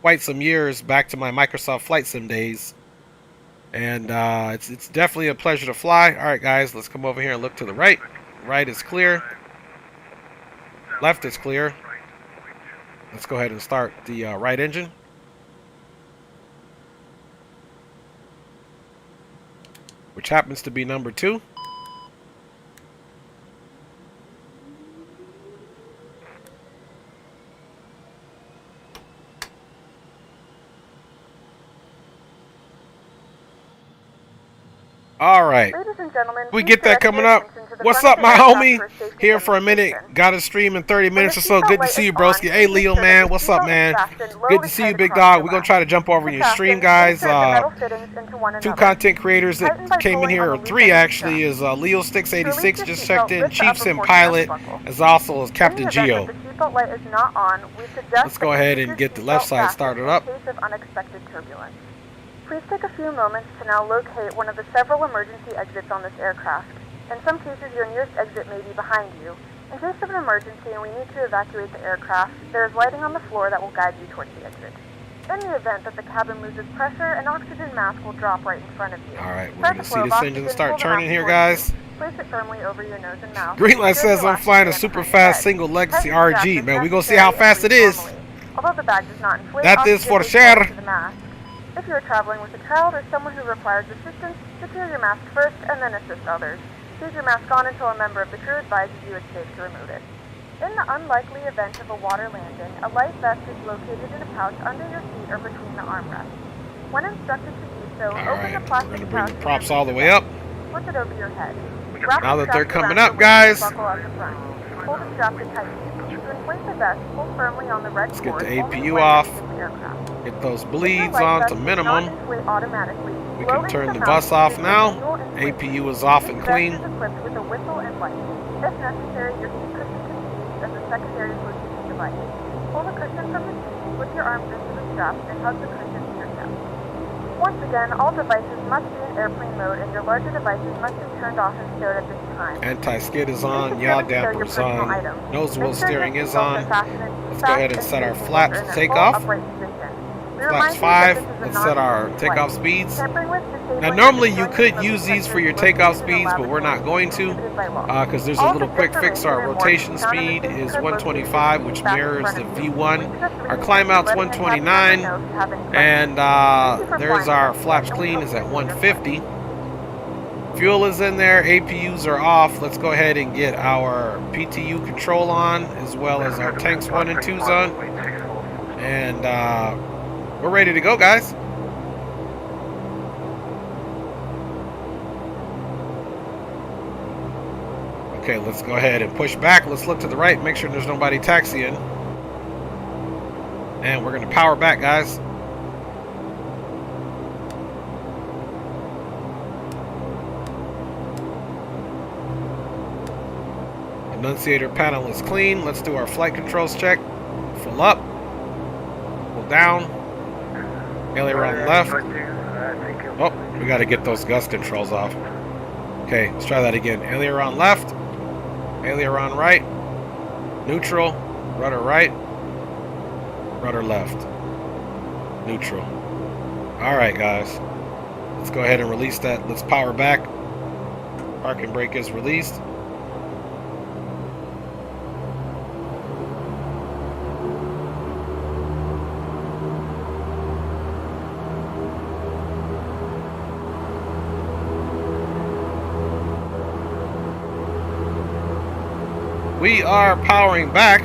quite some years, back to my Microsoft FlightSim days. And it's definitely a pleasure to fly. All right, guys, let's come over here and look to the right. Right is clear. Left is clear. Let's go ahead and start the right engine. Which happens to be number 2. All right. Ladies and gentlemen, We please get that direct coming your up. attention to the What's front up, of the my aircraft homie? for a safety Here for a minute. demonstration. Got a stream in 30 minutes or so. When the Good to seatbelt see you, light is broski. on, Hey, please Leo, make sure that man. the What's up, seatbelt man? is fastened low Good to and see you, tight big across dog. your We're gonna lap. try to jump over To your stream, fasten, guys. insert the metal fittings into one Two another. content creators Tighten that by came in pulling here, on or the loose three end of the actually, strap. is Leo Sticks To release 86 your just seatbelt, checked in. lift the upper Chiefsim portion of the Pilot, buckle. as also as Captain In the Geo. event that the seatbelt light is not on, we suggest Let's go that you ahead keep and your get the left seatbelt side fastened started in up. case of unexpected turbulence. Please take a few moments to now locate one of the several emergency exits on this aircraft. In some cases, your nearest exit may be behind you. In case of an emergency and we need to evacuate the aircraft, there is lighting on the floor that will guide you towards the exit. In the event that the cabin loses pressure, an oxygen mask will drop right in front of you. All right, we're Start gonna the see flow of this engine oxygen, start pull the turning mask here, towards guys. you. Place it firmly over your nose and mouth. Green light Secure says the I'm elastic flying a band super behind your fast head. single legacy Tighten the strap RG, if man. We gonna see how necessary and fast it breathe is. normally. Although the bag does not inflate, That is oxygen for may sure. flow to the mask. If you are traveling with a child or someone who requires assistance, secure your mask first and then assist others. Leave your mask on until a member of the crew advises you it's safe to remove it. In the unlikely event of a water landing, a life vest is located in a pouch under your seat or between the armrests. When instructed to do so, open Alright, the we're plastic gonna bring pouch the and props remove all the the way vest. up. Flip it over your head. Now that they're coming up, around your waist guys. and buckle at the front. Pull the strap to tighten. To inflate the vest, pull firmly on the red Let's get cord the only APU when off. leaving the aircraft. Get those If your bleeds life on vest to does minimum. not inflate automatically, We blow can turn into the mouth bus off using now. manual inflation. APU is off This and vest clean. is equipped with a whistle and light. If necessary, your seat cushion can be used as a secondary flotation device. Pull the cushion from the seat, slip your arms into the straps, and hug the cushion to your chest. Once again, all devices must be in airplane mode, and your larger devices must be turned off and stowed at this time. Anti-skid is Please on, securely yaw stow your dampers personal on, items. nose Make wheel sure your steering is seatbelts are on. fastened in Let's seat go ahead backs and set our stations flaps are to in a take full off. upright position. We Flaps remind you that 5. this is a Let's set our non-smoking takeoff flight. speeds. Tampering with, disabling, Now or normally you destroying could smoking use these for sensors your located takeoff in a speeds, but we're not laboratory going is to, prohibited by law. because there's a All little this quick fix. Our information and more rotation can be found in the speed safety is code located 125, in which seat backs in mirrors front the of you. V1. We suggest Our reading climb this out's and letting the captain member 129, know if you have any questions. and Thank you for there's flying our with us, flaps and we clean hope is you at enjoy your flight. 150. Fuel is in there, APUs are off. Let's go ahead and get our PTU control on, as well as our tanks 1 and 2's on. And we're ready to go, guys. Okay, let's go ahead and push back. Let's look to the right, make sure there's nobody taxiing. And we're going to power back, guys. Annunciator panel is clean. Let's do our flight controls check. Full up. Pull down. Aileron left. Oh, we got to get those gust controls off. Okay, let's try that again. Aileron left. Aileron right. Neutral. Rudder right. Rudder left. Neutral. Alright, guys. Let's go ahead and release that. Let's power back. Parking brake is released. We are powering back.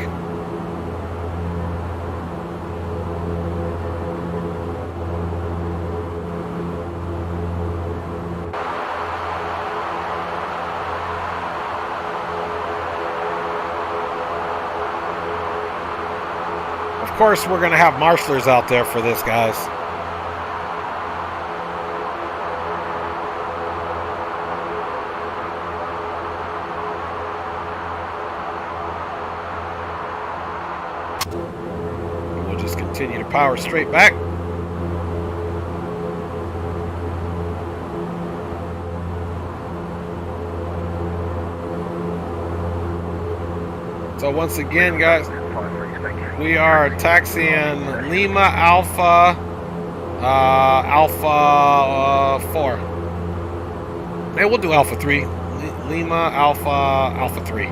Of course, we're going to have marshalers out there for this, guys. We'll just continue to power straight back. So once again, guys, we are taxiing Lima Alpha 4. Hey, we'll do Alpha 3. Lima Alpha 3.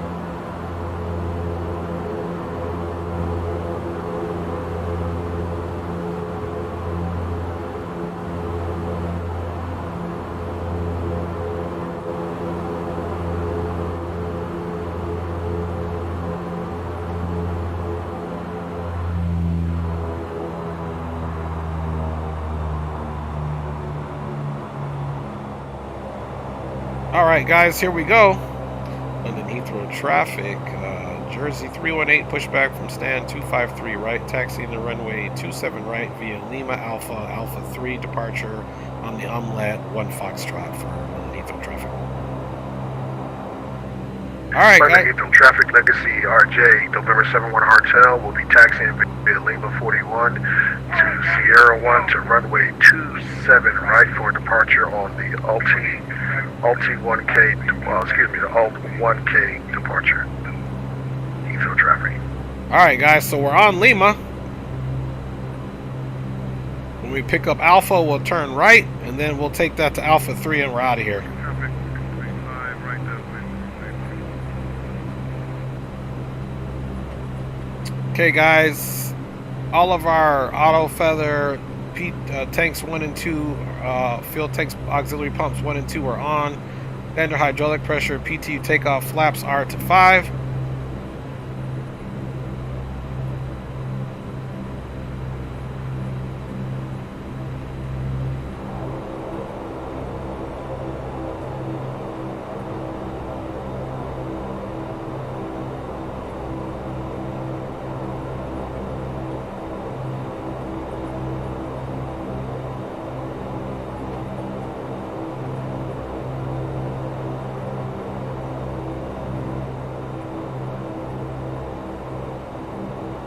Alright guys, here we go. London Heathrow traffic. Jersey 318 pushback from stand 253 right, taxiing to runway 27 right via Lima Alpha, Alpha 3 departure on the Omelette 1 Foxtrot for London Heathrow traffic. Alright London guys. Heathrow traffic, Legacy RJ, November 71 Hotel will be taxiing via Lima 41 to Sierra 1 to runway 27 right for departure on the Alt 1K, the Alt 1K departure. Heathrow traffic. Alright guys, so we're on Lima. When we pick up Alpha, we'll turn right, and then we'll take that to Alpha 3 and we're out of here. Okay guys, all of our auto feather tanks 1 and 2, fuel tanks auxiliary pumps 1 and 2 are on. Standard hydraulic pressure, PTU takeoff flaps are to 5.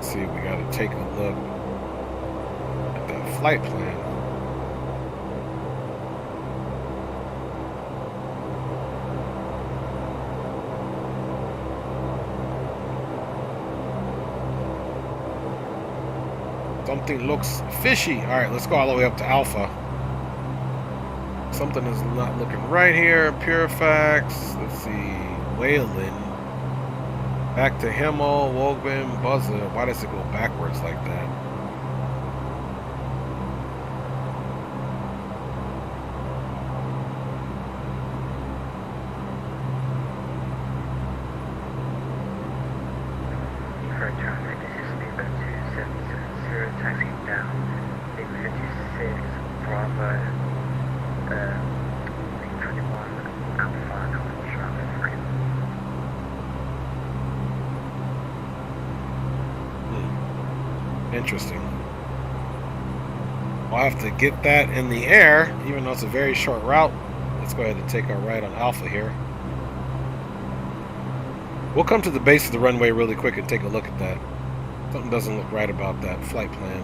See, we gotta take a look at that flight plan. Something looks fishy. All right, let's go all the way up to Alpha. Something is not looking right here. Purifax. Let's see. Whalen. Back to Himmel, Wogan, Buzzer. Why does it go backwards like that? For traffic, this is Lima 2770, taxiing down Lima 56, Bravo, 821, Alpha, traffic free. Interesting. We'll have to get that in the air, even though it's a very short route. Let's go ahead and take our ride on Alpha here. We'll come to the base of the runway really quick and take a look at that. Something doesn't look right about that flight plan.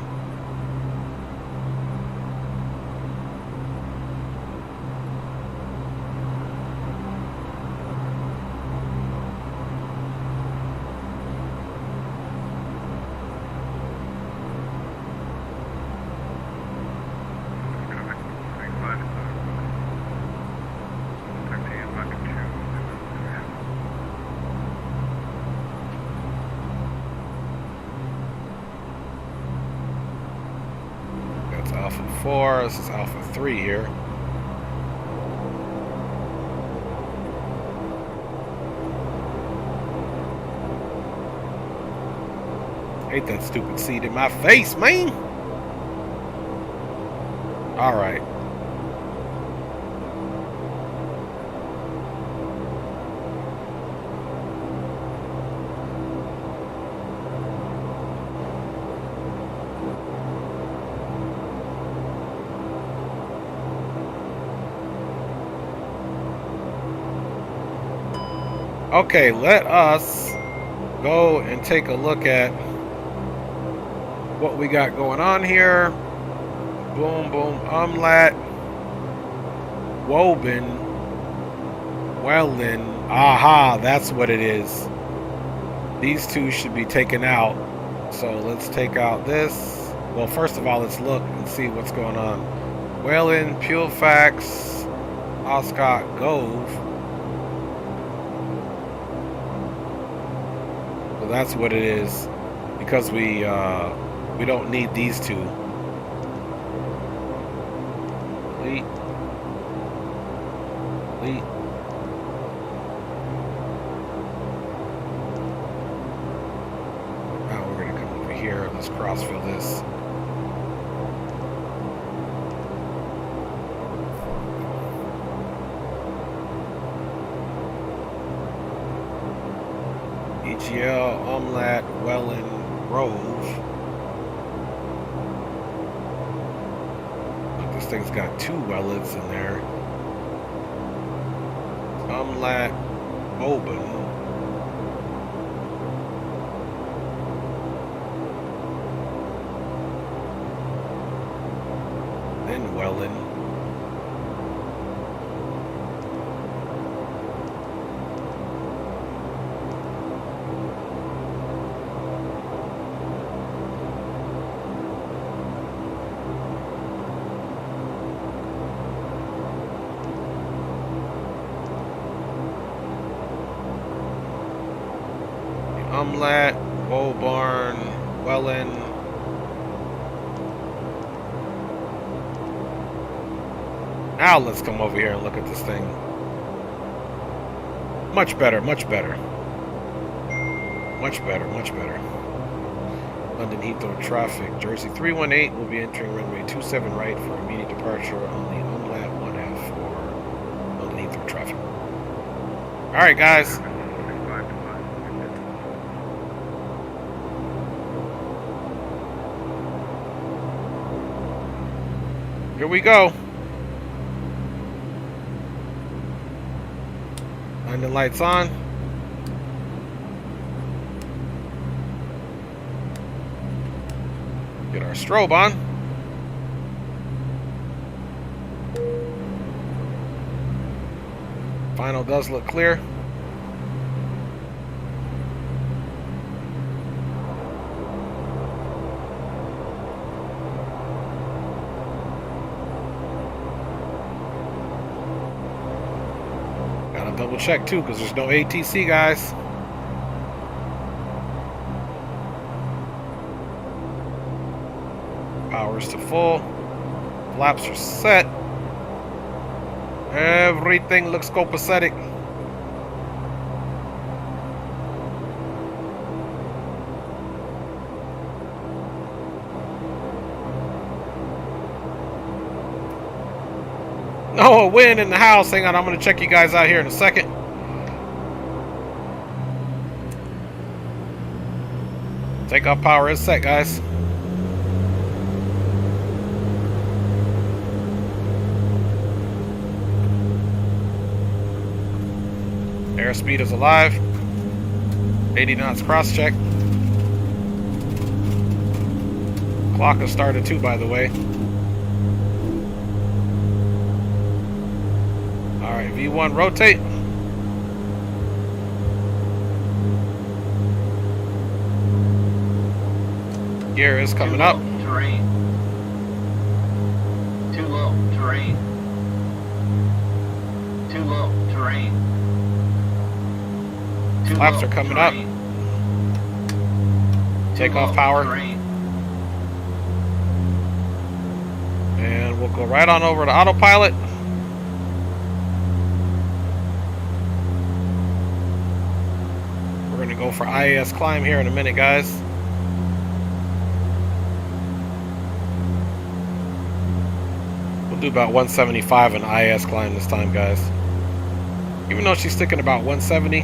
Alpha 4, this is Alpha 3 here. Hate that stupid seat in my face, man! Alright. Okay, let us go and take a look at what we got going on here. Boom, boom, Umlat, Woben, Wellen. Aha, that's what it is. These two should be taken out. So let's take out this. Well, first of all, let's look and see what's going on. Wellen, Pulefax, Oscott, Gove. So that's what it is, because we don't need these two. Delete. Delete. Now we're gonna come over here. Let's crossfill this. EGL, Umlat, Welland, Grove. But this thing's got 2 Wellets in there. Umlat, Oban. Then Welland. Umlat, Wobarn, Welland. Now let's come over here and look at this thing. Much better, much better. Much better, much better. London Heathrow traffic. Jersey 318 will be entering runway 27 right for immediate departure on the Umlat 1F for London Heathrow traffic. Alright guys. Here we go. Landing lights on. Get our strobe on. Final does look clear. Double check too, because there's no ATC, guys. Power's to full. Flaps are set. Everything looks copacetic. Oh, a win in the house. Hang on, I'm going to check you guys out here in a second. Takeoff power is set, guys. Airspeed is alive. 80 knots cross check. Clock has started too, by the way. Alright, V1 rotate. Gear is coming up. Terrain. Too low. Terrain. Too low. Terrain. Flaps are coming up. Takeoff power. Terrain. And we'll go right on over to autopilot. We're going to go for IAS climb here in a minute, guys. We'll do about 175 in IAS climb this time, guys. Even though she's sticking about 170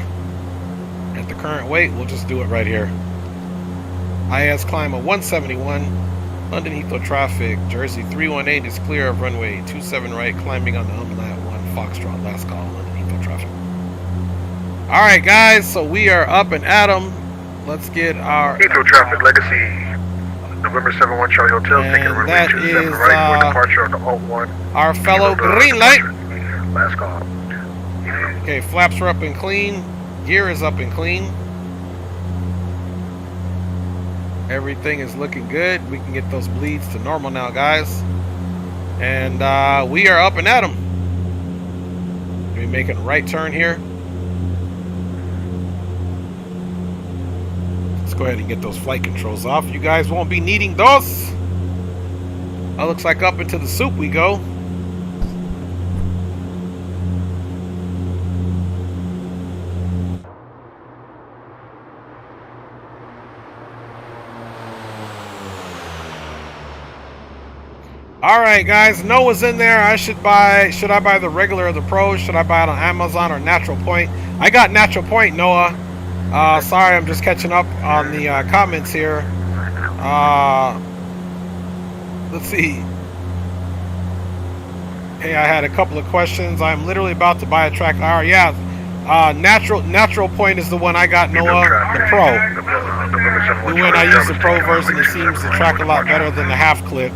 at the current weight, we'll just do it right here. IAS climb of 171. London Heathrow traffic. Jersey 318 is clear of runway 27 right, climbing on the Umlat 1 Foxtrot. Last call, London Heathrow traffic. Alright, guys, so we are up and at 'em. Let's get our Heathrow traffic legacy. November 71 Charlie Hotel, taking runway that 27 is, right for departure on the Alt 1. our fellow green light. Last call. Okay, flaps are up and clean. Gear is up and clean. Everything is looking good. We can get those bleeds to normal now, guys. And we are up and at 'em. We're making a right turn here. Let's go ahead and get those flight controls off. You guys won't be needing those. That looks like up into the soup we go. Alright guys, Noah's in there. Should I buy the regular or the pro? Should I buy it on Amazon or Natural Point? I got Natural Point, Noah. Sorry, I'm just catching up on the comments here. Let's see. Hey, I had a couple of questions. I'm literally about to buy a track. Yeah. Natural Point is the one I got, Noah, the Pro. The one I use the Pro version, it seems to track a lot better than the half clip.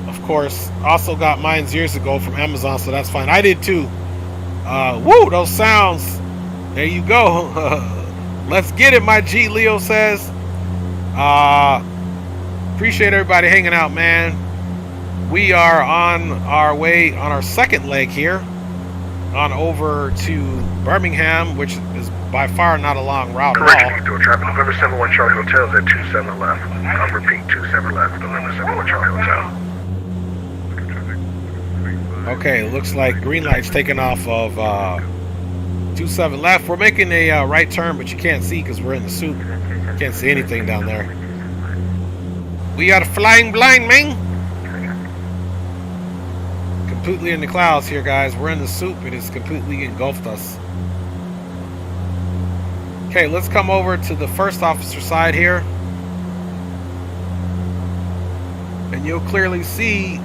Of course, also got mine years ago from Amazon, so that's fine. I did too. Woo, those sounds. There you go. Let's get it, my G, Leo says. Appreciate everybody hanging out, man. We are on our way on our second leg here. On over to Birmingham, which is by far not a long route at all. Correction, doing traffic. November 71 Charlie Hotel is at 27 left. I'll repeat, 27 left. November 71 Charlie Hotel. Okay, looks like green light's taking off of 27 left. We're making a right turn, but you can't see because we're in the soup. Can't see anything down there. We are flying blind, man. Completely in the clouds here, guys. We're in the soup. It has completely engulfed us. Okay, let's come over to the first officer side here. And you'll clearly see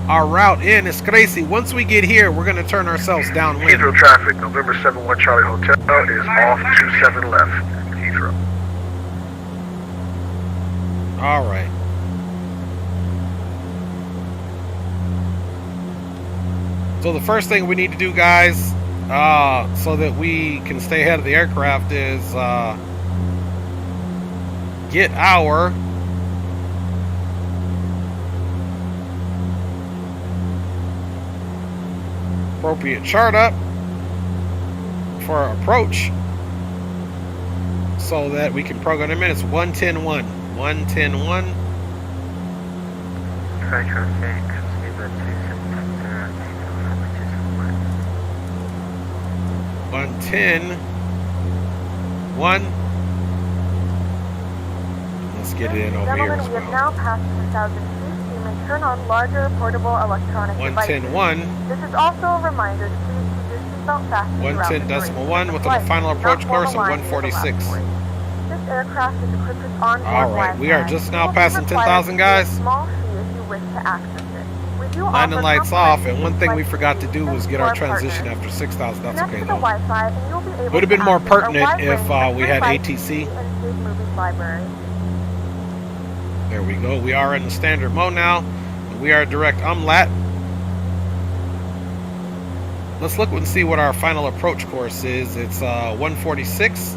our route in. It's crazy. Once we get here, we're going to turn ourselves downwind. Heathrow traffic, November 71 Charlie Hotel is off 27 left. Heathrow. All right. So the first thing we need to do, guys, so that we can stay ahead of the aircraft is get our appropriate chart up for our approach so that we can program in. It's 110.1. 110.1. 110.1. Let's get it in over here. Gentlemen, we have now passed 2,000 feet. You may turn on larger portable electronic devices. 110.1. This is also a reminder to please keep your seatbelt fastened throughout the duration. 110.1 with a final approach course of 146. This aircraft is equipped with onboard Alright, we are just now passing 10,000, guys. Small fee if you wish to access it. We do Landing offer lights off, and one thing we complimentary forgot to do was get our transition partners. after 6,000. That's Connect okay to the though. Wi-Fi and you'll be able Would have been to more access a pertinent wide if range of we had free ATC. and state movies library. There we go. We are in the standard mode now. And we are direct umlat. Let's look and see what our final approach course is. It's 146.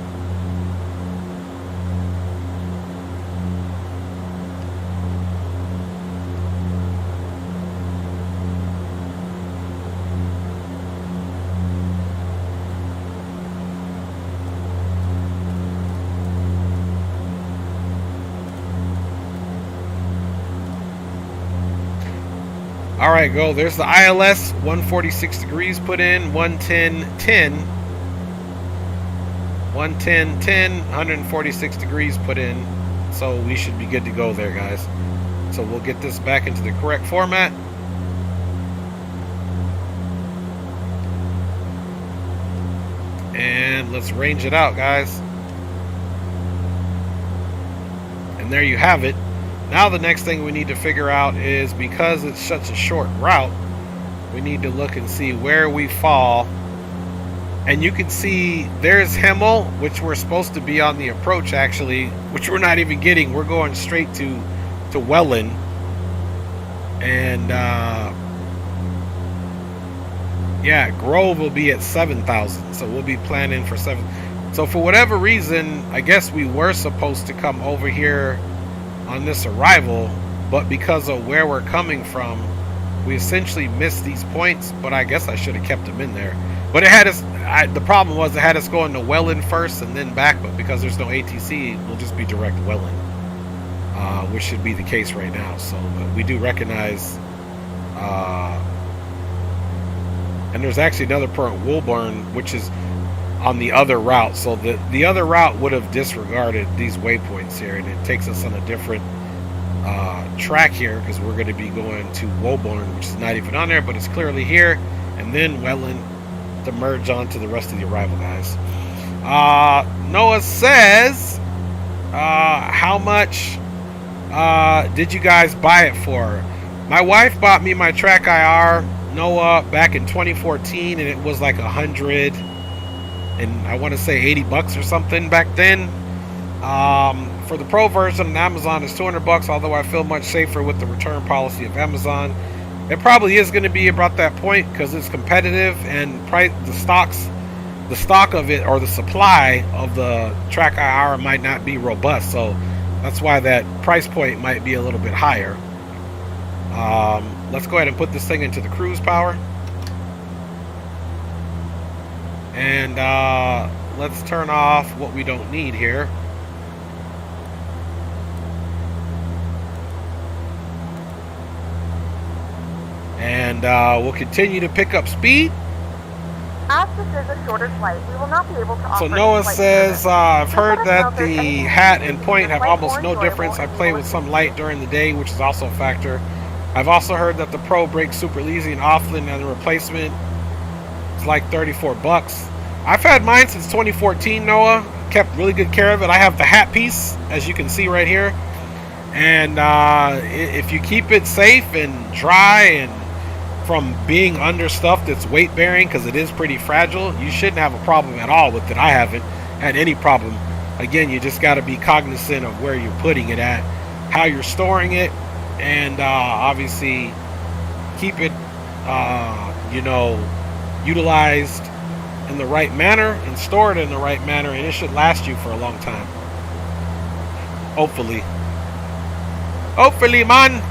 All right, go. There's the ILS, 146 degrees put in, 110.10. 110.10, 146 degrees put in. So we should be good to go there, guys. So we'll get this back into the correct format. And let's range it out, guys. And there you have it. Now the next thing we need to figure out is, because it's such a short route, we need to look and see where we fall. And you can see there's Himmel, which we're supposed to be on the approach actually, which we're not even getting. We're going straight to Welland. And yeah, Grove will be at 7,000. So we'll be planning for 7. So for whatever reason, I guess we were supposed to come over here on this arrival, but because of where we're coming from, we essentially missed these points. But I guess I should have kept them in there. But it had us. The problem was it had us going to Welland first and then back. But because there's no ATC, we'll just be direct Welland, which should be the case right now. So but we do recognize. And there's actually another point, Woolburn, which is on the other route. So the other route would have disregarded these waypoints here, and it takes us on a different track here, because we're going to be going to Woolburn, which is not even on there, but it's clearly here, and then Welland to merge on to the rest of the arrival, guys. Noah says, how much did you guys buy it for? My wife bought me my Track IR, Noah, back in 2014, and it was like 100 and I want to say 80 bucks or something back then. For the Pro version on Amazon, it's 200 bucks, although I feel much safer with the return policy of Amazon. It probably is going to be about that point because it's competitive, and the stock of it, or the supply of the Track IR, might not be robust, so that's why that price point might be a little bit higher. Let's go ahead and put this thing into the cruise power, and let's turn off what we don't need here. And we'll continue to pick up speed. As this is a shorter flight, we will not be able to offer. So Noah says, I've heard that the hat and point have almost no difference. I play with some light during the day, which is also a factor. I've also heard that the Pro breaks super easy and often, and the replacement is like 34 bucks. I've had mine since 2014, Noah. Kept really good care of it. I have the hat piece, as you can see right here. And if you keep it safe and dry and from being under stuff that's weight bearing, because it is pretty fragile, you shouldn't have a problem at all with it. I haven't had any problem. Again, you just got to be cognizant of where you're putting it at, how you're storing it, and obviously keep it utilized in the right manner and store it in the right manner, and it should last you for a long time, hopefully, man.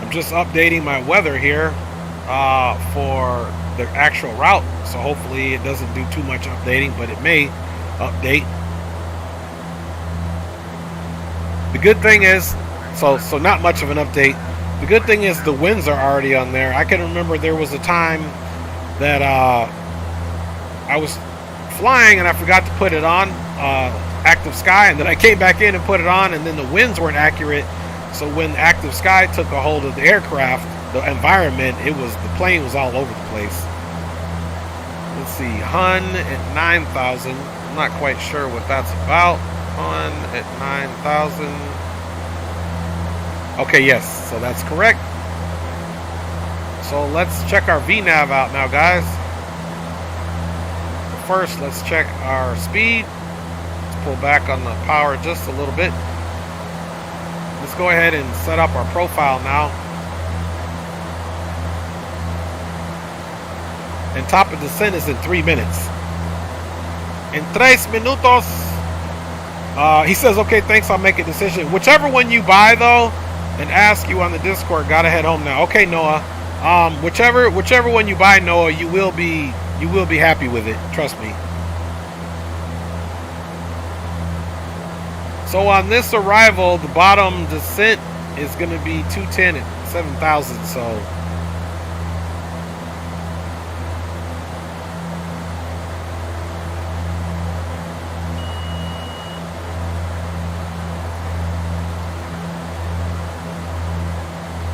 I'm just updating my weather here for the actual route, so hopefully it doesn't do too much updating, but it may update. The good thing is, so not much of an update. The good thing is the winds are already on there. I can remember there was a time that I was flying and I forgot to put it on active sky, and then I came back in and put it on, and then the winds weren't accurate. So when active sky took a hold of the aircraft, the environment, the plane was all over the place. Let's see, HUN at 9,000. I'm not quite sure what that's about. HUN at 9,000. Okay, yes, so that's correct. So let's check our VNav out now, guys. First, let's check our speed. Let's pull back on the power just a little bit. Let's go ahead and set up our profile now. And top of descent is in 3 minutes. In 3 minutos. He says, okay, thanks, I'll make a decision. Whichever one you buy, though, and ask you on the Discord, gotta head home now. Okay, Noah. Whichever one you buy, Noah, you will be happy with it. Trust me. So on this arrival, the bottom descent is going to be 210 at 7,000. So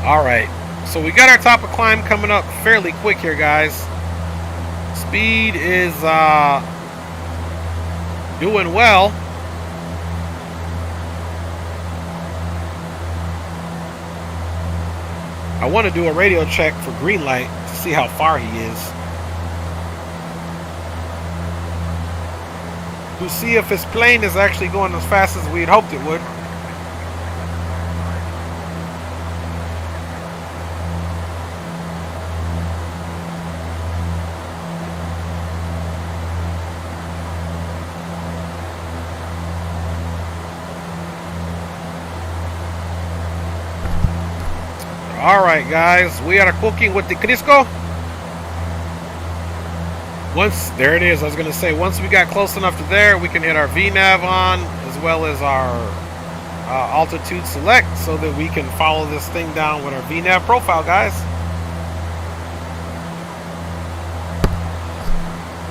all right. So we got our top of climb coming up fairly quick here, guys. Speed is doing well. I want to do a radio check for green light to see how far he is. To see if his plane is actually going as fast as we had hoped it would. Alright guys, we are cooking with the Crisco. There it is. I was going to say, once we got close enough to there, we can hit our VNav on, as well as our altitude select, so that we can follow this thing down with our VNav profile, guys.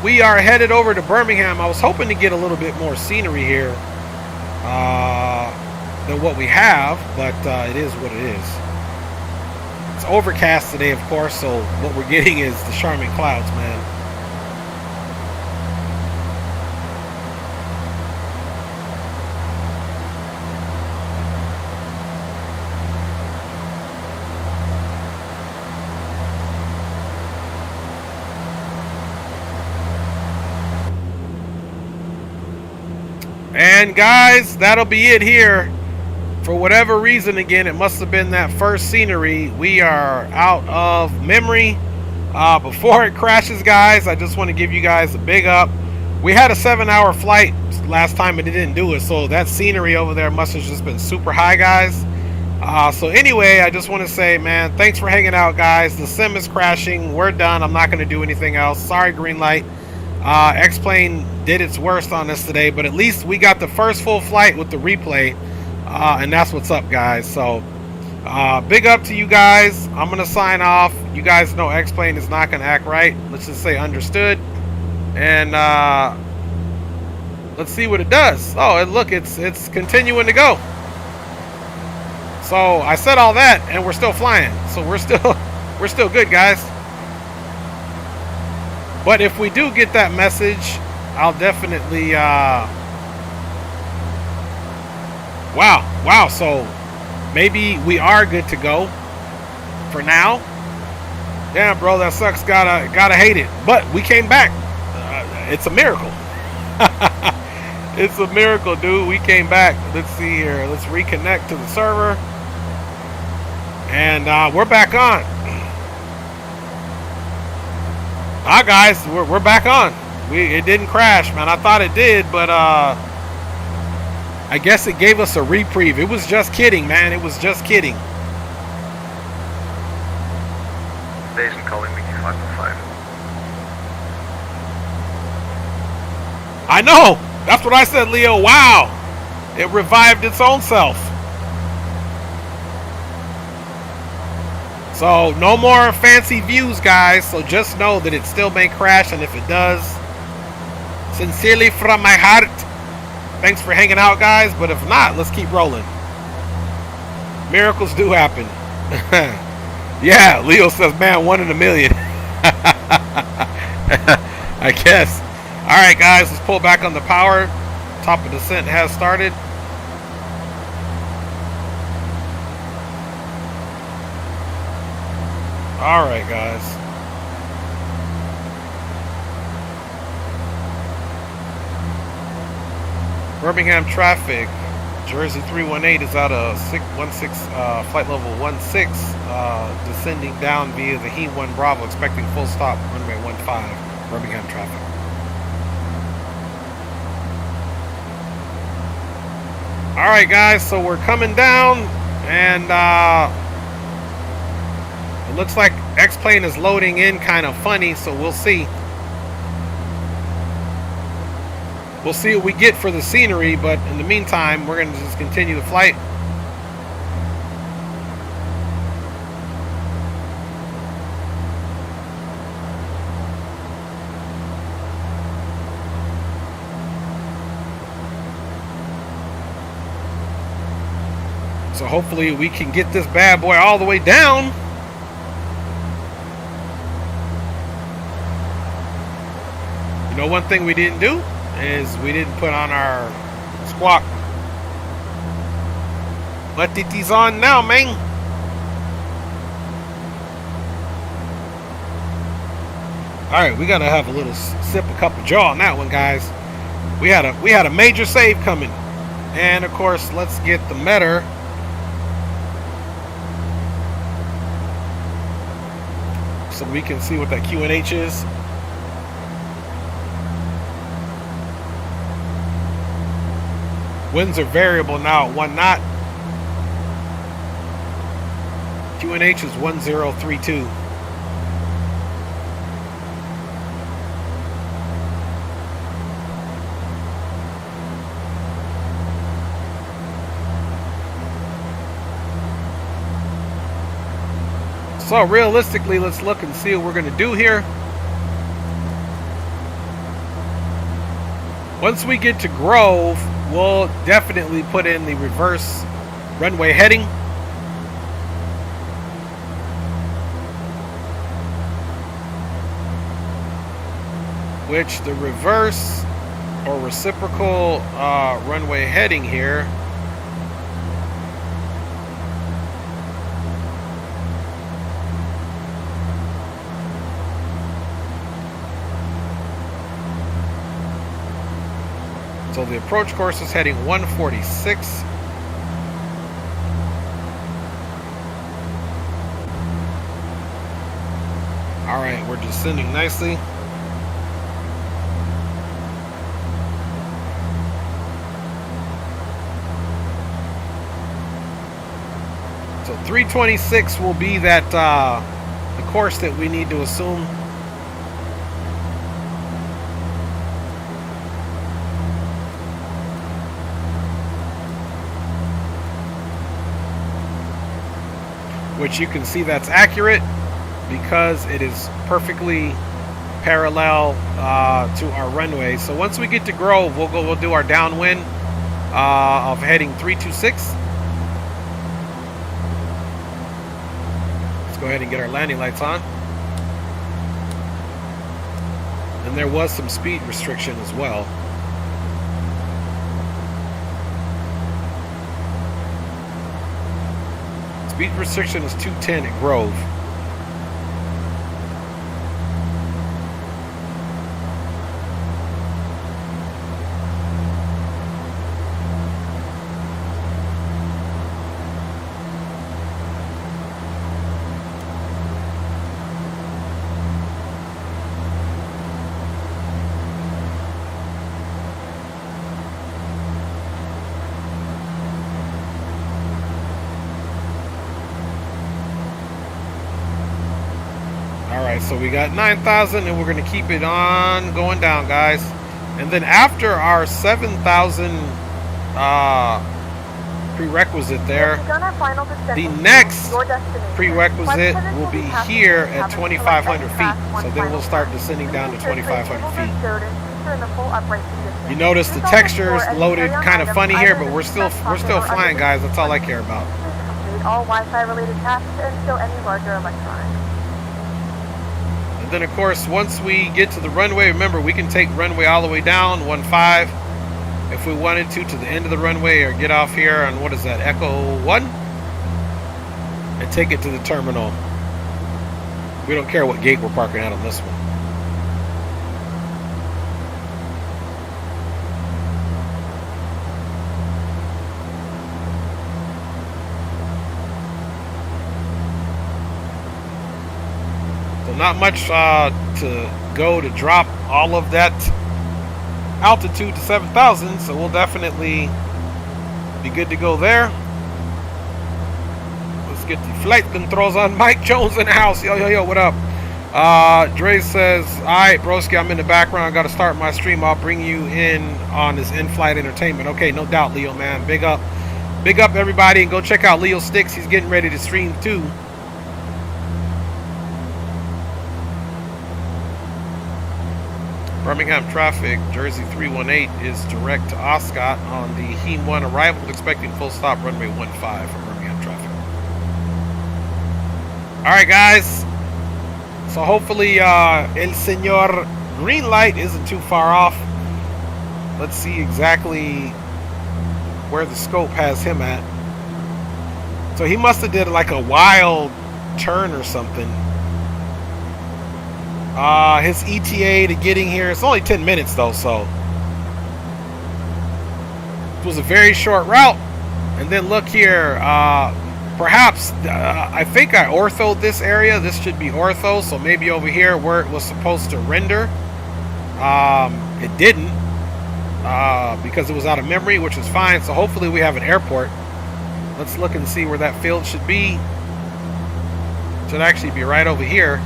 We are headed over to Birmingham. I was hoping to get a little bit more scenery here than what we have, but it is what it is. It's overcast today, of course, so what we're getting is the charming clouds, man. And guys, that'll be it here. For whatever reason, again, it must have been that first scenery. We are out of memory. Before it crashes, guys, I just want to give you guys a big up. We had a 7-hour flight last time and it didn't do it, so that scenery over there must have just been super high, guys. So anyway, I just want to say, man, thanks for hanging out, guys. The sim is crashing. We're done. I'm not going to do anything else. Sorry, green light. X-Plane did its worst on us today, but at least we got the first full flight with the replay. And that's what's up, guys. So big up to you guys. I'm gonna sign off. You guys know X-Plane is not gonna act right. Let's just say understood. And let's see what it does. Oh, and look, it's continuing to go. So I said all that and we're still flying, so we're still good, guys. But if we do get that message, I'll definitely Wow, so maybe we are good to go for now. Damn, bro, that sucks. Gotta hate it. But we came back. It's a miracle. It's a miracle, dude. We came back. Let's see here. Let's reconnect to the server. And we're back on. Guys, we're back on. It didn't crash, man. I thought it did, but I guess it gave us a reprieve. It was just kidding, man. It was just kidding. Station calling me 505. I know. That's what I said, Leo. Wow. It revived its own self. So no more fancy views, guys. So just know that it still may crash. And if it does, sincerely from my heart, thanks for hanging out, guys. But if not, let's keep rolling. Miracles do happen. Yeah, Leo says, man, 1 in a million. I guess. All right, guys, let's pull back on the power. Top of descent has started. All right, guys. Birmingham traffic. Jersey 318 is out of 616, flight level 16, descending down via the He 1 Bravo, expecting full stop, runway 15, Birmingham traffic. All right, guys, so we're coming down, and it looks like X-Plane is loading in kind of funny, so we'll see. We'll see what we get for the scenery, but in the meantime, we're going to just continue the flight. So hopefully we can get this bad boy all the way down. You know, one thing we didn't do is we didn't put on our squawk. But it is on now, man. Alright, we gotta have a little sip of cup of jaw on that one, guys. We had a major save coming. And of course, let's get the meter. So we can see what that QNH is. Winds are variable now at 1 knot. QNH is 1032. So realistically, let's look and see what we're going to do here. Once we get to Grove, we'll definitely put in the reverse runway heading. which the reverse or reciprocal runway heading here so the approach course is heading 146. All right, we're descending nicely. So 326 will be that the course that we need to assume. Which you can see that's accurate because it is perfectly parallel to our runway. So once we get to Grove, we'll do our downwind of heading 326. Let's go ahead and get our landing lights on. And there was some speed restriction as well. Speed restriction is 210 at Grove. So we got 9,000 and we're going to keep it on going down, guys. And then after our 7,000 prerequisite there, the next prerequisite will be here at 2,500 feet. So then we'll start descending down to 2,500 feet. You notice the texture is loaded kind of funny here, but we're still flying, guys. That's all I care about. All Wi-Fi related tasks and still any larger electronics. Then of course, once we get to the runway, remember we can take runway all the way down 15 if we wanted to the end of the runway, or get off here on, what is that, Echo 1, and take it to the terminal. We don't care what gate we're parking at on this one. Not much to go to drop all of that altitude to 7,000, so we'll definitely be good to go there. Let's get the flight controls on. Mike Jones in the house. Yo, what up? Dre says, alright, broski, I'm in the background. Got to start my stream. I'll bring you in on this in-flight entertainment. Okay, no doubt, Leo, man. Big up everybody, and go check out Leo Sticks. He's getting ready to stream too. Birmingham traffic, Jersey 318 is direct to Oscott on the Heem 1 arrival, expecting full stop runway 15 for Birmingham traffic. Alright guys, so hopefully El Senor Green Light isn't too far off. Let's see exactly where the scope has him at. So he must have did like a wild turn or something. His ETA to getting here, it's only 10 minutes though, so it was a very short route. And then look here, perhaps I think I orthoed this area. This should be ortho, so maybe over here where it was supposed to render, it didn't, because it was out of memory, which is fine. So hopefully we have an airport. Let's look and see where that field should be. It should actually be right over here.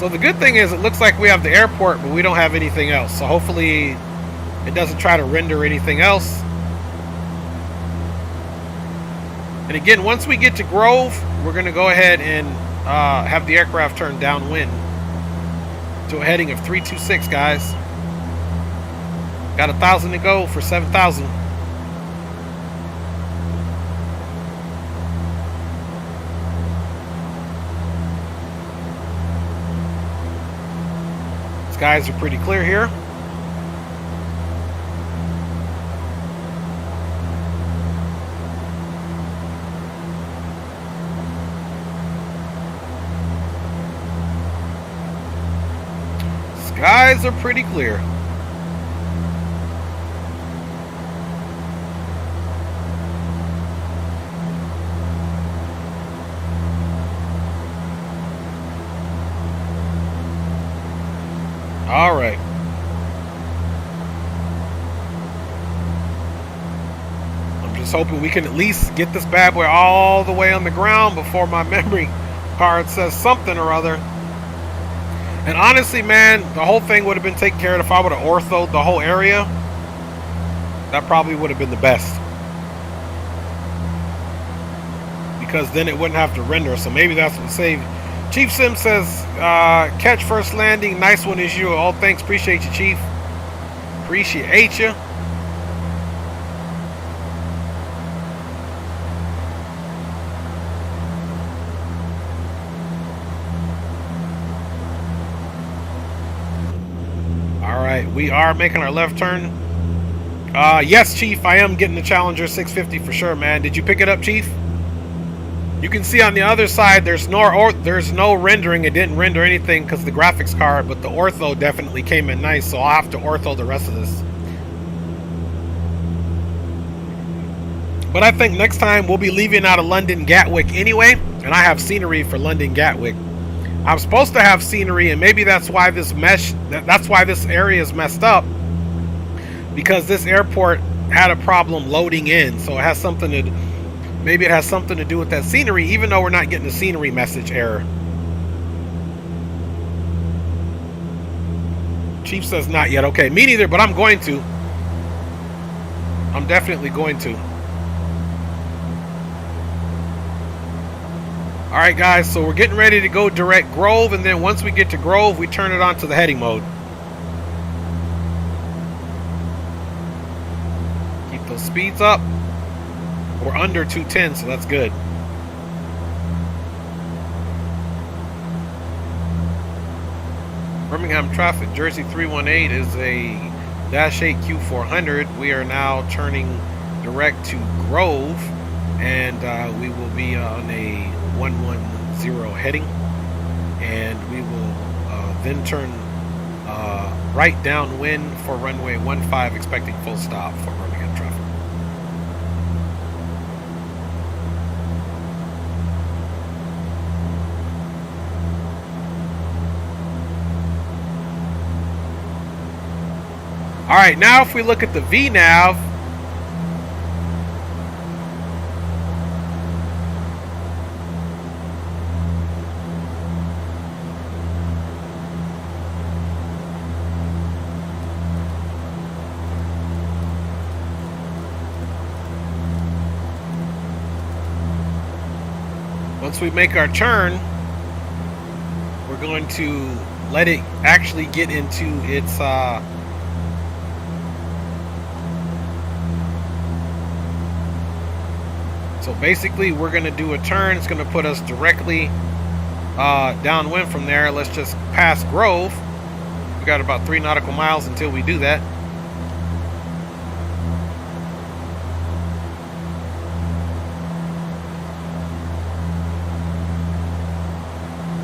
So the good thing is it looks like we have the airport, but we don't have anything else. So hopefully it doesn't try to render anything else. And again, once we get to Grove, we're going to go ahead and have the aircraft turn downwind to a heading of 326, guys. Got 1,000 to go for 7,000. Skies are pretty clear here. Skies are pretty clear. All right. I'm just hoping we can at least get this bad boy all the way on the ground before my memory card says something or other. And honestly, man, the whole thing would have been taken care of if I would have orthoed the whole area. That probably would have been the best. Because then it wouldn't have to render. So maybe that's what saved. Chief Sim says, catch first landing. Nice one as usual. Oh, thanks. Appreciate you, Chief. Appreciate you. Alright, we are making our left turn. Yes, Chief, I am getting the Challenger 650 for sure, man. Did you pick it up, Chief? You can see on the other side, there's no rendering. It didn't render anything because the graphics card, but the ortho definitely came in nice, so I'll have to ortho the rest of this. But I think next time we'll be leaving out of London Gatwick anyway, and I have scenery for London Gatwick. I'm supposed to have scenery, and maybe that's why this area is messed up, because this airport had a problem loading in, so it has something to. Maybe it has something to do with that scenery, even though we're not getting a scenery message error. Chief says not yet. Okay, me neither, but I'm going to. I'm definitely going to. Alright guys, so we're getting ready to go direct Grove, and then once we get to Grove, we turn it on to the heading mode. Keep those speeds up. We're under 210, so that's good. Birmingham traffic, Jersey 318 is a Dash Q400. We are now turning direct to Grove, and we will be on a 110 heading, and we will then turn right downwind for runway 15, expecting full stop for Birmingham traffic. All right, now if we look at the VNav, once we make our turn, we're going to let it actually get into its so basically we're going to do a turn. It's going to put us directly downwind from there. Let's just pass Grove. We got about 3 nautical miles until we do that.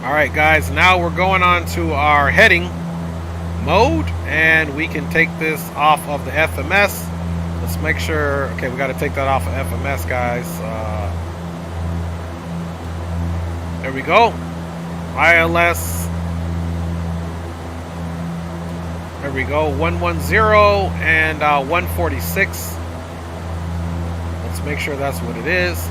Alright guys, now we're going on to our heading mode, and we can take this off of the FMS. Let's make sure, okay, we got to take that off of FMS, guys. There we go. ILS. There we go. 110 and 146. Let's make sure that's what it is.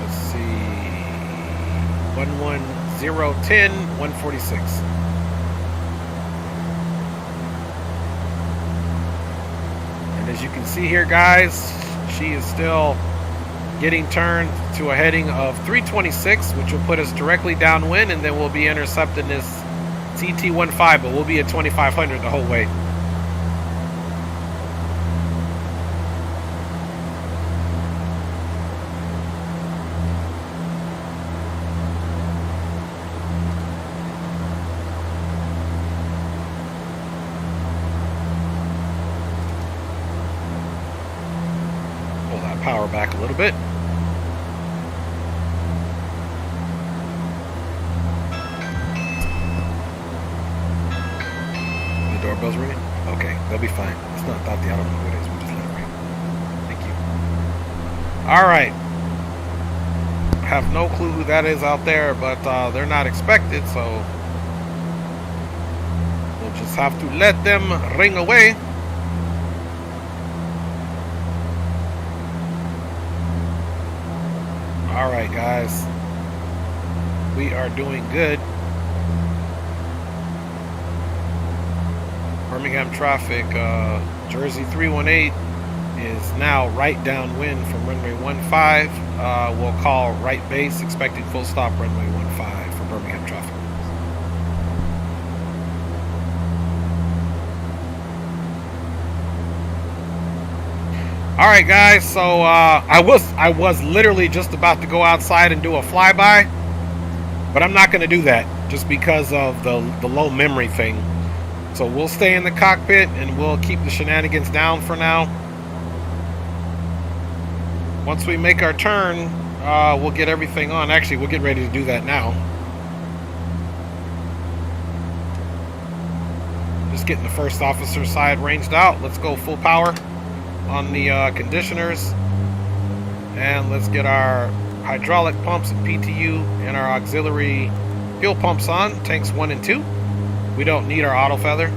Let's see. 11010 146. And as you can see here, guys, she is still getting turned to a heading of 326, which will put us directly downwind, and then we'll be intercepting this CT-15, but we'll be at 2500 the whole way. power back a little bit. The doorbell's ringing? Okay, they'll be fine. It's not that the I don't know who it is. We'll just let it ring. Thank you. Alright. Have no clue who that is out there, but they're not expected, so we'll just have to let them ring away. Alright guys, we are doing good. Birmingham traffic, Jersey 318 is now right downwind from runway 15. We'll call right base, expecting full stop runway 15 for Birmingham traffic. Alright guys, so I was literally just about to go outside and do a flyby, but I'm not going to do that just because of the low memory thing. So we'll stay in the cockpit and we'll keep the shenanigans down for now. Once we make our turn, we'll get everything on. Actually, we'll get ready to do that now. Just getting the first officer side ranged out. Let's go full power on the conditioners, and let's get our hydraulic pumps and PTU and our auxiliary fuel pumps on, tanks 1 and 2. We don't need our auto feather.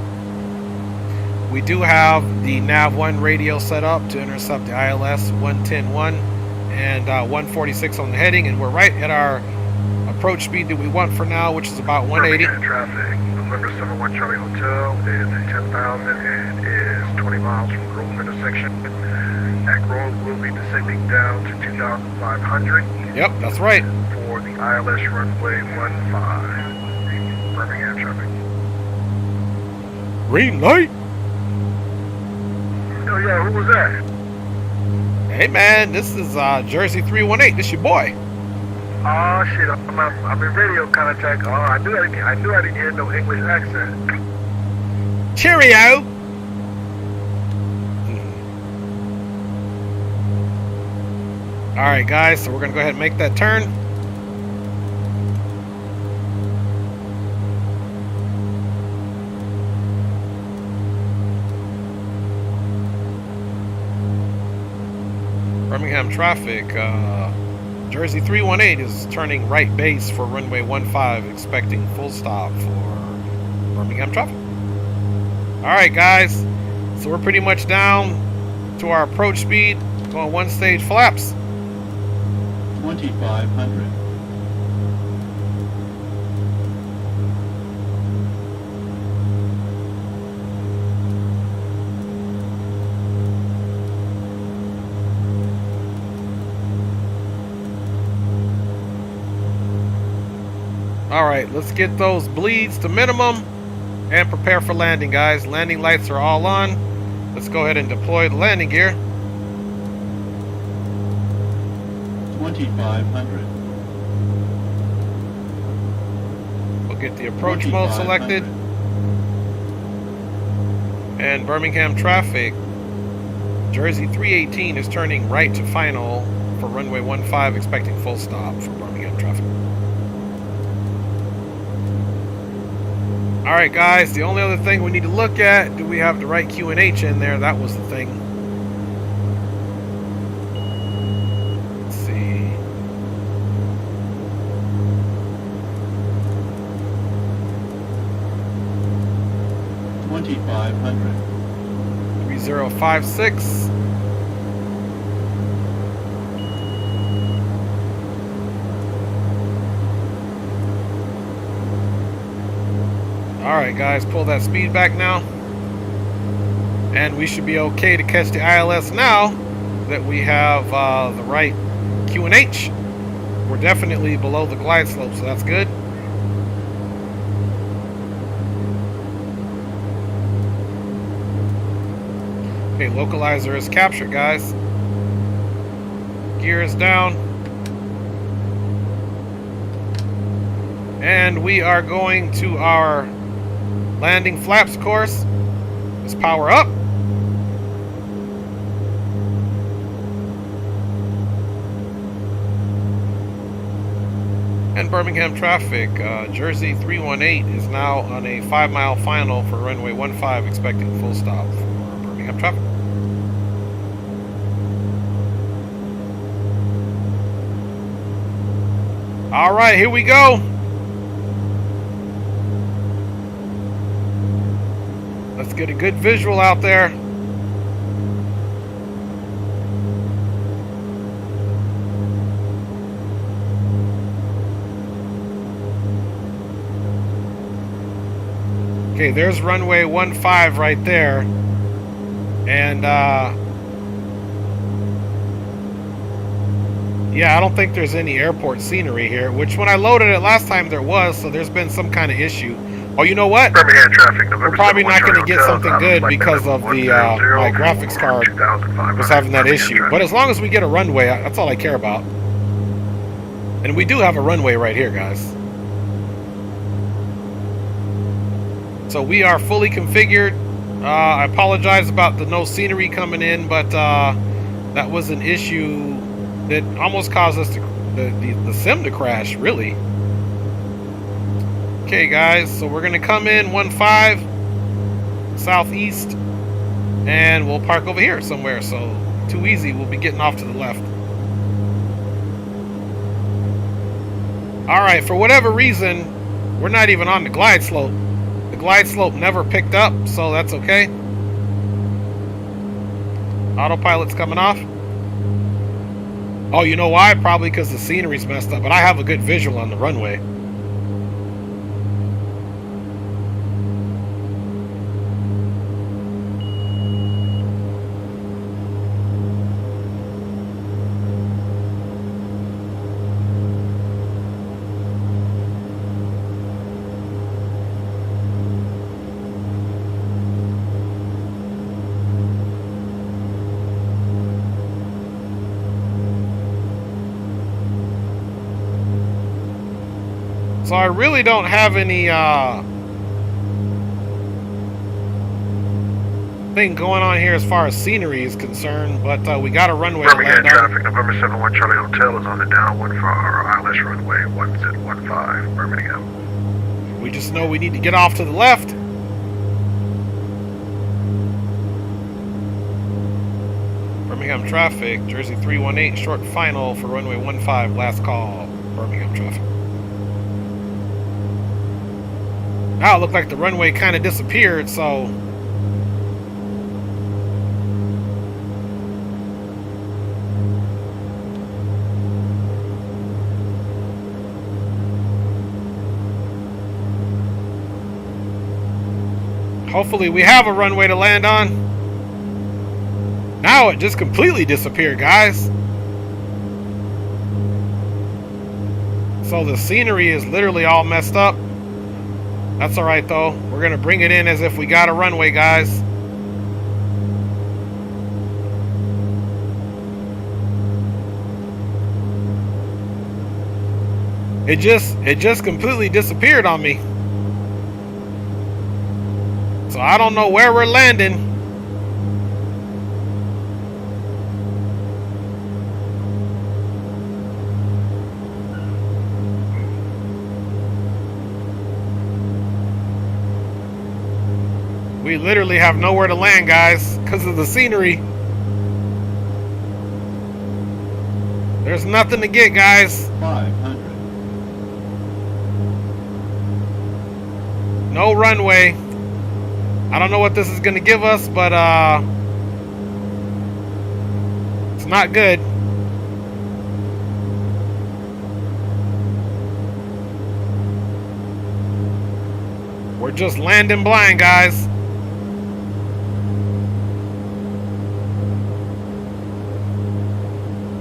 We do have the nav1 radio set up to intercept the ILS 110.1 and 146 on the heading, and we're right at our approach speed that we want for now, which is about 180. Traffic, November 71 Charlie Hotel is at 10,000 and is 20 miles from Grove intersection. That road will be descending down to 2,500. Yep, that's right. For the ILS runway 15. Birmingham traffic. Green light. Oh yeah, who was that? Hey man, this is Jersey 318. This your boy. Oh shit, I'm in radio contact. Oh, I knew I didn't hear no English accent. Cheerio. All right, guys. So we're gonna go ahead and make that turn. Birmingham traffic. Jersey 318 is turning right base for runway 15, expecting full stop for Birmingham traffic. Alright guys, so we're pretty much down to our approach speed, going one stage flaps. 2,500. Alright, let's get those bleeds to minimum and prepare for landing, guys. Landing lights are all on. Let's go ahead and deploy the landing gear. 2,500. We'll get the approach mode selected. And Birmingham traffic, Jersey 318 is turning right to final for runway 15, expecting full stop for Birmingham traffic. Alright guys, the only other thing we need to look at, do we have the right QNH in there? That was the thing. Let's see. $2,500. 3056. Alright guys, pull that speed back now. And we should be okay to catch the ILS now that we have the right QNH. We're definitely below the glide slope, so that's good. Okay, localizer is captured, guys. Gear is down. And we are going to our landing flaps course. Let's power up. Birmingham traffic. Jersey 318 is now on a 5-mile final for runway 15, expecting full stop for Birmingham traffic. All right, here we go. Let's get a good visual out there. Okay, there's runway 15 right there. And yeah, I don't think there's any airport scenery here, which when I loaded it last time there was, so there's been some kind of issue. Oh, you know what? Birmingham traffic, November We're probably not going to get Hotel, something good flight because of level the 100, my graphics card 2500 was having that Birmingham issue. traffic. But as long as we get a runway, that's all I care about. And we do have a runway right here, guys. So we are fully configured. I apologize about the no scenery coming in, but that was an issue that almost caused us to, the sim to crash, really. Okay, guys, so we're going to come in 15 southeast, and we'll park over here somewhere. So too easy, we'll be getting off to the left. All right, for whatever reason, we're not even on the glide slope. The glide slope never picked up, so that's okay. Autopilot's coming off. Oh, you know why? Probably because the scenery's messed up, but I have a good visual on the runway. So I really don't have any thing going on here as far as scenery is concerned, but we got a runway to Birmingham land on. traffic, November 71 Charlie Hotel is on the downwind for our ILS runway 1015 Birmingham. We just know we need to get off to the left. Birmingham traffic, Jersey 318, short final for runway 15, last call, Birmingham traffic. Now it looked like the runway kind of disappeared, so hopefully we have a runway to land on. Now it just completely disappeared, guys. So the scenery is literally all messed up. That's all right, though. We're going to bring it in as if we got a runway, guys. It just completely disappeared on me. So I don't know where we're landing. We literally have nowhere to land, guys, because of the scenery. There's nothing to get, guys. 500. No runway. I don't know what this is going to give us, but it's not good. We're just landing blind, guys.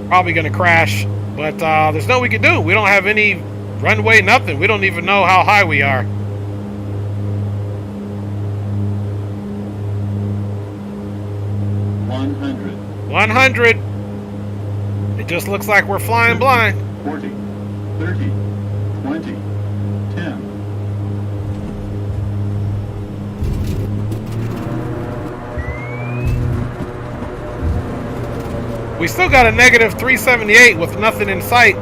Probably gonna crash, but there's nothing we can do. We don't have any runway, nothing. We don't even know how high we are. $100. It just looks like we're flying blind. 40, 30, 20, 10. We still got a negative 378 with nothing in sight.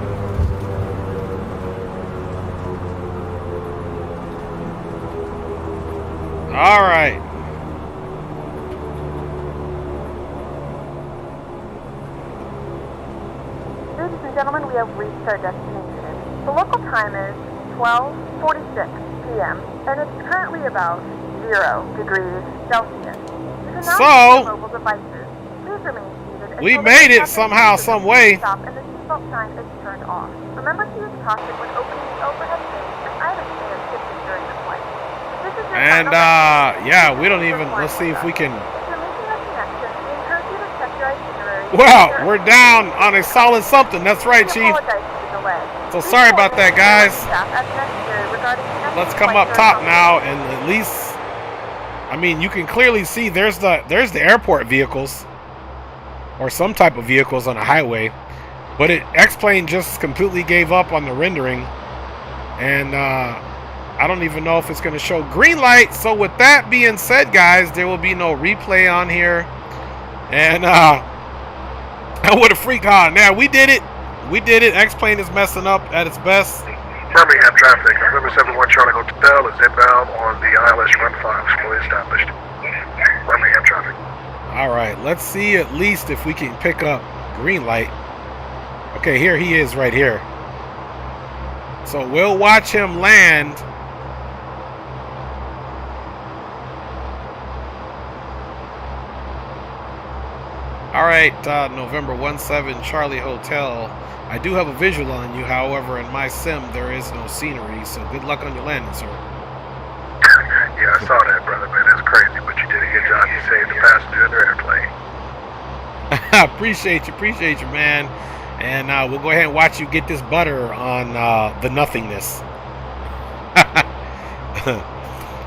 All right. Ladies and gentlemen, we have reached our destination. The local time is 12:46 p.m. and it's currently about 0 degrees Celsius. You can now So, use your mobile devices. Please remain seated. We until the made it traffic somehow, signal some way. Stop and the seatbelt sign is turned off. Remember to use caution when opening the overhead bins and items may have shifted during the flight. If this is your And final yeah, we don't even. Let's see if we can. If you're making a connection, we encourage you to check your itinerary. Wow, we're down on a solid something. That's right, We Chief. apologize for the delay. So sorry about that, guys. Let's Let's come up top now, and at least, I mean, you can clearly see there's the airport vehicles, or some type of vehicles on the highway, but X-Plane just completely gave up on the rendering, and I don't even know if it's going to show green light. So with that being said, guys, there will be no replay on here, and I would have freaked out. Now we did it. X-Plane is messing up at its best. Birmingham traffic, November 71 Charlie Hotel is inbound on the ILS Run 5, fully established. Birmingham traffic. All right, let's see at least if we can pick up green light. Okay, here he is right here. So we'll watch him land. All right, November 17 Charlie Hotel. I do have a visual on you, however, in my sim there is no scenery, so good luck on your landing, sir. Yeah, I saw that, brother, man. That's crazy, but you did a good job. You saved the passenger in the airplane. Appreciate you, man. And we'll go ahead and watch you get this butter on the nothingness.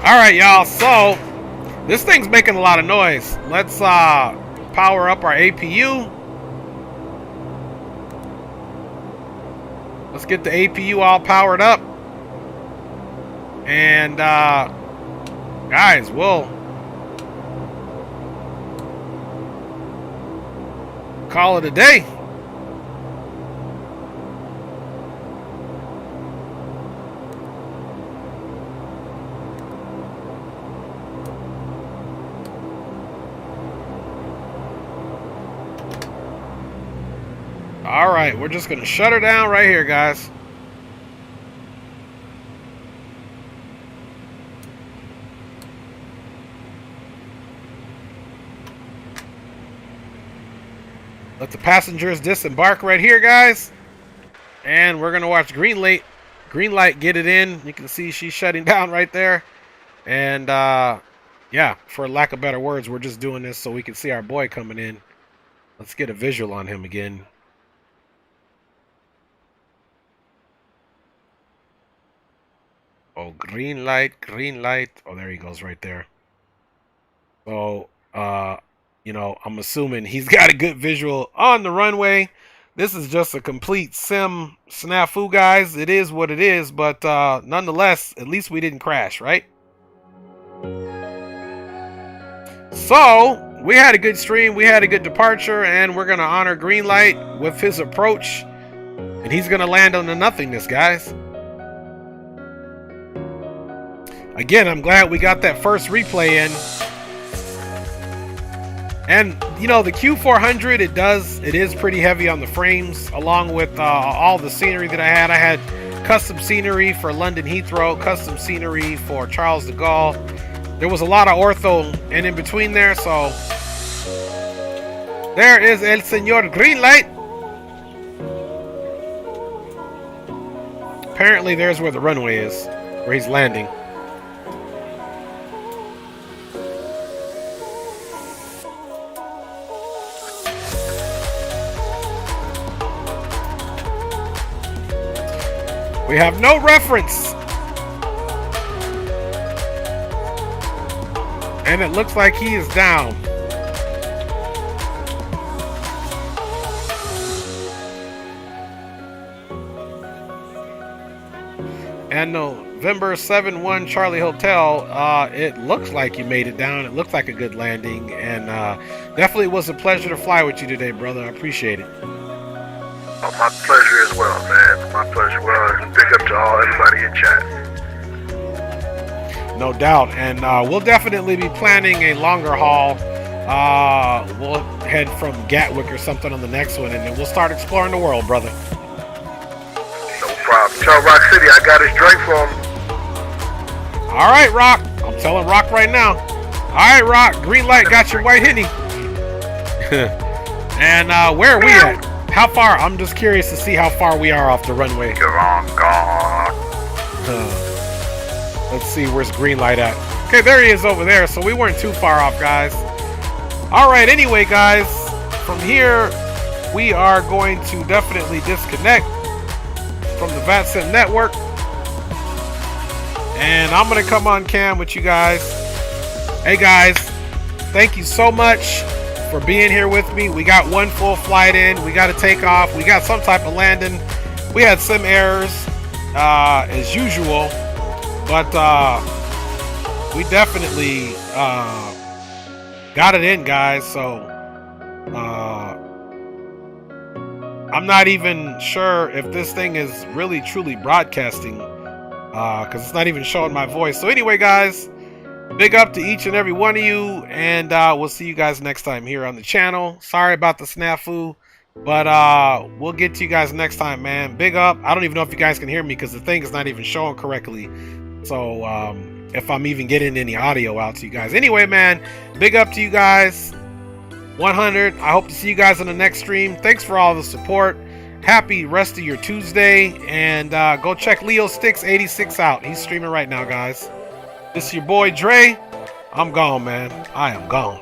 All right, y'all. So this thing's making a lot of noise. Let's power up our APU. Let's get the APU all powered up. And guys, we'll call it a day. All right, we're just gonna shut her down right here, guys. Let the passengers disembark right here, guys. And we're gonna watch green light get it in. You can see she's shutting down right there. And yeah, for lack of better words, we're just doing this so we can see our boy coming in. Let's get a visual on him again. Oh, green light. Oh, there he goes right there. So, you know, I'm assuming he's got a good visual on the runway. This is just a complete sim snafu, guys. It is what it is, but nonetheless, at least we didn't crash, right? So, we had a good stream. We had a good departure, and we're going to honor green light with his approach. And he's going to land on the nothingness, guys. Again, I'm glad we got that first replay in. And, you know, the Q400, it is pretty heavy on the frames, along with all the scenery that I had. I had custom scenery for London Heathrow, custom scenery for Charles de Gaulle. There was a lot of ortho and in between there, so there is El Señor Green Light. Apparently there's where the runway is, where he's landing. We have no reference. And it looks like he is down. And November 7-1 Charlie Hotel, it looks like you made it down. It looked like a good landing. And definitely was a pleasure to fly with you today, brother. I appreciate it. Oh, my pleasure as well, man. My pleasure. Well, big up to everybody in chat. No doubt. And we'll definitely be planning a longer haul. We'll head from Gatwick or something on the next one, and then we'll start exploring the world, brother. No problem. Tell Rock City I got his drink for him. All right, Rock. I'm telling Rock right now. All right, Rock. Green light got your white Henny. And where are we at? How far? I'm just curious to see how far we are off the runway. You're on guard. Let's see, where's green light at? Okay, there he is over there. So we weren't too far off, guys. All right, anyway, guys, from here, we are going to definitely disconnect from the VATSIM network. And I'm going to come on cam with you guys. Hey, guys, thank you so much for being here with me. We got one full flight in. We got to take off. We got some type of landing. We had some errors, as usual. But we definitely got it in, guys. So I'm not even sure if this thing is really truly broadcasting, because it's not even showing my voice. So anyway, guys, big up to each and every one of you, and we'll see you guys next time here on the channel. Sorry about the snafu, but we'll get to you guys next time, man. Big up. I don't even know if you guys can hear me because the thing is not even showing correctly. So if I'm even getting any audio out to you guys. Anyway, man, big up to you guys. 100. I hope to see you guys in the next stream. Thanks for all the support. Happy rest of your Tuesday. And go check Leo Sticks 86 out. He's streaming right now, guys. This is your boy Dre. I'm gone, man. I am gone.